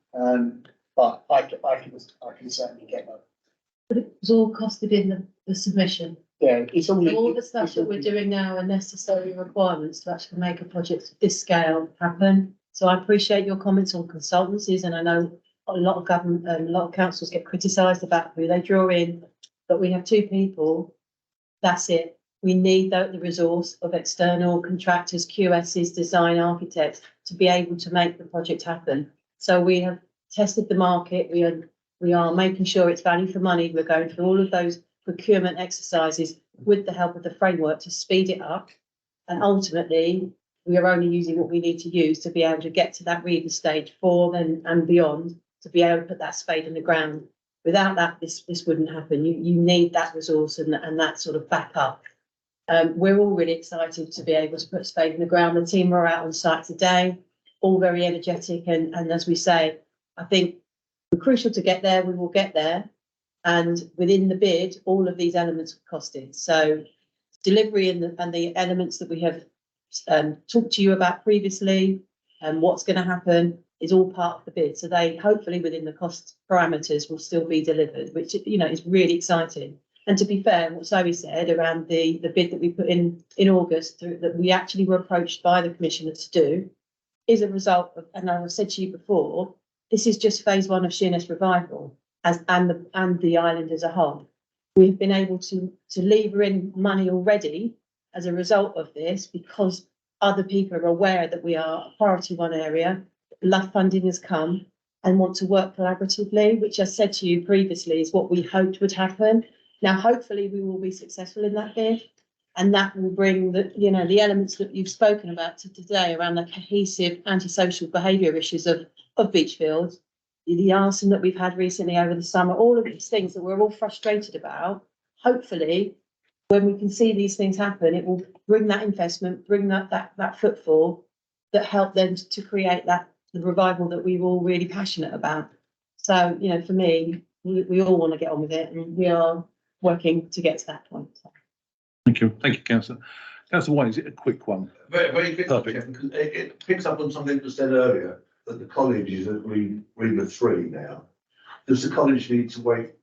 but I can certainly get them. But it was all costed in the submission. Yeah, it's all. So all the stuff that we're doing now are necessary requirements to actually make a project of this scale happen. So I appreciate your comments on consultancies, and I know a lot of government, a lot of councils get criticised about who they draw in, but we have two people. That's it. We need the resource of external contractors, QSs, design architects to be able to make the project happen. So we have tested the market. We are making sure it's value for money. We're going through all of those procurement exercises with the help of the framework to speed it up. And ultimately, we are only using what we need to use to be able to get to that reader stage 4 and beyond, to be able to put that spade in the ground. Without that, this wouldn't happen. You need that resource and that sort of backup. We're all really excited to be able to put a spade in the ground. The team are out on site today, all very energetic. And as we say, I think we're crucial to get there. We will get there. And within the bid, all of these elements are costed. So delivery and the elements that we have talked to you about previously and what's going to happen is all part of the bid. So they hopefully within the cost parameters will still be delivered, which, you know, is really exciting. And to be fair, what Zoe said around the bid that we put in August that we actually were approached by the commissioner to do is a result of, and I've said to you before, this is just phase 1 of Sheerness Revival and the island as a whole. We've been able to lever in money already as a result of this because other people are aware that we are a priority 1 area. LUF funding has come and want to work collaboratively, which I said to you previously is what we hoped would happen. Now, hopefully we will be successful in that bid, and that will bring the elements that you've spoken about today around the cohesive antisocial behaviour issues of Beachfield, the arson that we've had recently over the summer, all of these things that we're all frustrated about. Hopefully, when we can see these things happen, it will bring that investment, bring that footfall that help them to create the revival that we were all really passionate about. So, you know, for me, we all want to get on with it, and we are working to get to that point. Thank you, Councillor. Councillor White, is it a quick one? Very, very quick, Perfect. because it picks up on something that was said earlier, that the college is at Reamer 3 now. Does the college need to wait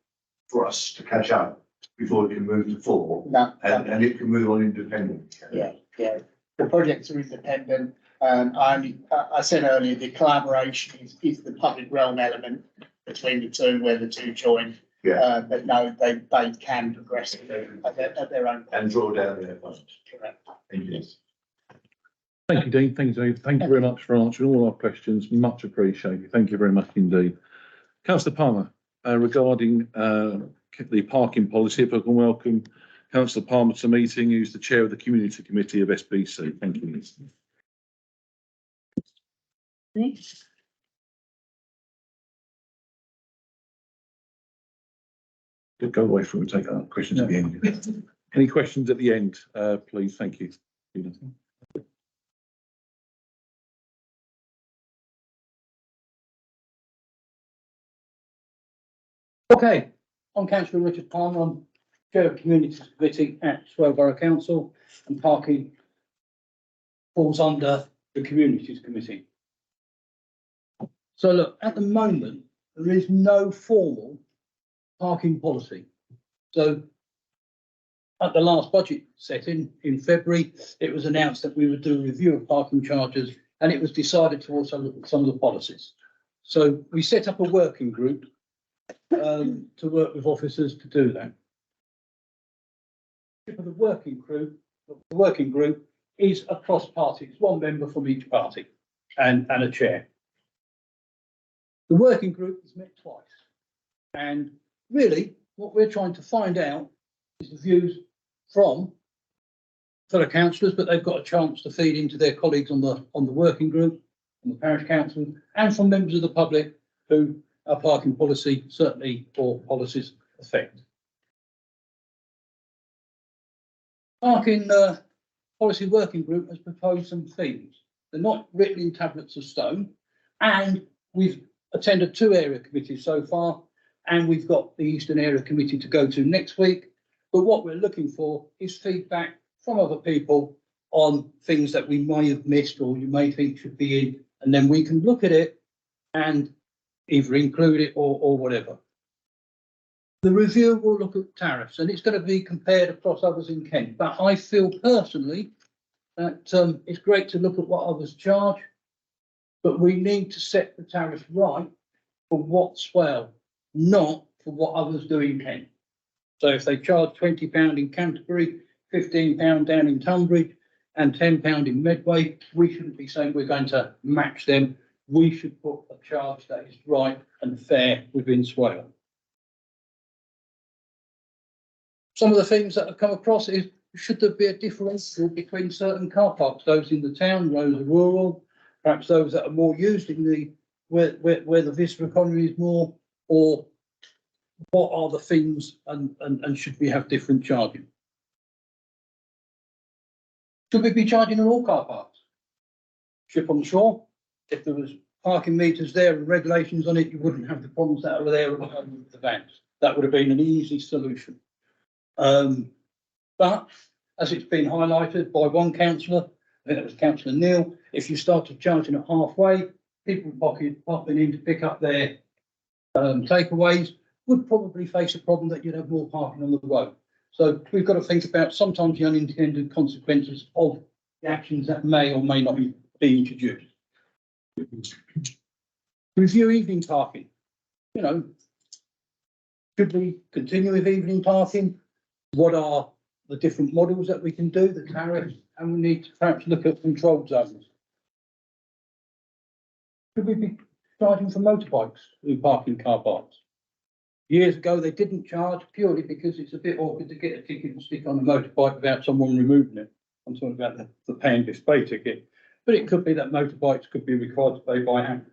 for us to catch up before it can move to 4? No. And it can move on independently? Yeah. The projects are independent. I said earlier, the collaboration is the public realm element between the two, where the two join. Yeah. But no, they can progress at their own. And draw down their funds. Correct. Thank you. Thank you, Dean. Thank you, Dave. Thank you very much for answering all our questions. Much appreciated. Thank you very much indeed. Councillor Palmer, regarding the parking policy, if I can welcome Councillor Palmer to the meeting, who's the chair of the Community Committee of SBC. Thank you. Go away from take questions at the end. Any questions at the end, please? Thank you. Okay, I'm Councillor Richard Palmer. I'm Chair of Community Committee at Swale Borough Council, and parking falls under the Communities Committee. So look, at the moment, there is no formal parking policy. So at the last budget setting in February, it was announced that we would do a review of parking charges, and it was decided to also look at some of the policies. So we set up a working group to work with officers to do that. For the working group is across parties, 1 member from each party and a chair. The working group has met twice, and really what we're trying to find out is the views from fellow councillors, but they've got a chance to feed into their colleagues on the working group, on the parish council, and from members of the public who our parking policy certainly or policies affect. Parking Policy Working Group has proposed some things. They're not written in tablets of stone. And we've attended 2 area committees so far, and we've got the Eastern Area Committee to go to next week. But what we're looking for is feedback from other people on things that we may have missed or you may think should be in, and then we can look at it and either include it or whatever. The review will look at tariffs, and it's going to be compared across others in Kent. But I feel personally that it's great to look at what others charge, but we need to set the tariff right for what Swale, not for what others do in Kent. So if they charge £20 in Canterbury, £15 down in Tunbridge, and £10 in Medway, we shouldn't be saying we're going to match them. We should put a charge that is right and fair within Swale. Some of the things that have come across is, should there be a differential between certain car parks, those in the town, those are rural, perhaps those that are more used in the where the visitor economy is more, or what are the things and should we have different charging? Should we be charging in all car parks? Ship on the shore, if there was parking meters there and regulations on it, you wouldn't have the problems that are there with the vans. That would have been an easy solution. But as it's been highlighted by one councillor, I think it was Councillor Neil, if you started charging it halfway, people popping in to pick up their takeaways would probably face a problem that you'd have more parking on the road. So we've got to think about sometimes the unintended consequences of the actions that may or may not be introduced. Review evening parking. You know, should we continue with evening parking? What are the different models that we can do, the tariffs, and we need to perhaps look at controlled zones. Should we be charging for motorbikes who park in car parks? Years ago, they didn't charge purely because it's a bit awkward to get a ticket and stick on a motorbike without someone removing it. I'm talking about the pay and display ticket. But it could be that motorbikes could be required to pay by hand.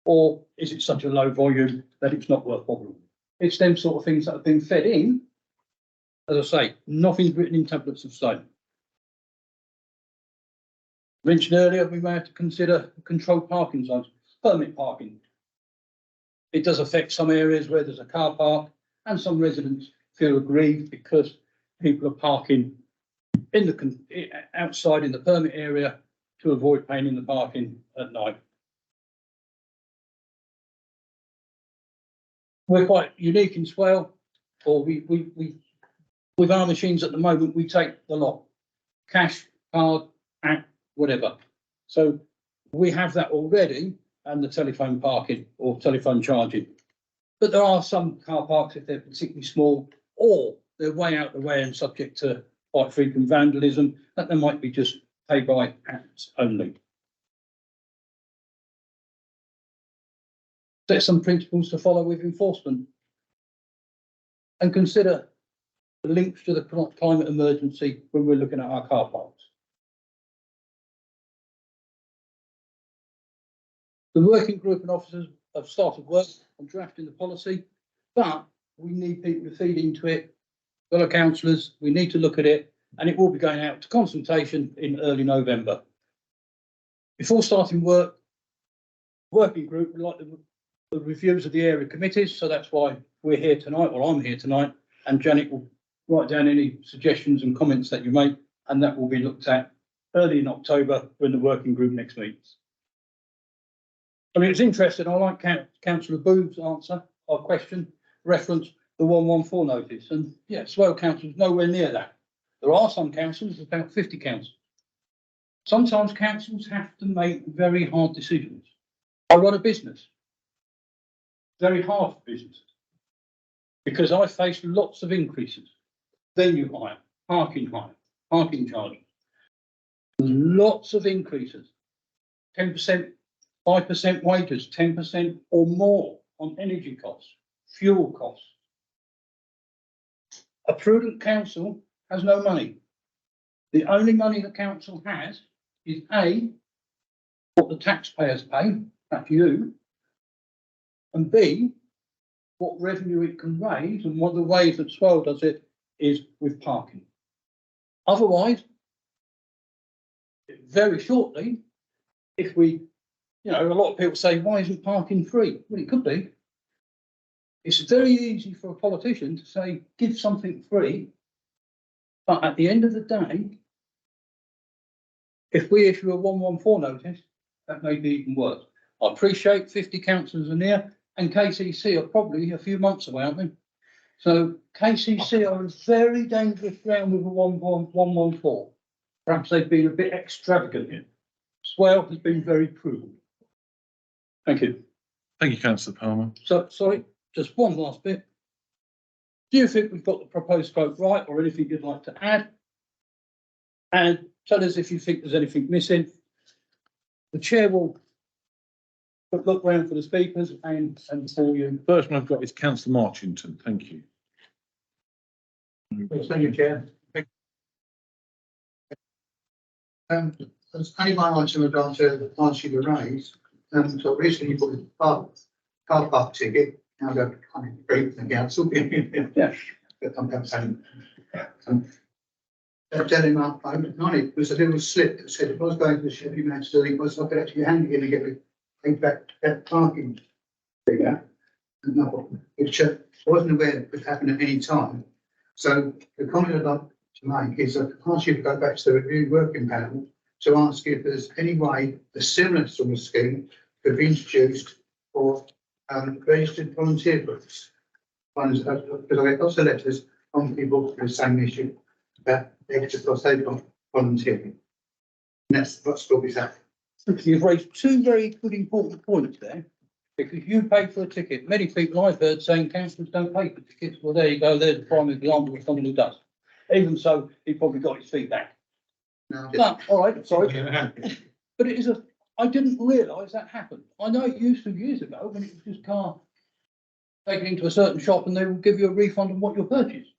Or is it such a low volume that it's not worth bothering? It's them sort of things that have been fed in. As I say, nothing's written in tablets of stone. Mentioned earlier, we may have to consider controlled parking zones, permit parking. It does affect some areas where there's a car park, and some residents feel aggrieved because people are parking in the outside in the permit area to avoid paying in the parking at night. We're quite unique in Swale, or we with our machines at the moment, we take the lot, cash, card, app, whatever. So we have that already, and the telephone parking or telephone charging. But there are some car parks, if they're particularly small, or they're way out the way and subject to quite frequent vandalism, that they might be just pay by apps only. Set some principles to follow with enforcement, and consider the links to the climate emergency when we're looking at our car parks. The working group and officers have started work on drafting the policy, but we need people to feed into it. Fellow councillors, we need to look at it, and it will be going out to consultation in early November. Before starting work, working group would like the reviews of the area committees, so that's why we're here tonight, or I'm here tonight, and Janet will write down any suggestions and comments that you make, and that will be looked at early in October when the working group next meets. I mean, it's interesting. I like Councillor Booth's answer or question, reference the 114 notice, and yeah, Swale Council is nowhere near that. There are some councils, about 50 councils. Sometimes councils have to make very hard decisions. I run a business, very hard for businesses, because I face lots of increases. Venue hire, parking charges. Lots of increases. 10%, 5% wages, 10% or more on energy costs, fuel costs. A prudent council has no money. The only money the council has is A, what the taxpayers pay, that's you, and B, what revenue it can raise, and one of the ways that Swale does it is with parking. Otherwise, very shortly, if we, a lot of people say, why isn't parking free? Well, it could be. It's very easy for a politician to say, give something free. But at the end of the day, if we issue a 114 notice, that may be even worse. I appreciate 50 councillors are near, and KCC are probably a few months away, aren't they? So KCC are a very dangerous ground with a 114. Perhaps they've been a bit extravagant here. Swale has been very prudent. Thank you. Thank you, councillor Palmer. So, sorry, just one last bit. Do you think we've got the proposed scope right, or anything you'd like to add? And tell us if you think there's anything missing. The chair will look round for the speakers and for you. First one I've got is councillor Marchington. Thank you. Thank you, Chair. As anyone wants to ask you to raise, so recently you put a car park ticket, now I don't kind of agree with the council. Yeah. I'm saying, telling my phone on it was a little slip that said if I was going to the Sheppey Manchester, it was I could actually hand it in and get the thing back that parking figure. Which I wasn't aware it could happen at any time. So the comment I'd like to make is I ask you to go back to the review working panel to ask if there's any way a similar sort of scheme could be introduced for registered volunteer groups. Because I get lots of letters from people with the same issue about extra cost they've got volunteering. And that's what stories that. You've raised two very good important points there, because you pay for a ticket. Many people I've heard saying councillors don't pay for tickets. Well, there you go. There's the prime example of someone who does. Even so, he probably got his feet back. No, But, all right, sorry. But it is I didn't realise that happened. I know it used to years ago when it was just car taken into a certain shop and they will give you a refund on what you purchased.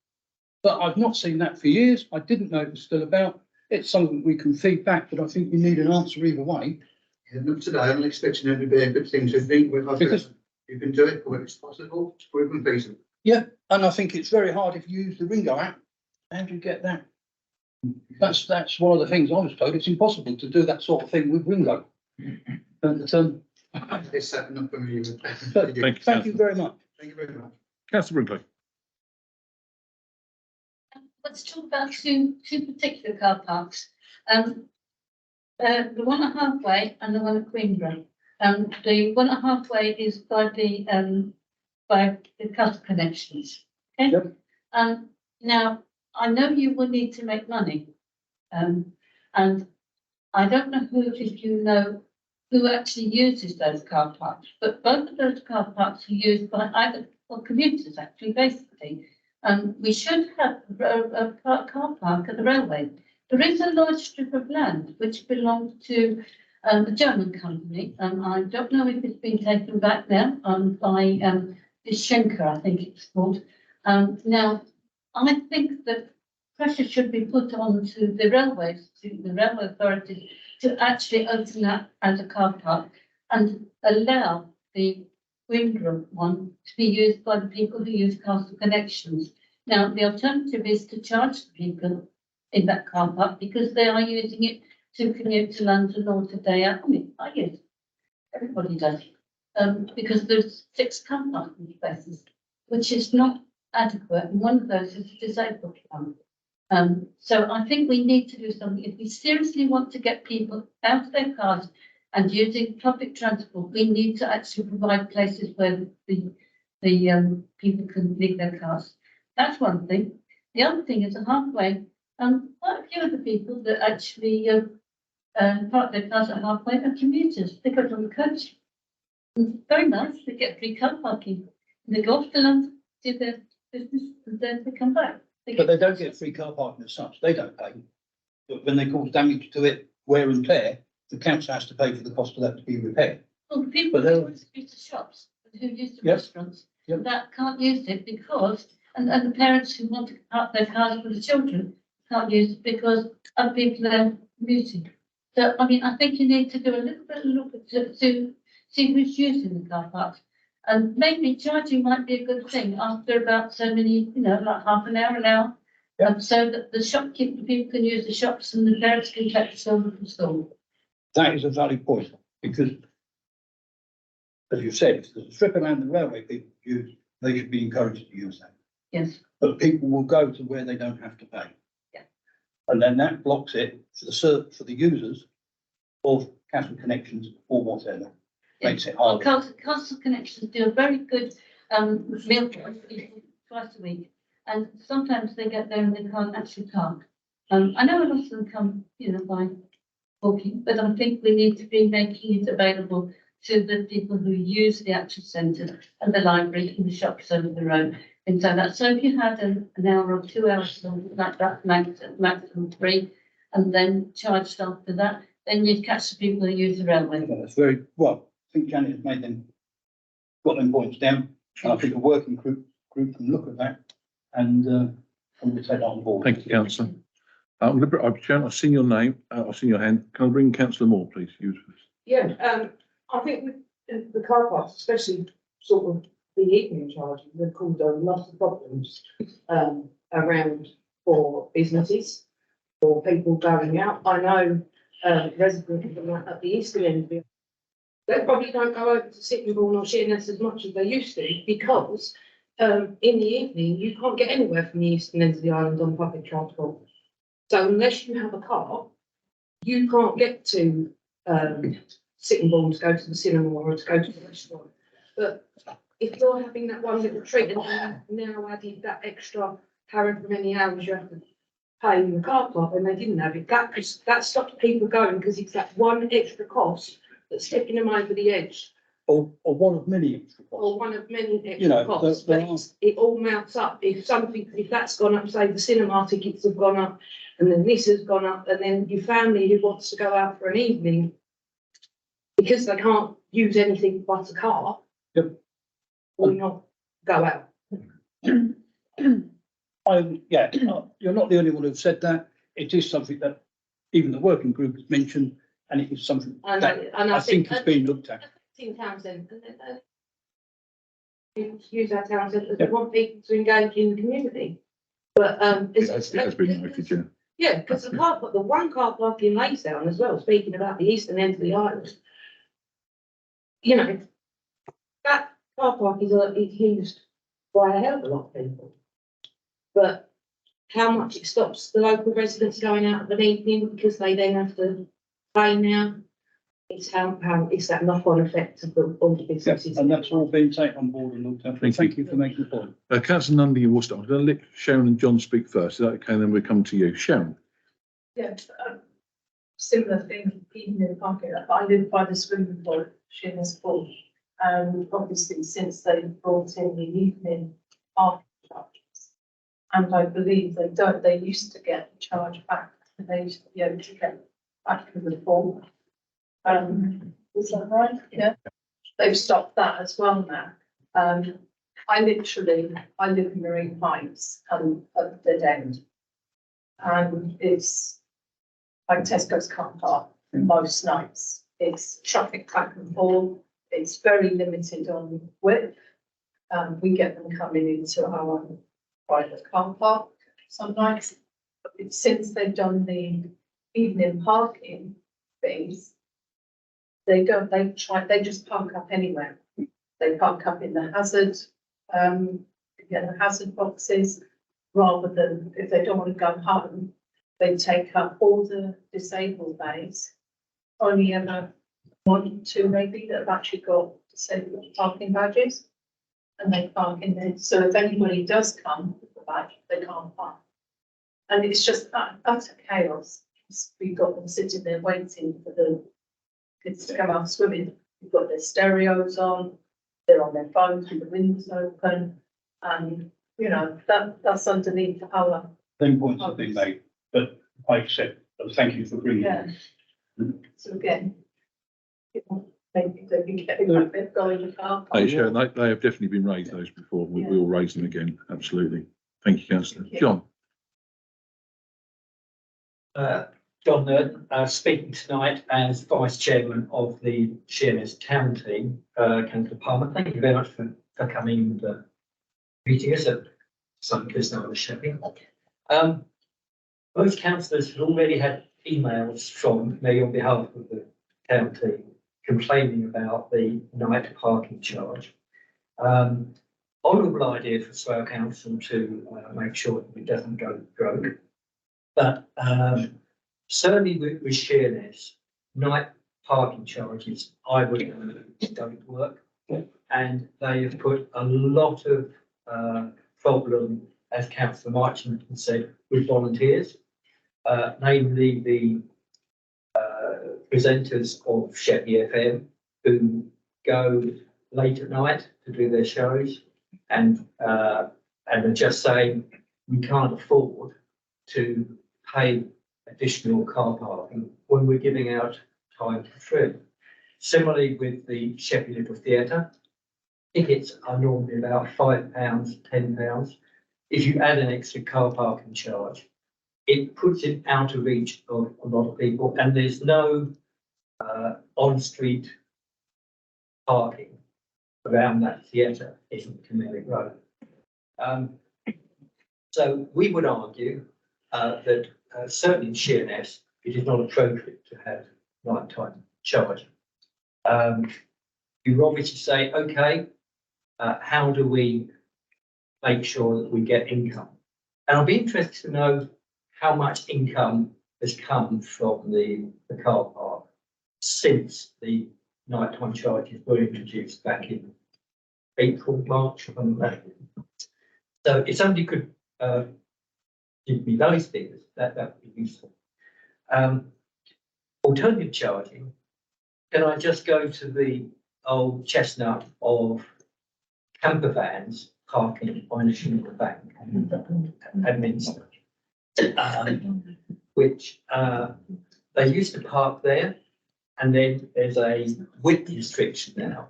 But I've not seen that for years. I didn't know it was still about. It's something we can feed back, but I think we need an answer either way. Yeah, not today. I'm not expecting it to be a good thing to think with. Because you can do it when it's possible. It's proven feasible. Yeah, and I think it's very hard if you use the Ringo app. How do you get that? That's one of the things I was told. It's impossible to do that sort of thing with Ringo. But, It's not familiar with that. thank you very much. Thank you very much. Councillor Brinkley. Let's talk about two particular car parks. The one at Halfway and the one at Queenborough. The one at Halfway is by the Castle Connections. Okay. Yep. Now I know you will need to make money, and I don't know if you know who actually uses those car parks, but both of those car parks are used by either commuters actually, basically. We should have a car park at the railway. There is a large strip of land which belongs to a German company. I don't know if it's been taken back now by this Schenker, I think it's called. Now, I think that pressure should be put on to the railways, to the railway authorities, to actually open that as a car park and allow the Queenborough one to be used by the people who use Castle Connections. Now, the alternative is to charge the people in that car park because they are using it to commute to London or to day out. I mean, I use it. Everybody does it. Because there's 6 car parking spaces, which is not adequate, and one of those is a disabled one. So I think we need to do something. If we seriously want to get people out of their cars and using public transport, we need to actually provide places where the people can leave their cars. That's one thing. The other thing is a Halfway. Quite a few of the people that actually park their cars at Halfway are commuters. They go on the coach. It's very nice. They get free car parking. They go off to London, do their business, and then they come back. But they don't get free car parking as such. They don't pay. But when they cause damage to it, wear and tear, the council has to pay for the cost of that to be repaired. Well, the people who use the shops, who use the restaurants, that can't use it because, and the parents who want to park their cars for the children can't use it because other people are commuting. So, I mean, I think you need to do a little bit of look to see who's using the car parks. And maybe charging might be a good thing after about so many, like half an hour, So that the shopkeeper, people can use the shops and the parents can collect the children from school. That is a valid point, because as you said, if there's a strip of land the railway people use, they should be encouraged to use that. Yes. But people will go to where they don't have to pay. Yeah. And then that blocks it for the users of Castle Connections or whatever. Makes it Well, harder. Castle Connections do a very good meal twice a week, and sometimes they get there and they can't actually park. I know a lot of them come, by walking, but I think we need to be making it available to the people who use the actual centre and the library and the shops over the road. And so if you had an hour or 2 hours, something like that, maximum 3, and then charged after that, then you'd catch the people who use the railway. That's very, well, I think Janet has got them points down, and I think a working group can look at that and we'll take that on board. Thank you, councillor. I've seen your name, I've seen your hand. Can I bring councillor Moore, please? You first. Yeah, I think with the car parks, especially sort of the evening charges, have caused a lot of problems around for businesses, for people going out. I know residents at the eastern end, they probably don't go over to Sittingbourne or Sheerness as much as they used to, because in the evening you can't get anywhere from the eastern end of the island on public transport. So unless you have a car, you can't get to Sittingbourne to go to the cinema or to go to the restaurant. But if you're having that one little treat and you've now added that extra however many hours you have to pay in the car park, and they didn't have it, that stopped people going, because it's that one extra cost that's tipping them over the edge. Or one of many extra costs. Or one of many extra costs, but it all mounts up. If that's gone up, say the cinema tickets have gone up, and then this has gone up, and then your family who wants to go out for an evening, because they can't use anything but a car, will not go out. You're not the only one who've said that. It is something that even the working group has mentioned, and it is something that I think is being looked at. In town centre, use our town centre, they want people to engage in the community. But It has been noted, yeah. yeah, because the one car park in Laystown as well, speaking about the eastern end of the island, that car park is used by a hell of a lot of people. But how much it stops the local residents going out of an evening because they then have to pay now, it's it's that knock-on effect of all the businesses. And that's all been taken on board and looked at. Thank you for making the point. Councillor Nundy in Worcester, I'm going to let Sharon and John speak first. Is that okay? Then we'll come to you. Sharon. Yeah, similar thing, even in the parking lot. I live by the swimming pool, Sheerness Pool. Obviously, since they brought in the evening parking charges, and I believe they used to get the charge back, and they used to be able to get back to the pool. Is that right? Yeah. They've stopped that as well now. I live in Marine Heights at the dead end. And it's like Tesco's car park most nights. It's traffic back and forth. It's very limited on width. We get them coming into our private car park some nights. But since they've done the evening parking fees, they just park up anywhere. They park up in the hazard, the hazard boxes, rather than, if they don't want to go home, they take up all the disabled bays. Only ever 1 or 2 maybe that have actually got disabled parking badges, and they park in there. So if anybody does come with a badge, they can't park. And it's just utter chaos. We've got them sitting there waiting for the kids to come out swimming. We've got their stereos on, they're on their phones with the windows open, and that's underneath our. Them points have been made, but I accept. Thank you for bringing it. So again, maybe they can get a bit going in the car. Hey, Sharon, they have definitely been raised those before. We will raise them again. Absolutely. Thank you, councillor. John. John Nerd, speaking tonight as Vice Chairman of the Sheerness Town Team. Councillor Palmer, thank you very much for coming and meeting us at St. Christopher of Sheppey. Most councillors have already had emails from me on behalf of the county complaining about the night parking charge. Honourable idea for Slough Council to make sure that it doesn't go broke. But certainly with Sheerness, night parking charges, I would don't work. And they have put a lot of problem, as Councillor Marchant said, with volunteers, namely the presenters of Sheppey FM who go late at night to do their shows and are just saying we can't afford to pay additional car parking when we're giving out time for free. Similarly with the Sheppey Little Theatre, tickets are normally about £5, £10. If you add an extra car parking charge, it puts it out of reach of a lot of people, and there's no on-street parking around that theatre in Canary Road. So we would argue that certainly in Sheerness, it is not appropriate to have nighttime charging. You obviously say, okay, how do we make sure that we get income? And I'll be interested to know how much income has come from the car park since the nighttime charges were introduced back in April, March. So if somebody could give me those figures, that would be useful. Alternative charging, can I just go to the old chestnut of camper vans parking on a shingle bank at Minster, which they used to park there, and then there's a width restriction now,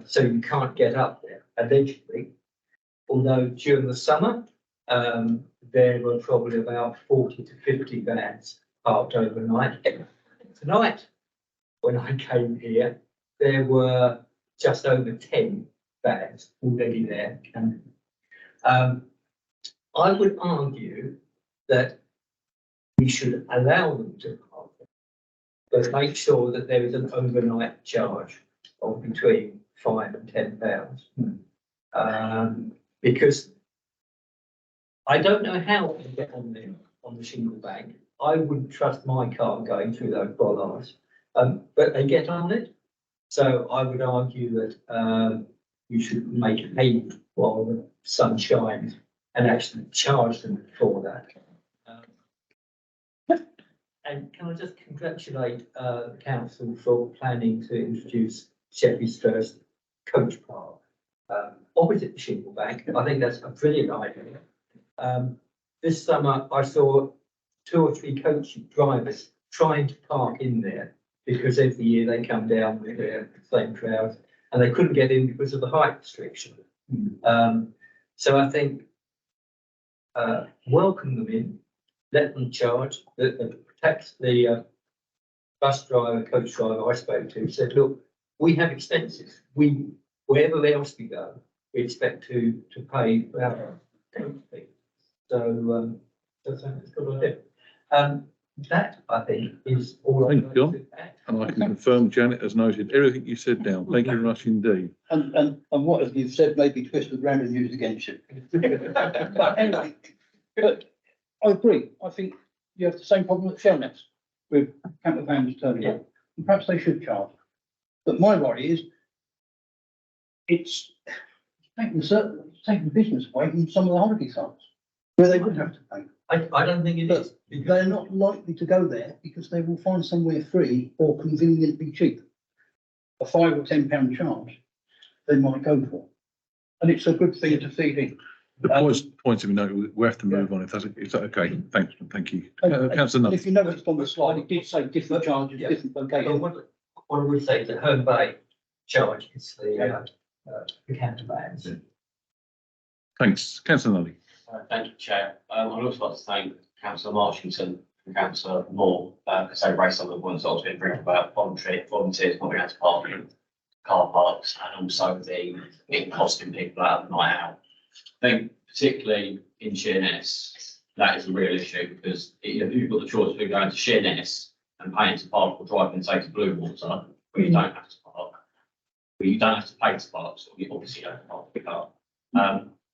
so you can't get up there allegedly. Although during the summer, there were probably about 40 to 50 vans parked overnight. Tonight, when I came here, there were just over 10 vans already there. I would argue that we should allow them to park, but make sure that there is an overnight charge of between £5 and £10. Because I don't know how to get on there on the shingle bank. I wouldn't trust my car going through those bollards, but they get on it. So I would argue that you should make a payment while the sun shines and actually charge them for that. And can I just congratulate the council for planning to introduce Sheppey's first coach park opposite the shingle bank. I think that's a brilliant idea. This summer I saw 2 or 3 coach drivers trying to park in there because every year they come down with their same crowds and they couldn't get in because of the height restriction. So I think welcome them in, let them charge. The bus driver, coach driver I spoke to said, look, we have expenses. Wherever else we go, we expect to pay for our coach fee. So that's a good idea. That I think is all. Thank you, John. And I can confirm Janet has noted everything you said down. Thank you very much indeed. And what you've said may be twisted around and used against you. But anyway, but I agree. I think you have the same problem at Sheerness with camper vans turning up. And perhaps they should charge. But my worry is it's taking the business away from some of the holiday sites where they would have to pay. I don't think it is. They're not likely to go there because they will find somewhere free or conveniently cheap. A £5 or £10 charge they might go for. And it's a good thing to feed in. The point to be noted, we have to move on if that's okay. Thanks, thank you. Councillor Nunn. If you noticed on the slide, it did say different charges, different locations. What I would say is that Herne Bay charge is the camper vans. Thanks, Councillor Nunn. Thank you, Chair. I'd also like to thank Councillor Marshington and Councillor Moore, because they raised some of the points I was being bringing about volunteers not being able to park in car parks and also it costing people out of the night out. I think particularly in Sheerness, that is a real issue because you've got the choice between going to Sheerness and paying to park or driving and take to Blue Water, where you don't have to park. But you don't have to pay to park, so you obviously don't have to park the car.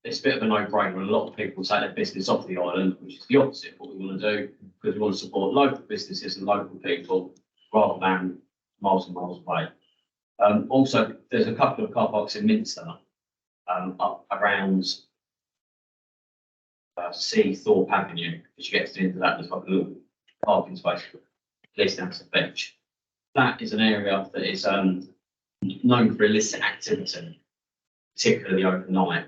It's a bit of a no-brainer, and a lot of people take their business off the island, which is the opposite of what we want to do, because we want to support local businesses and local people rather than miles and miles away. Also, there's a couple of car parks in Minster, up around Thorpe Avenue. As you get into that, there's like a little parking space, at least down to the beach. That is an area that is known for illicit activity, particularly overnight.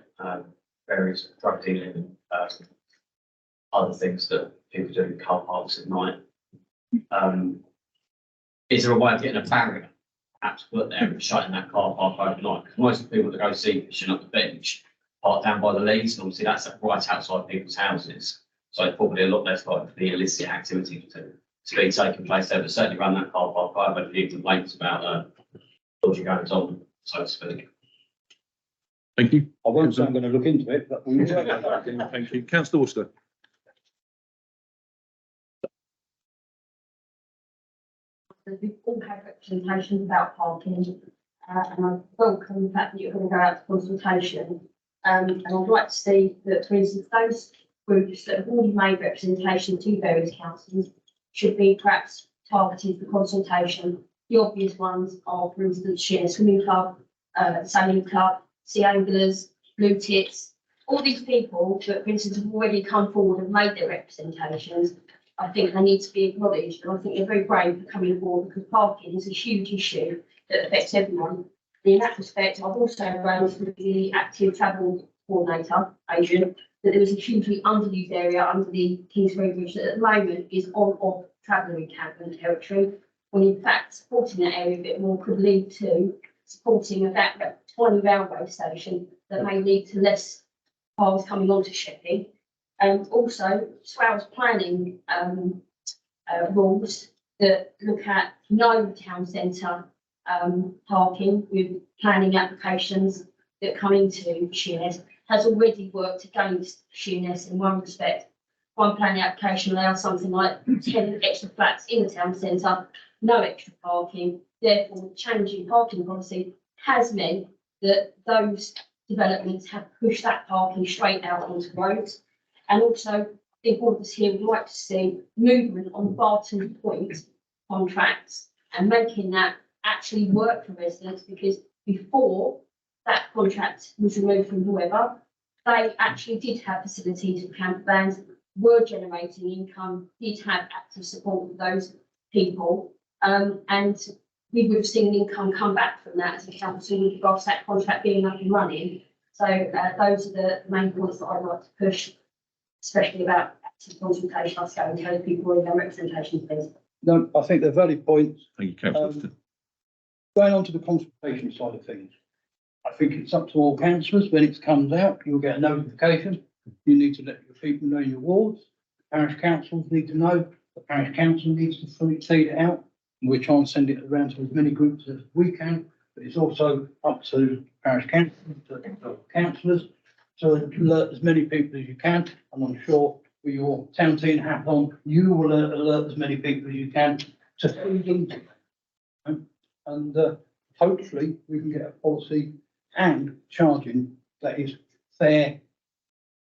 Various drug dealing and other things that people do in car parks at night. Is there a way of getting a barrier perhaps put there and shutting that car park overnight? Because most of the people that go sea fishing up the beach park down by the leads, and obviously that's right outside people's houses. So it's probably a lot less likely for the illicit activity to be taking place there. But certainly around that car park, I've had a few complaints about dodgy goings on, so to speak. Thank you. I won't say I'm going to look into it, but we will. Thank you. Councillor Worcester. We've all had representations about parking, and I welcome the fact that you're going to go out to consultation. And I'd like to see that, for instance, those groups that have already made representation to various councils should be perhaps targeted for consultation. The obvious ones are, for instance, Sheerness Swimming Club, Sailing Club, Sea Anglers, Blue Tits, all these people that, for instance, have already come forward and made their representations. I think they need to be acknowledged, and I think they're very brave for coming forward because parking is a huge issue that affects everyone. And in that respect, I've also raised with the active travel coordinator, Adrian, that there was a hugely underused area under the Kingsbury Bridge that at the moment is on-off traveller encampment territory, when in fact supporting that area a bit more could lead to supporting of that tiny railway station that may lead to less cars coming onto Sheppey. And also Swales planning rules that look at no town centre parking with planning applications that come into Sheerness has already worked against Sheerness in one respect. One planning application allows something like 10 extra flats in the town centre, no extra parking. Therefore, changing parking policy has meant that those developments have pushed that parking straight out onto roads. And also, I think all of us here would like to see movement on Barton Point contracts and making that actually work for residents, because before that contract was removed from whoever, they actually did have facilities for camper vans, were generating income, did have active support for those people. And we would have seen income come back from that as a council with regards to that contract being up and running. So those are the main points that I'd like to push, especially about active consultation. I'll go and tell people in their representations, please. No, I think they're valid points. Thank you, Councillor. Going on to the consultation side of things, I think it's up to all councillors. When it comes out, you'll get a notification. You need to let your people know your wards. Parish councils need to know. The parish council needs to fully feed it out. And we're trying to send it around to as many groups as we can. But it's also up to parish councillors to alert as many people as you can. And I'm sure with your town team hat on, you will alert as many people as you can to feed into it. And hopefully we can get a policy and charging that is fair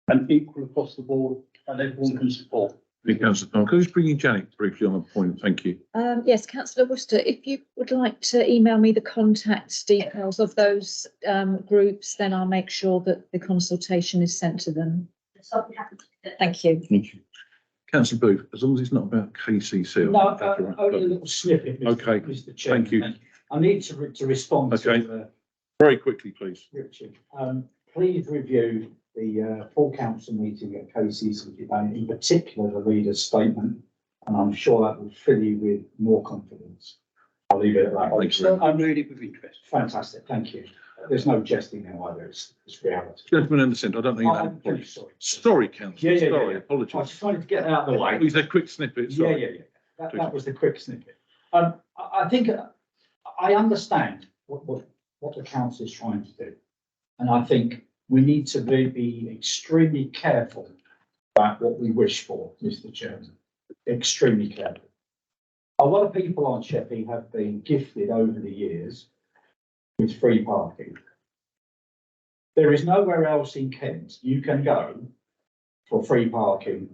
and equal across the board and everyone can support. Thank you, Councillor Palmer. Could I just bring in Janet briefly on the point? Thank you. Yes, Councillor Worcester, if you would like to email me the contact details of those groups, then I'll make sure that the consultation is sent to them. So I'll be happy to do that. Thank you. Thank you. Councillor Booth, as long as it's not about KCC. No, only a little snippet, Okay, Mr. Chairman. thank you. I need to respond Okay. to Very quickly, please. Richard. Please review the full council meeting at KCC today, in particular the leader's statement, and I'm sure that will fill you with more confidence. I'll leave it at that. I'm reading with interest. Fantastic, thank you. There's no jesting now either, it's reality. Gentleman in the centre, I don't think. I'm very sorry. Sorry, Councillor. Yeah, Sorry, I apologies. was trying to get that out of the way. These are quick snippets. Yeah, Sorry. yeah, yeah. That was the quick snippet. I think I understand what the council is trying to do. And I think we need to be extremely careful about what we wish for, Mr. Chairman. Extremely careful. A lot of people on Sheppey have been gifted over the years with free parking. There is nowhere else in Kent you can go for free parking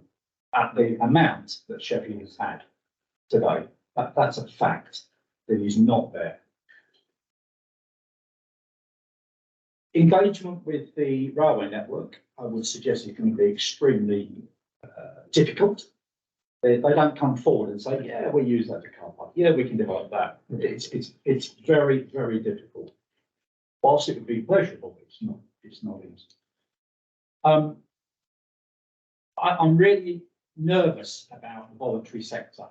at the amount that Sheppey has had today. That's a fact that is not there. Engagement with the railway network, I would suggest, it can be extremely difficult. They don't come forward and say, yeah, we use that to car park. Yeah, we can develop that. It's very, very difficult. Whilst it would be pleasurable, it's not easy. I'm really nervous about the voluntary sector.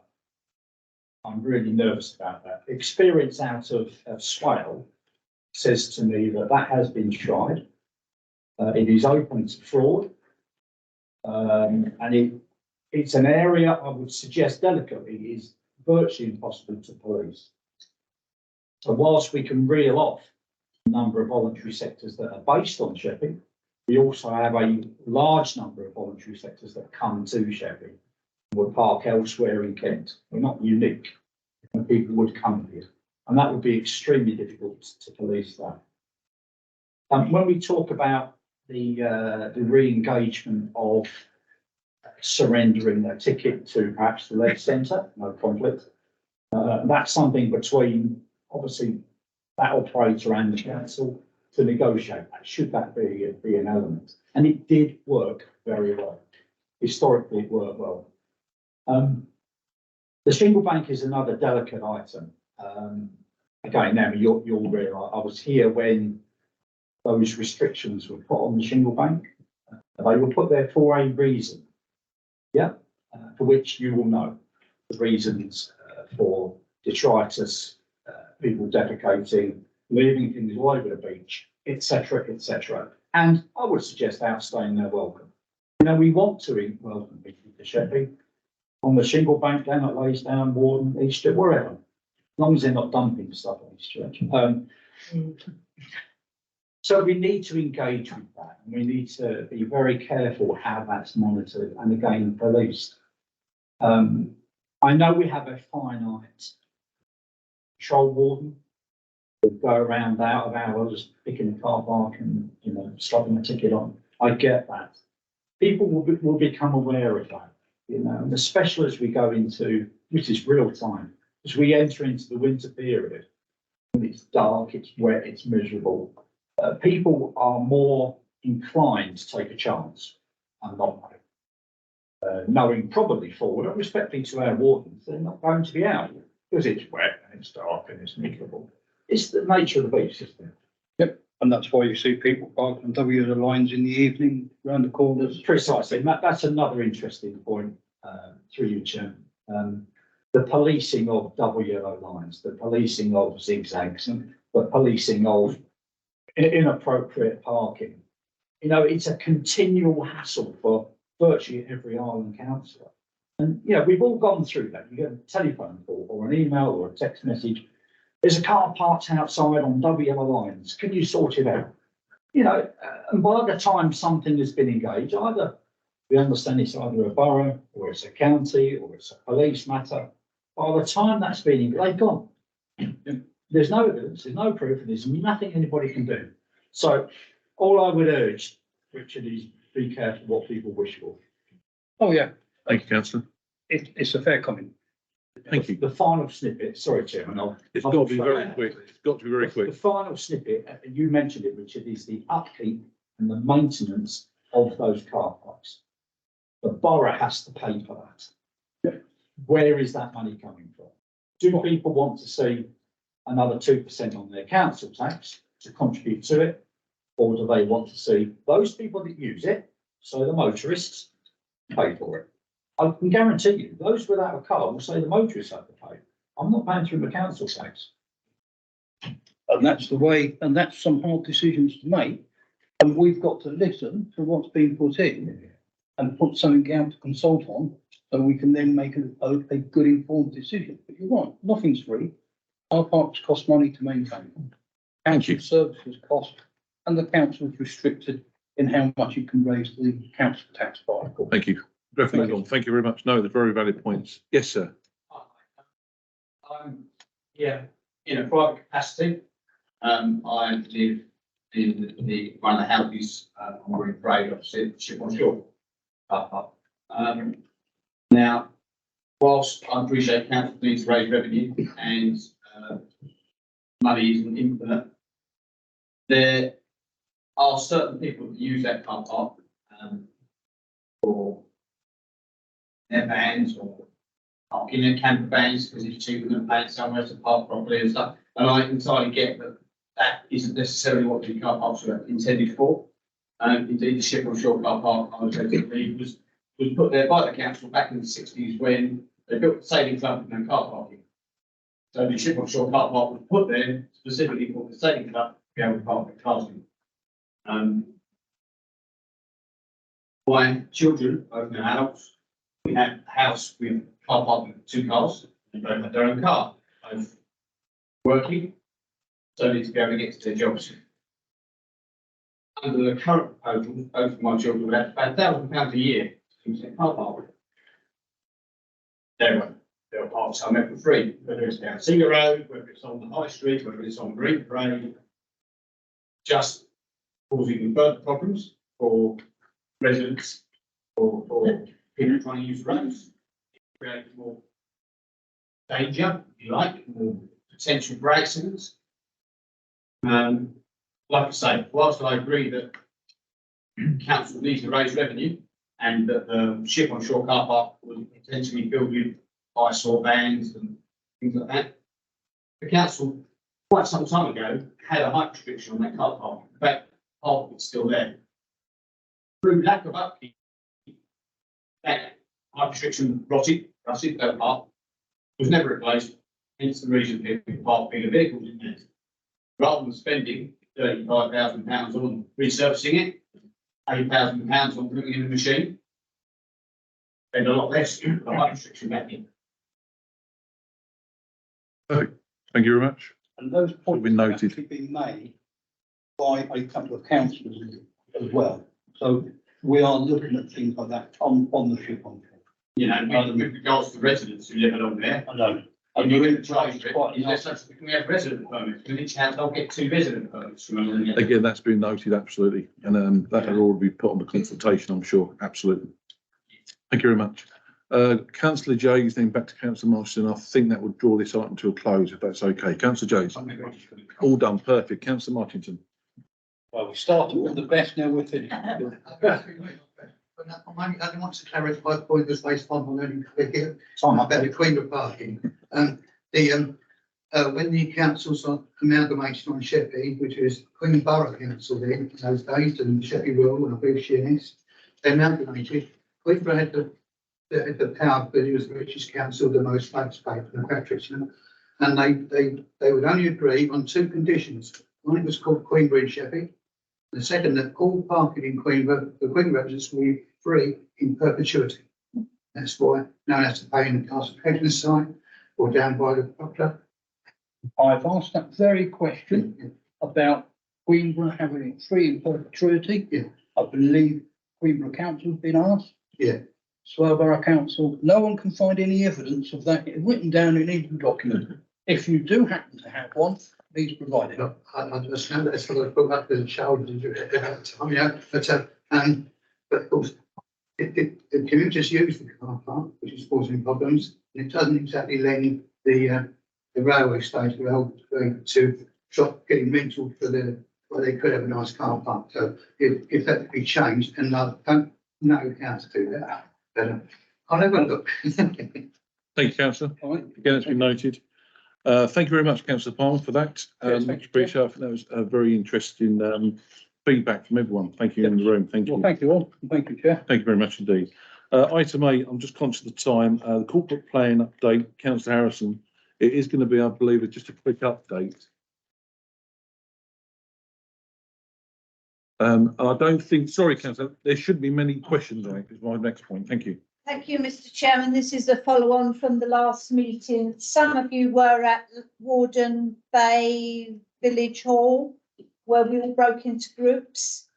I'm really nervous about that. Experience out of Swale says to me that has been tried. It is open to fraud. And it's an area I would suggest delicately is virtually impossible to police. So whilst we can reel off a number of voluntary sectors that are based on Sheppey, we also have a large number of voluntary sectors that come to Sheppey and would park elsewhere in Kent. We're not unique, and people would come here. And that would be extremely difficult to police that. When we talk about the re-engagement of surrendering a ticket to perhaps the leisure centre, no conflict, that's something between, obviously, that operator and the council to negotiate that, should that be an element. And it did work very well. Historically, it worked well. The shingle bank is another delicate item. Again, now you'll realise I was here when those restrictions were put on the shingle bank. They were put there for a reason. Yeah, for which you will know the reasons for detritus, people defecating, leaving things all over the beach, etc., etc. And I would suggest outstaying their welcome. You know, we want to welcome people to Sheppey on the shingle bank, down at Laysdown, Warden, Easter, wherever, as long as they're not dumping stuff on this church. So we need to engage with that, and we need to be very careful how that's monitored and again policed. I know we have a finite patrol warden who go around out of hours picking the car park and slapping a ticket on. I get that. People will become aware of that, and especially as we go into, which is real time, as we enter into the winter period, when it's dark, it's wet, it's miserable. People are more inclined to take a chance and not know. Knowing probably forward, respectfully to our wardens, they're not going to be out because it's wet and it's dark and it's miserable. It's the nature of the beach, isn't it? Yep, and that's why you see people parking on W the lines in the evening around the corners. Precisely, that's another interesting point through you, Chairman. The policing of double yellow lines, the policing of zigzags, and the policing of inappropriate parking. It's a continual hassle for virtually every island councillor. And, we've all gone through that. You get a telephone call or an email or a text message. There's a car parked outside on double yellow lines. Can you sort it out? And by the time something has been engaged, either we understand it's either a borough or it's a county or it's a police matter. By the time that's been engaged, they've gone. There's no evidence, there's no proof, and there's nothing anybody can do. So all I would urge, Richard, is be careful what people wish for. Oh, yeah. Thank you, Councillor. It's a fair comment. Thank you. The final snippet, sorry, Chairman. It's got to be very quick. It's got to be very quick. The final snippet, you mentioned it, Richard, is the upkeep and the maintenance of those car parks. The borough has to pay for that. Where is that money coming from? Do people want to see another 2% on their council tax to contribute to it? Or do they want to see those people that use it, so the motorists, pay for it? I can guarantee you, those without a car will say the motorists have to pay. I'm not paying through the council tax. And that's the way, and that's some hard decisions to make. And we've got to listen to what's being put in and put something out to consult on, so we can then make a good informed decision. But you're right, nothing's free. Our parks cost money to maintain. Thank you. Services cost, and the council's restricted in how much it can raise the council tax by. Thank you. Definitely on. Thank you very much. No, they're very valid points. Yes, sir. Yeah, in a private capacity. I live in one of the houses on Marine Parade opposite Ship on Shore. Now, whilst I appreciate council needs to raise revenue and money isn't infinite, there are certain people that use that car park for their vans or parking their camper vans because it's cheaper than paying somewhere to park properly and stuff. And I entirely get that that isn't necessarily what the car parks are intended for. Indeed, the Ship on Shore car park I was going to leave was put there by the council back in the 60s when they built the sailing club with no car parking. So the Ship on Shore car park was put there specifically for the sailing club to be able to park their cars in. My children, both now adults, we had a house with car park with 2 cars, and both had their own car, both working, so they need to be able to get to their jobs. Under the current proposal, both of my children would have to pay £1,000 a year to use their car park. They were parked somewhere for free, whether it's down Singer Road, whether it's on the High Street, whether it's on Marine Parade, just causing even further problems for residents or people trying to use the roads. It creates more danger, if you like, more potential for accidents. Like I say, whilst I agree that council needs to raise revenue and that the Ship on Shore car park was potentially filled with eyesore vans and things like that, the council quite some time ago had a height restriction on that car park. In fact, half of it's still there. Through lack of upkeep, that height restriction rusted that park, was never replaced, hence the reason people park bigger vehicles in there. Rather than spending £35,000 on resurfacing it, £8,000 on putting in a machine, spend a lot less to put the height restriction back in. Perfect. Thank you very much. And those points been noted. have actually been made by a couple of councillors as well. So we are looking at things like that on the Ship on Shore. You know, with regards to residents who live along there. I know. And you're in charge of it, unless that's, we have resident permits, with each house, I'll get 2 resident permits from along there. Again, that's been noted, absolutely. And that will all be put on the consultation, I'm sure. Absolutely. Thank you very much. Councillor Jays, then back to Councillor Marston. I think that would draw this item to a close, if that's okay. Councillor Jays. All done. Perfect. Councillor Martington. Well, we started with the best, now we're finished. I only want to clarify a point that's based on only here, about the Queenborough parking. When the councils are amalgamated on Sheppey, which is Queenborough Council then in those days, and Sheppey Rural and I believe Sheerness, they amalgamated. Queenborough had the power, but it was the richest council, the most votes paid for the patrician, and they would only agree on 2 conditions. One, it was called Queenborough and Sheppey. The second, that all parking in Queenborough, the Queenborough residents will be free in perpetuity. That's why no one has to pay in the Castle Hedges side or down by the Buckler. I've asked that very question about Queenborough having it free in perpetuity. Yeah. I believe Queenborough Council has been asked. Yeah. Swellborough Council, no one can find any evidence of that written down in any document. If you do happen to have one, please provide it. No, I understand that's what I put up in the shoulders at that time, yeah. But of course, the commuters use the car park, which is causing problems, and it doesn't exactly lend the railway station to stop getting rental for where they could have a nice car park. So if that could be changed, and I don't know how to do that, but I'll have a look. Thank you, Councillor. Again, it's been noted. Thank you very much, Councillor Palmer, for that. Much appreciated. I think that was a very interesting feedback from everyone. Thank you in the room. Thank you. Well, thank you all. Thank you, Chair. Thank you very much indeed. Item 8, I'm just conscious of the time. The corporate plan update, Councillor Harrison. It is going to be, I believe, just a quick update. I don't think, sorry, Councillor, there shouldn't be many questions on it, is my next point. Thank you. Thank you, Mr. Chairman. This is a follow-on from the last meeting. Some of you were at Warden Bay Village Hall, where we all broke into groups.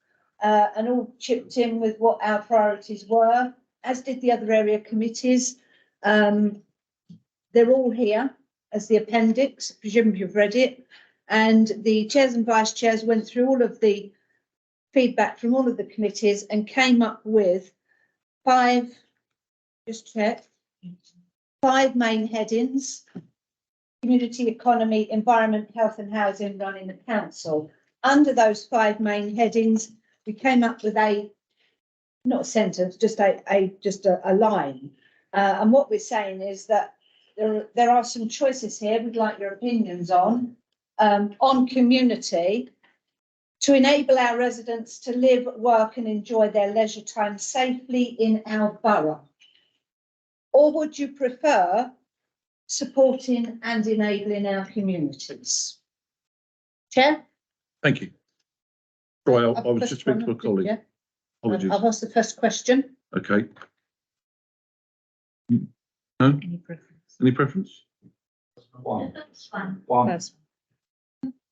and all chipped in with what our priorities were, as did the other area committees. They're all here as the appendix, presumably you've read it. And the chairs and vice chairs went through all of the feedback from all of the committees and came up with five main headings: community, economy, environment, health and housing, running the council. Under those five main headings, we came up with not a sentence, just a line. And what we're saying is that there are some choices here we'd like your opinions on community, to enable our residents to live, work and enjoy their leisure time safely in our borough. Or would you prefer supporting and enabling our communities? Chair? Thank you. Sorry, I was just speaking to a colleague. Yeah. Apologies. I've asked the first question. Okay. No? Any preference? One. That's fine. One. First.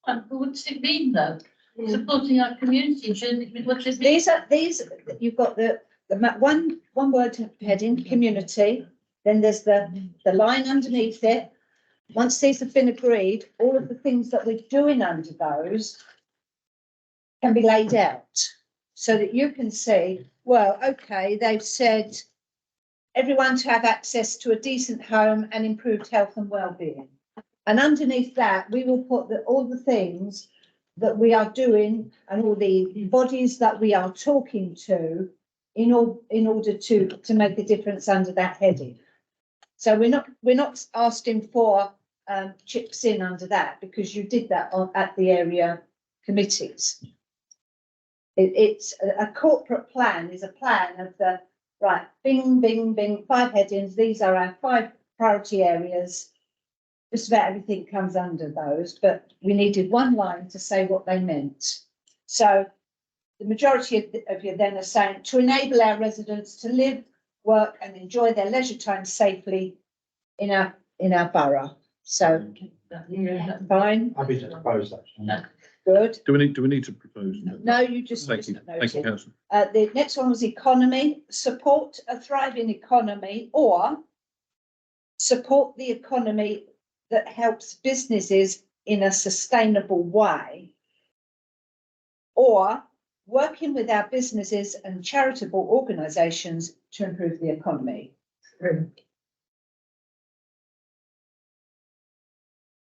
But what does it mean though? Supporting our community, shouldn't it? What does it mean? These, you've got the one word heading, community, then there's the line underneath it. Once these have been agreed, all of the things that we're doing under those can be laid out so that you can see, well, okay, they've said everyone to have access to a decent home and improved health and well-being. And underneath that, we will put all the things that we are doing and all the bodies that we are talking to in order to make a difference under that heading. So we're not asking for chips in under that, because you did that at the area committees. It's a corporate plan, is a plan of the right, bing, bing, bing, 5 headings. These are our 5 priority areas. Just about everything comes under those, but we needed one line to say what they meant. So the majority of you then are saying to enable our residents to live, work and enjoy their leisure time safely in our borough. So fine. Happy to propose that. Good. Do we need to propose? No, you just. Thank you. Thank you, Councillor. The next one was economy. Support a thriving economy, or support the economy that helps businesses in a sustainable way, or working with our businesses and charitable organisations to improve the economy.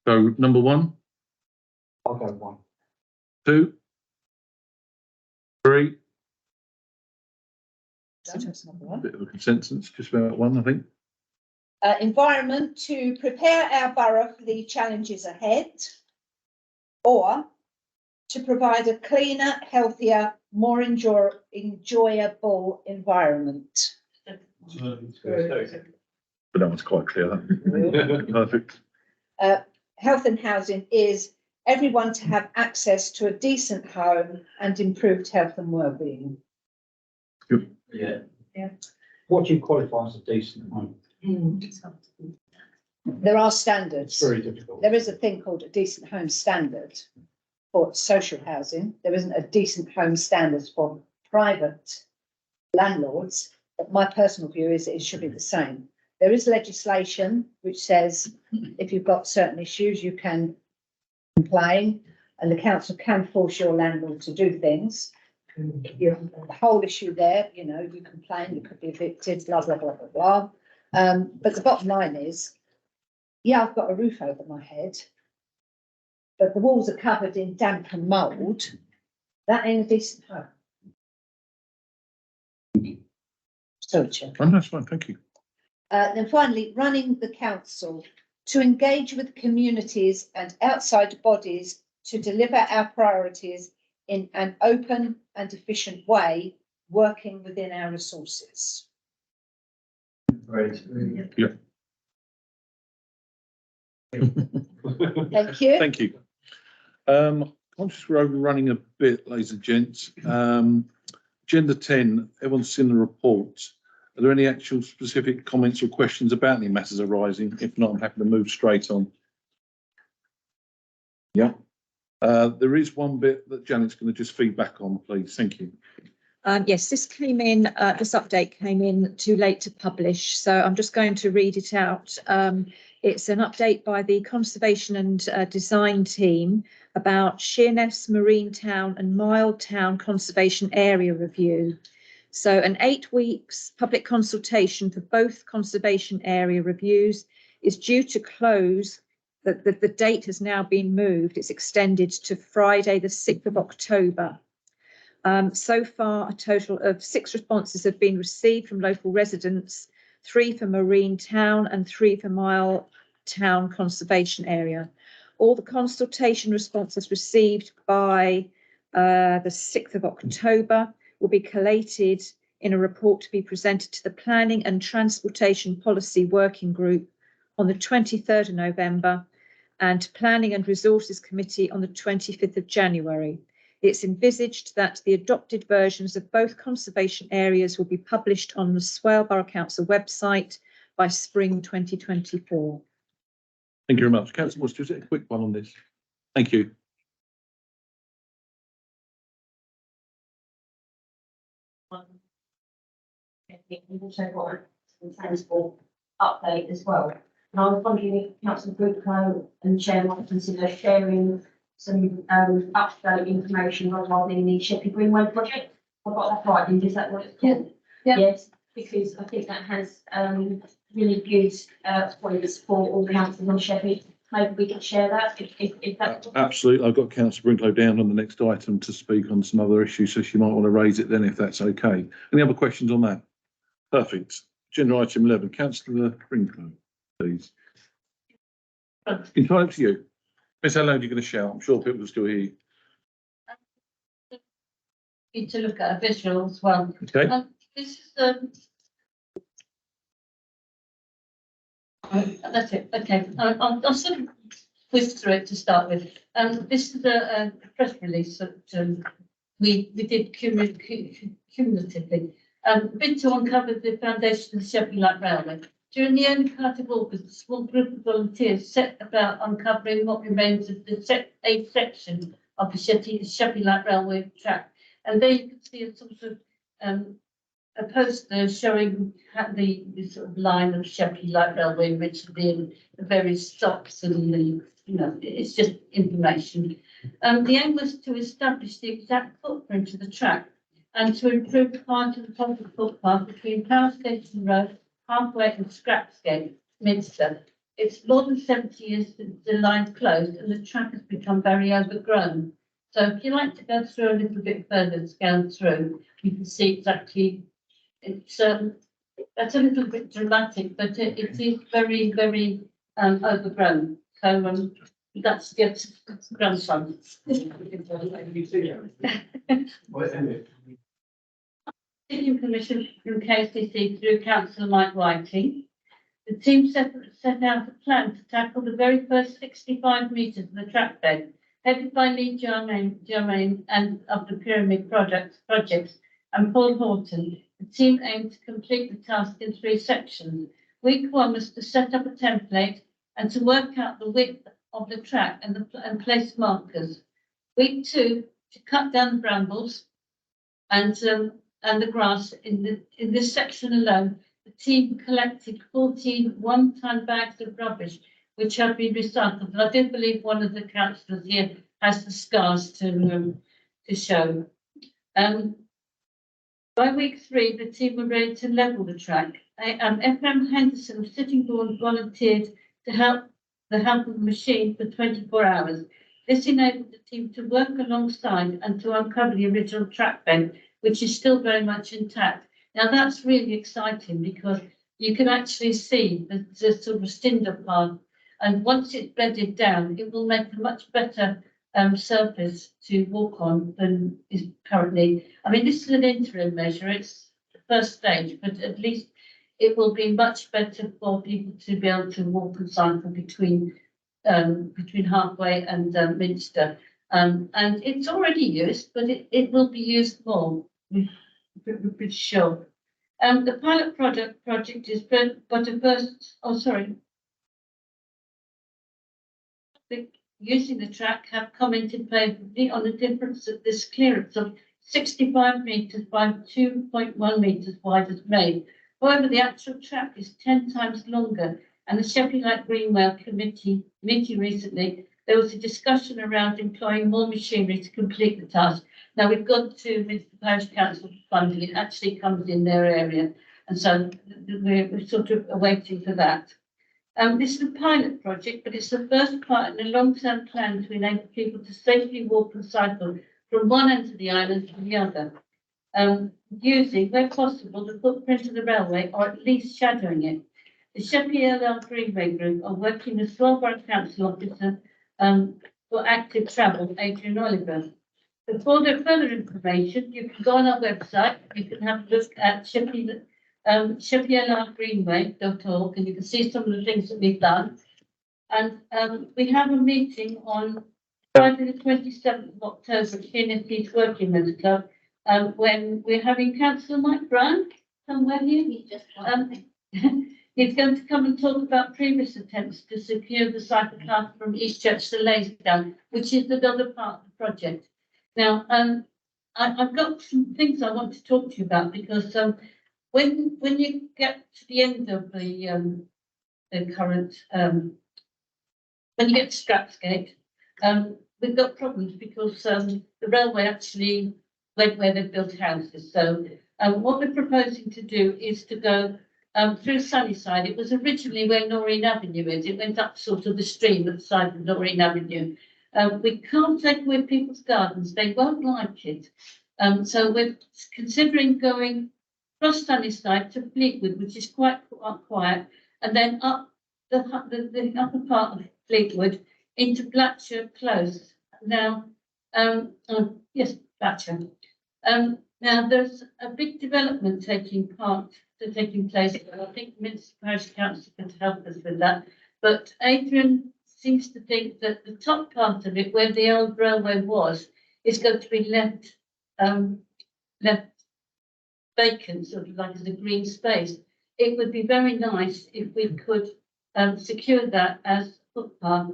So number 1, I'll go 1. 2, 3. Bit of a consensus, just about 1, I think. Environment, to prepare our borough for the challenges ahead, or to provide a cleaner, healthier, more enjoyable environment. But that one's quite clear. That. Perfect. Health and housing is everyone to have access to a decent home and improved health and well-being. Yeah. Yeah. What do you qualify as a decent home? There are standards. It's very difficult. There is a thing called a decent home standard for social housing. There isn't a decent home standard for private landlords. But my personal view is it should be the same. There is legislation which says if you've got certain issues, you can complain, and the council can force your landlord to do things. The whole issue there, you complain, you could be evicted, blah, blah, blah, blah, blah. But the bottom line is, yeah, I've got a roof over my head, but the walls are covered in damp and mould. That ain't a decent home. Sorry, Chair. Oh, that's fine, thank you. Then finally, running the council, to engage with communities and outside bodies to deliver our priorities in an open and efficient way, working within our resources. Great. Yeah. Thank you. Thank you. Conscious we're overrunning a bit, ladies and gents. Agenda 10, everyone's seen the report. Are there any actual specific comments or questions about any matters arising? If not, I'm happy to move straight on. Yeah. There is one bit that Janet's going to just feed back on, please. Thank you. Yes, this update came in too late to publish, so I'm just going to read it out. It's an update by the Conservation and Design team about Sheerness, Marine Town and Mile Town Conservation Area Review. So an 8 weeks public consultation for both conservation area reviews is due to close. The date has now been moved. It's extended to Friday, the 6th of October. So far, a total of 6 responses have been received from local residents, 3 for Marine Town and 3 for Mile Town Conservation Area. All the consultation responses received by the 6th of October will be collated in a report to be presented to the Planning and Transportation Policy Working Group on the 23rd of November and Planning and Resources Committee on the 25th of January. It's envisaged that the adopted versions of both conservation areas will be published on the Swale Borough Council website by spring 2024. Thank you very much. Councillor Moore, just a quick one on this. Thank you. We've also got a transport update as well. And I was wondering if Councillor Brooklow and Chair might consider sharing some up-to-date information regarding the Sheppey Greenway project. I've got that right, is that what it's called? Yeah. Yes, because I think that has really good points for all councillors on Sheppey. Maybe we could share that if that's Absolutely. I've got Councillor Brinklow down on the next item to speak on some other issues, so she might want to raise it then if that's okay. Any other questions on that? Perfect. Agenda item 11, Councillor Brinklow, please. Entirely up to you. Miss, how loud are you going to shout? I'm sure people will still hear you. Need to look at a visual as well. Okay. This is that's it. Okay, I'll sort of whiz through it to start with. This is a press release that we did cumulatively. Bid to uncover the foundation of the Sheppey Light Railway. During the early part of August, a small group of volunteers set about uncovering what remains of the A section of the Sheppey Light Railway track. And there you can see a sort of a poster showing the sort of line of Sheppey Light Railway originally and the various stops and it's just information. The aim was to establish the exact footprint of the track and to improve part of the public footpath between Power Station Road, Halfway and Scrapsgate, Minster. It's more than 70 years since the line closed and the track has become very overgrown. So if you like to go through a little bit further, scan through, you can see exactly. It's that's a little bit dramatic, but it is very, very overgrown. So that's grandson. Seeking permission from KCC through Councillor Mike Whiting. The team set out a plan to tackle the very first 65 metres of the track bed, headed by Lee Germain and of the Pyramid Projects and Paul Horton. The team aimed to complete the task in 3 sections. Week 1 was to set up a template and to work out the width of the track and place markers. Week 2 to cut down brambles and the grass in this section alone. The team collected 14 one-ton bags of rubbish, which have been recycled. And I do believe one of the councillors here has the scars to show. By week 3, the team were ready to level the track. FM Henderson of Sittingbourne volunteered to help of the machine for 24 hours. This enabled the team to work alongside and to uncover the original track bed, which is still very much intact. Now that's really exciting because you can actually see the sort of cinder path, and once it's bedded down, it will make a much better surface to walk on than is currently. I mean, this is an interim measure, it's the first stage, but at least it will be much better for people to be able to walk and cycle between Halfway and Minster. And it's already used, but it will be used more, we're pretty sure. The pilot project is but a first, oh sorry. using the track have commented favourably on the difference that this clearance of 65 metres by 2.1 metres wide has made. However, the actual track is 10 times longer, and the Sheppey Light Greenwell committee recently, there was a discussion around employing more machinery to complete the task. Now, we've gone to the Parish Council for funding, it actually comes in their area, and so we're sort of waiting for that. This is a pilot project, but it's the first part in a long-term plan to enable people to safely walk and cycle from one end of the island to the other, using, where possible, the footprint of the railway or at least shadowing it. The Sheppey LL Greenway Group are working with Borough Council Officer for active travel, Adrian Oliver. For further information, you can go on our website, you can have a look at sheppeylgreenway.org, and you can see some of the things that we've done. And we have a meeting on Friday the 27th of October at CNFP's Working Men's Club, when we're having Councillor Mike Brown somewhere here. He's going to come and talk about previous attempts to secure the cycle path from Eastchurch to Lansdowne, which is another part of the project. Now, I've got some things I want to talk to you about, because when you get to the end of the current, when you get to Strapsgate, we've got problems because the railway actually went where they've built houses. So what we're proposing to do is to go through Sunnyside. It was originally where Noreen Avenue is. It went up sort of the stream at the side of Noreen Avenue. We can't take away people's gardens. They won't like it. So we're considering going across Sunnyside to Fleetwood, which is quite quiet, and then up the upper part of Fleetwood into Blatcher Close. Now, yes, Blatcher. Now there's a big development taking place. I think Minster Parish Council can help us with that. But Adrian seems to think that the top part of it, where the old railway was, is going to be left vacant, sort of like as a green space. It would be very nice if we could secure that as footpath,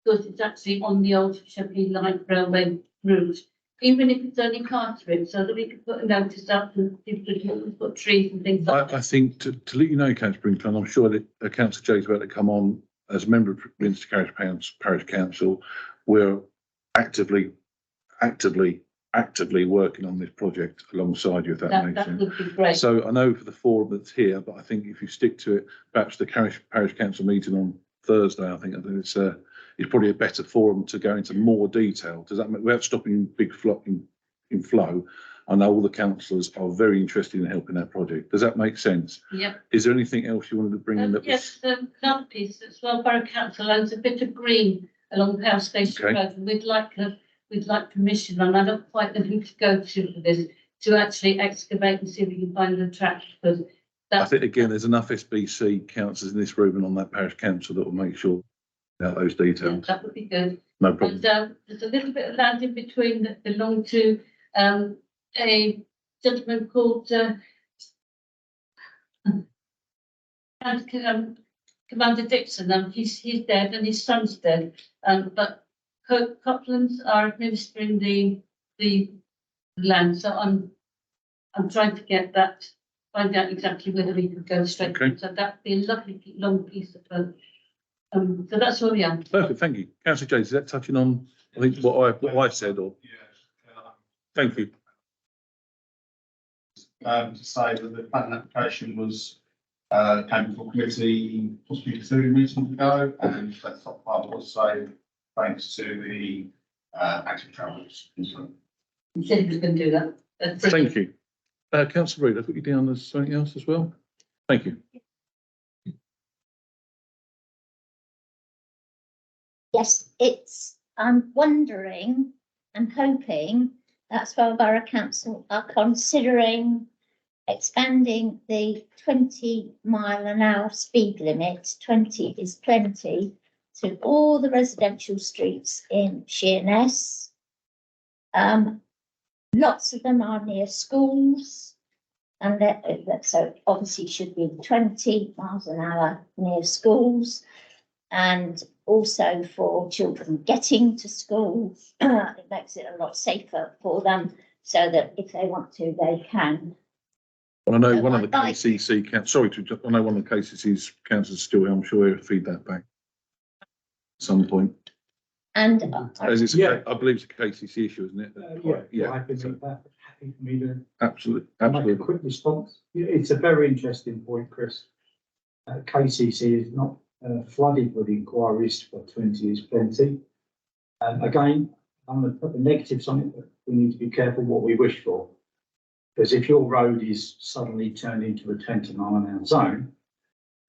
because it's actually on the old Sheppey Light Railway route, even if it's only car trips, so that we could put a notice up and people could put trees and things like that. I think to let you know, Councillor Brinkley, I'm sure that Councillor Jay's about to come on as a member of Minster Parish Council. We're actively working on this project alongside you, if that makes sense. That would be great. So I know for the forum that's here, but I think if you stick to it, perhaps the Parish Council meeting on Thursday, I think it's probably a better forum to go into more detail. Does that make, without stopping big in flow? I know all the councillors are very interested in helping that project. Does that make sense? Yeah. Is there anything else you wanted to bring in? That yes, another piece as well. Borough Council owns a bit of green along Power Station Road, and we'd like permission, and I don't quite know who to go to for this, to actually excavate and see if we can find the track, because I think again there's enough SBC councillors in this room and on that parish council that will make sure about those details. That would be good. No problem. And there's a little bit of land in between that belonged to a gentleman called Commander Dixon. He's dead and his son's dead. But Coplands are administering the land, so I'm trying to get that, find out exactly whether we could go straight. Okay. So that'd be a lovely long piece of so that's where we are. Perfect, thank you. Councillor James, is that touching on, I think, what I said, or? Thank you. To say that the planning application was came before committee possibly 2 meetings ago, and that top part was saved thanks to the active travellers. He said he was going to do that. That's brilliant. Thank you. Councillor Reid, I've got you down as something else as well. Thank you. Yes, I'm wondering and hoping that Swell Borough Council are considering expanding the 20-mile-an-hour speed limit, 20 is plenty, to all the residential streets in Sheerness. Lots of them are near schools, and so obviously should be 20 miles an hour near schools. And also for children getting to school. It makes it a lot safer for them so that if they want to, they can. Well, I know So one of the I'd like- KCC, sorry to interrupt, I know one of the KCC's councillors still here, I'm sure he'll feed that back at some point. And As it's, Yeah. I believe it's a KCC issue, isn't it? Yeah, I can do that. Happy for me to Absolutely, make a absolutely. quick response. Yeah, it's a very interesting point, Chris. KCC is not flooded with inquiries for 20 is plenty. Again, I'm going to put the negatives on it, but we need to be careful what we wish for. Because if your road is suddenly turned into a 20-mile-an-hour zone,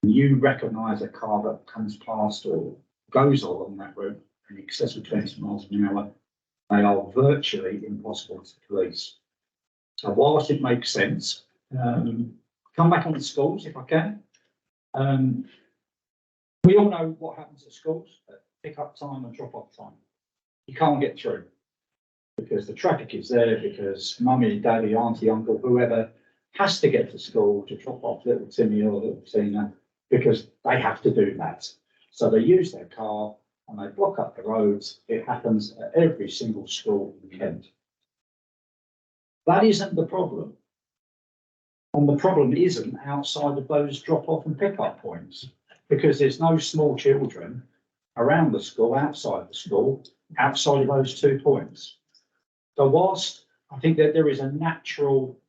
and you recognise a car that comes past or goes along that road in excess of 20 miles an hour, they are virtually impossible to police. So whilst it makes sense, come back on the schools if I can. We all know what happens at schools, at pick up time and drop off time. You can't get through because the traffic is there, because mummy, daddy, auntie, uncle, whoever has to get to school to drop off little Timmy or little Tina because they have to do that. So they use their car and they block up the roads. It happens at every single school in Kent. That isn't the problem. And the problem isn't outside of those drop-off and pick-up points, because there's no small children around the school, outside the school, outside of those 2 points. So whilst I think that there is a natural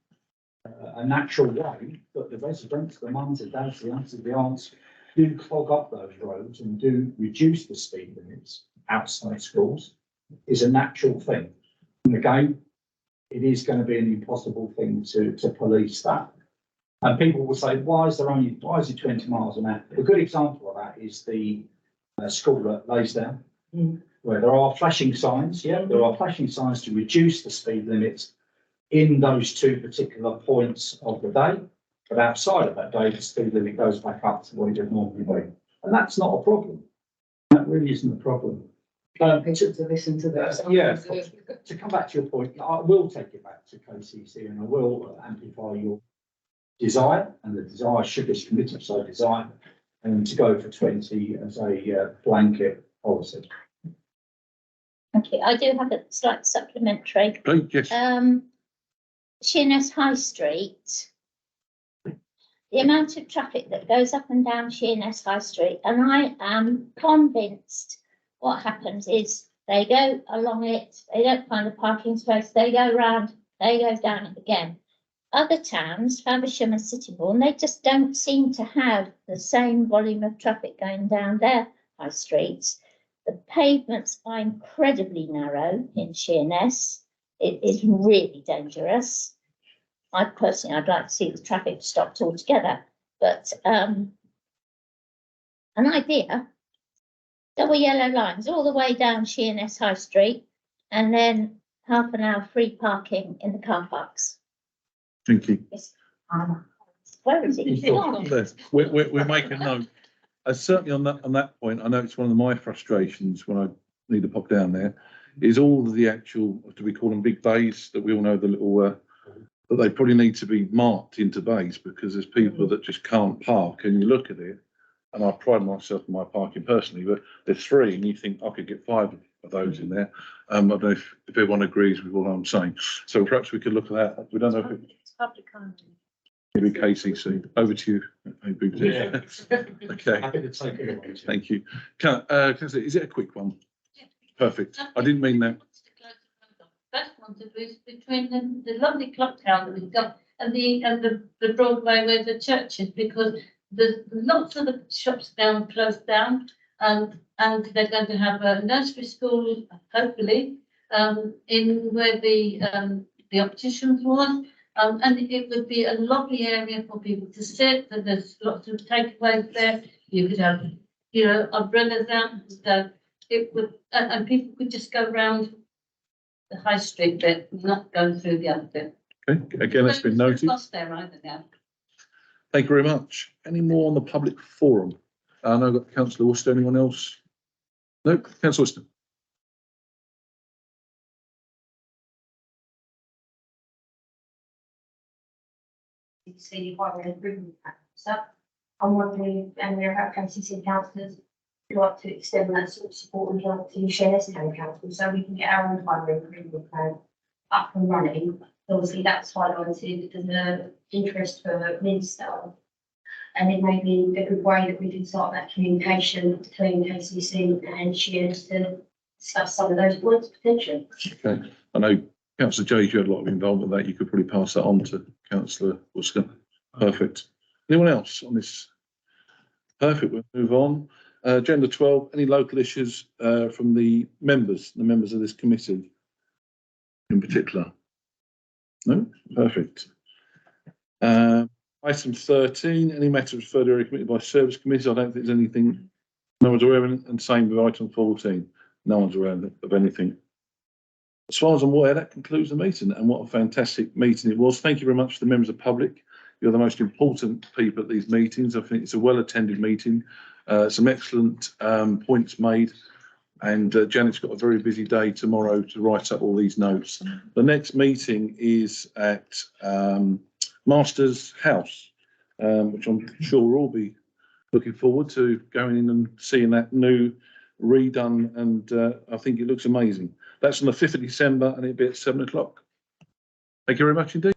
way that the residents, the mums and dads, the aunts and the aunts, do clog up those roads and do reduce the speed limits outside schools, is a natural thing. And again, it is going to be an impossible thing to police that. And people will say, why is it 20 miles an hour? A good example of that is the school at Laysdown, where there are flashing signs. Yeah, there are flashing signs to reduce the speed limits in those 2 particular points of the day. But outside of that day, the speed limit goes back up to what it would normally be. And that's not a problem. That really isn't a problem. To listen to this. Yeah, to come back to your point, I will take it back to KCC and I will amplify your desire, and the desire should this committee so desire, and to go for 20 as a blanket policy. thank you. I do have a slight supplementary. Please, yes. Sheerness High Street, the amount of traffic that goes up and down Sheerness High Street, and I am convinced what happens is they go along it, they don't find a parking space, they go round, they go down it again. Other towns, Faversham and Sittingbourne, they just don't seem to have the same volume of traffic going down their high streets. The pavements are incredibly narrow in Sheerness. It is really dangerous. I'd like to see the traffic stopped altogether, but an idea, double yellow lines all the way down Sheerness High Street, and then half an hour free parking in the car parks. Thank you. Yes. Where is it? There. We're making note. Certainly on that point, I know it's one of my frustrations when I need to pop down there, is all of the actual, do we call them big bays, that we all know the little, that they probably need to be marked into bays, because there's people that just can't park, and you look at it, and I pride myself on my parking personally, but there's 3 and you think I could get 5 of those in there. I don't know if everyone agrees with what I'm saying. So perhaps we could look at that. We don't know if It's public comment. maybe KCC. Over to you. Yeah. Okay. Happy to take it away. Thank you. Councillor, is it a quick one? Perfect. I didn't mean that. First one is between the lovely clock tower that we've got and the Broadway where the church is, because there's lots of the shops down, closed down, and they're going to have a nursery school, hopefully, in where the opticians was. And it would be a lovely area for people to sit, and there's lots of takeaways there. You could have, umbrellas out, so it would, and people could just go around the high street bit, not going through the other bit. Okay. Again, that's been noted. Cost there either now. Thank you very much. Any more on the public forum? I know I've got Councillor Worcester. Anyone else? No, Councillor Worcester. See why we're improving that. So I'm wondering, and we're about KCC councillors, we'd like to extend that sort of support and help to Shares Town Council, so we can get our own primary improvement plan up and running. Obviously, that's highlighted as an interest for Minster. And it may be a good way that we can start that communication between KCC and Shares to discuss some of those points potentially. Okay, I know Councillor Jones, you had a lot of involvement with that. You could probably pass that on to Councillor Worcester. Perfect. Anyone else on this? Perfect, we'll move on. Agenda 12, any local issues from the members of this committee in particular? No? Perfect. Item 13, any matter referred to area committee by service committee? I don't think there's anything, no one's aware of it, and same with item 14. No one's aware of anything. As far as I'm aware, that concludes the meeting, and what a fantastic meeting it was. Thank you very much to the members of the public. You're the most important people at these meetings. I think it's a well-attended meeting. Some excellent points made, and Janet's got a very busy day tomorrow to write up all these notes. The next meeting is at Master's House, which I'm sure we'll all be looking forward to going in and seeing that new redone, and I think it looks amazing. That's on the 5th of December, and it'll be at 7 o'clock. Thank you very much indeed.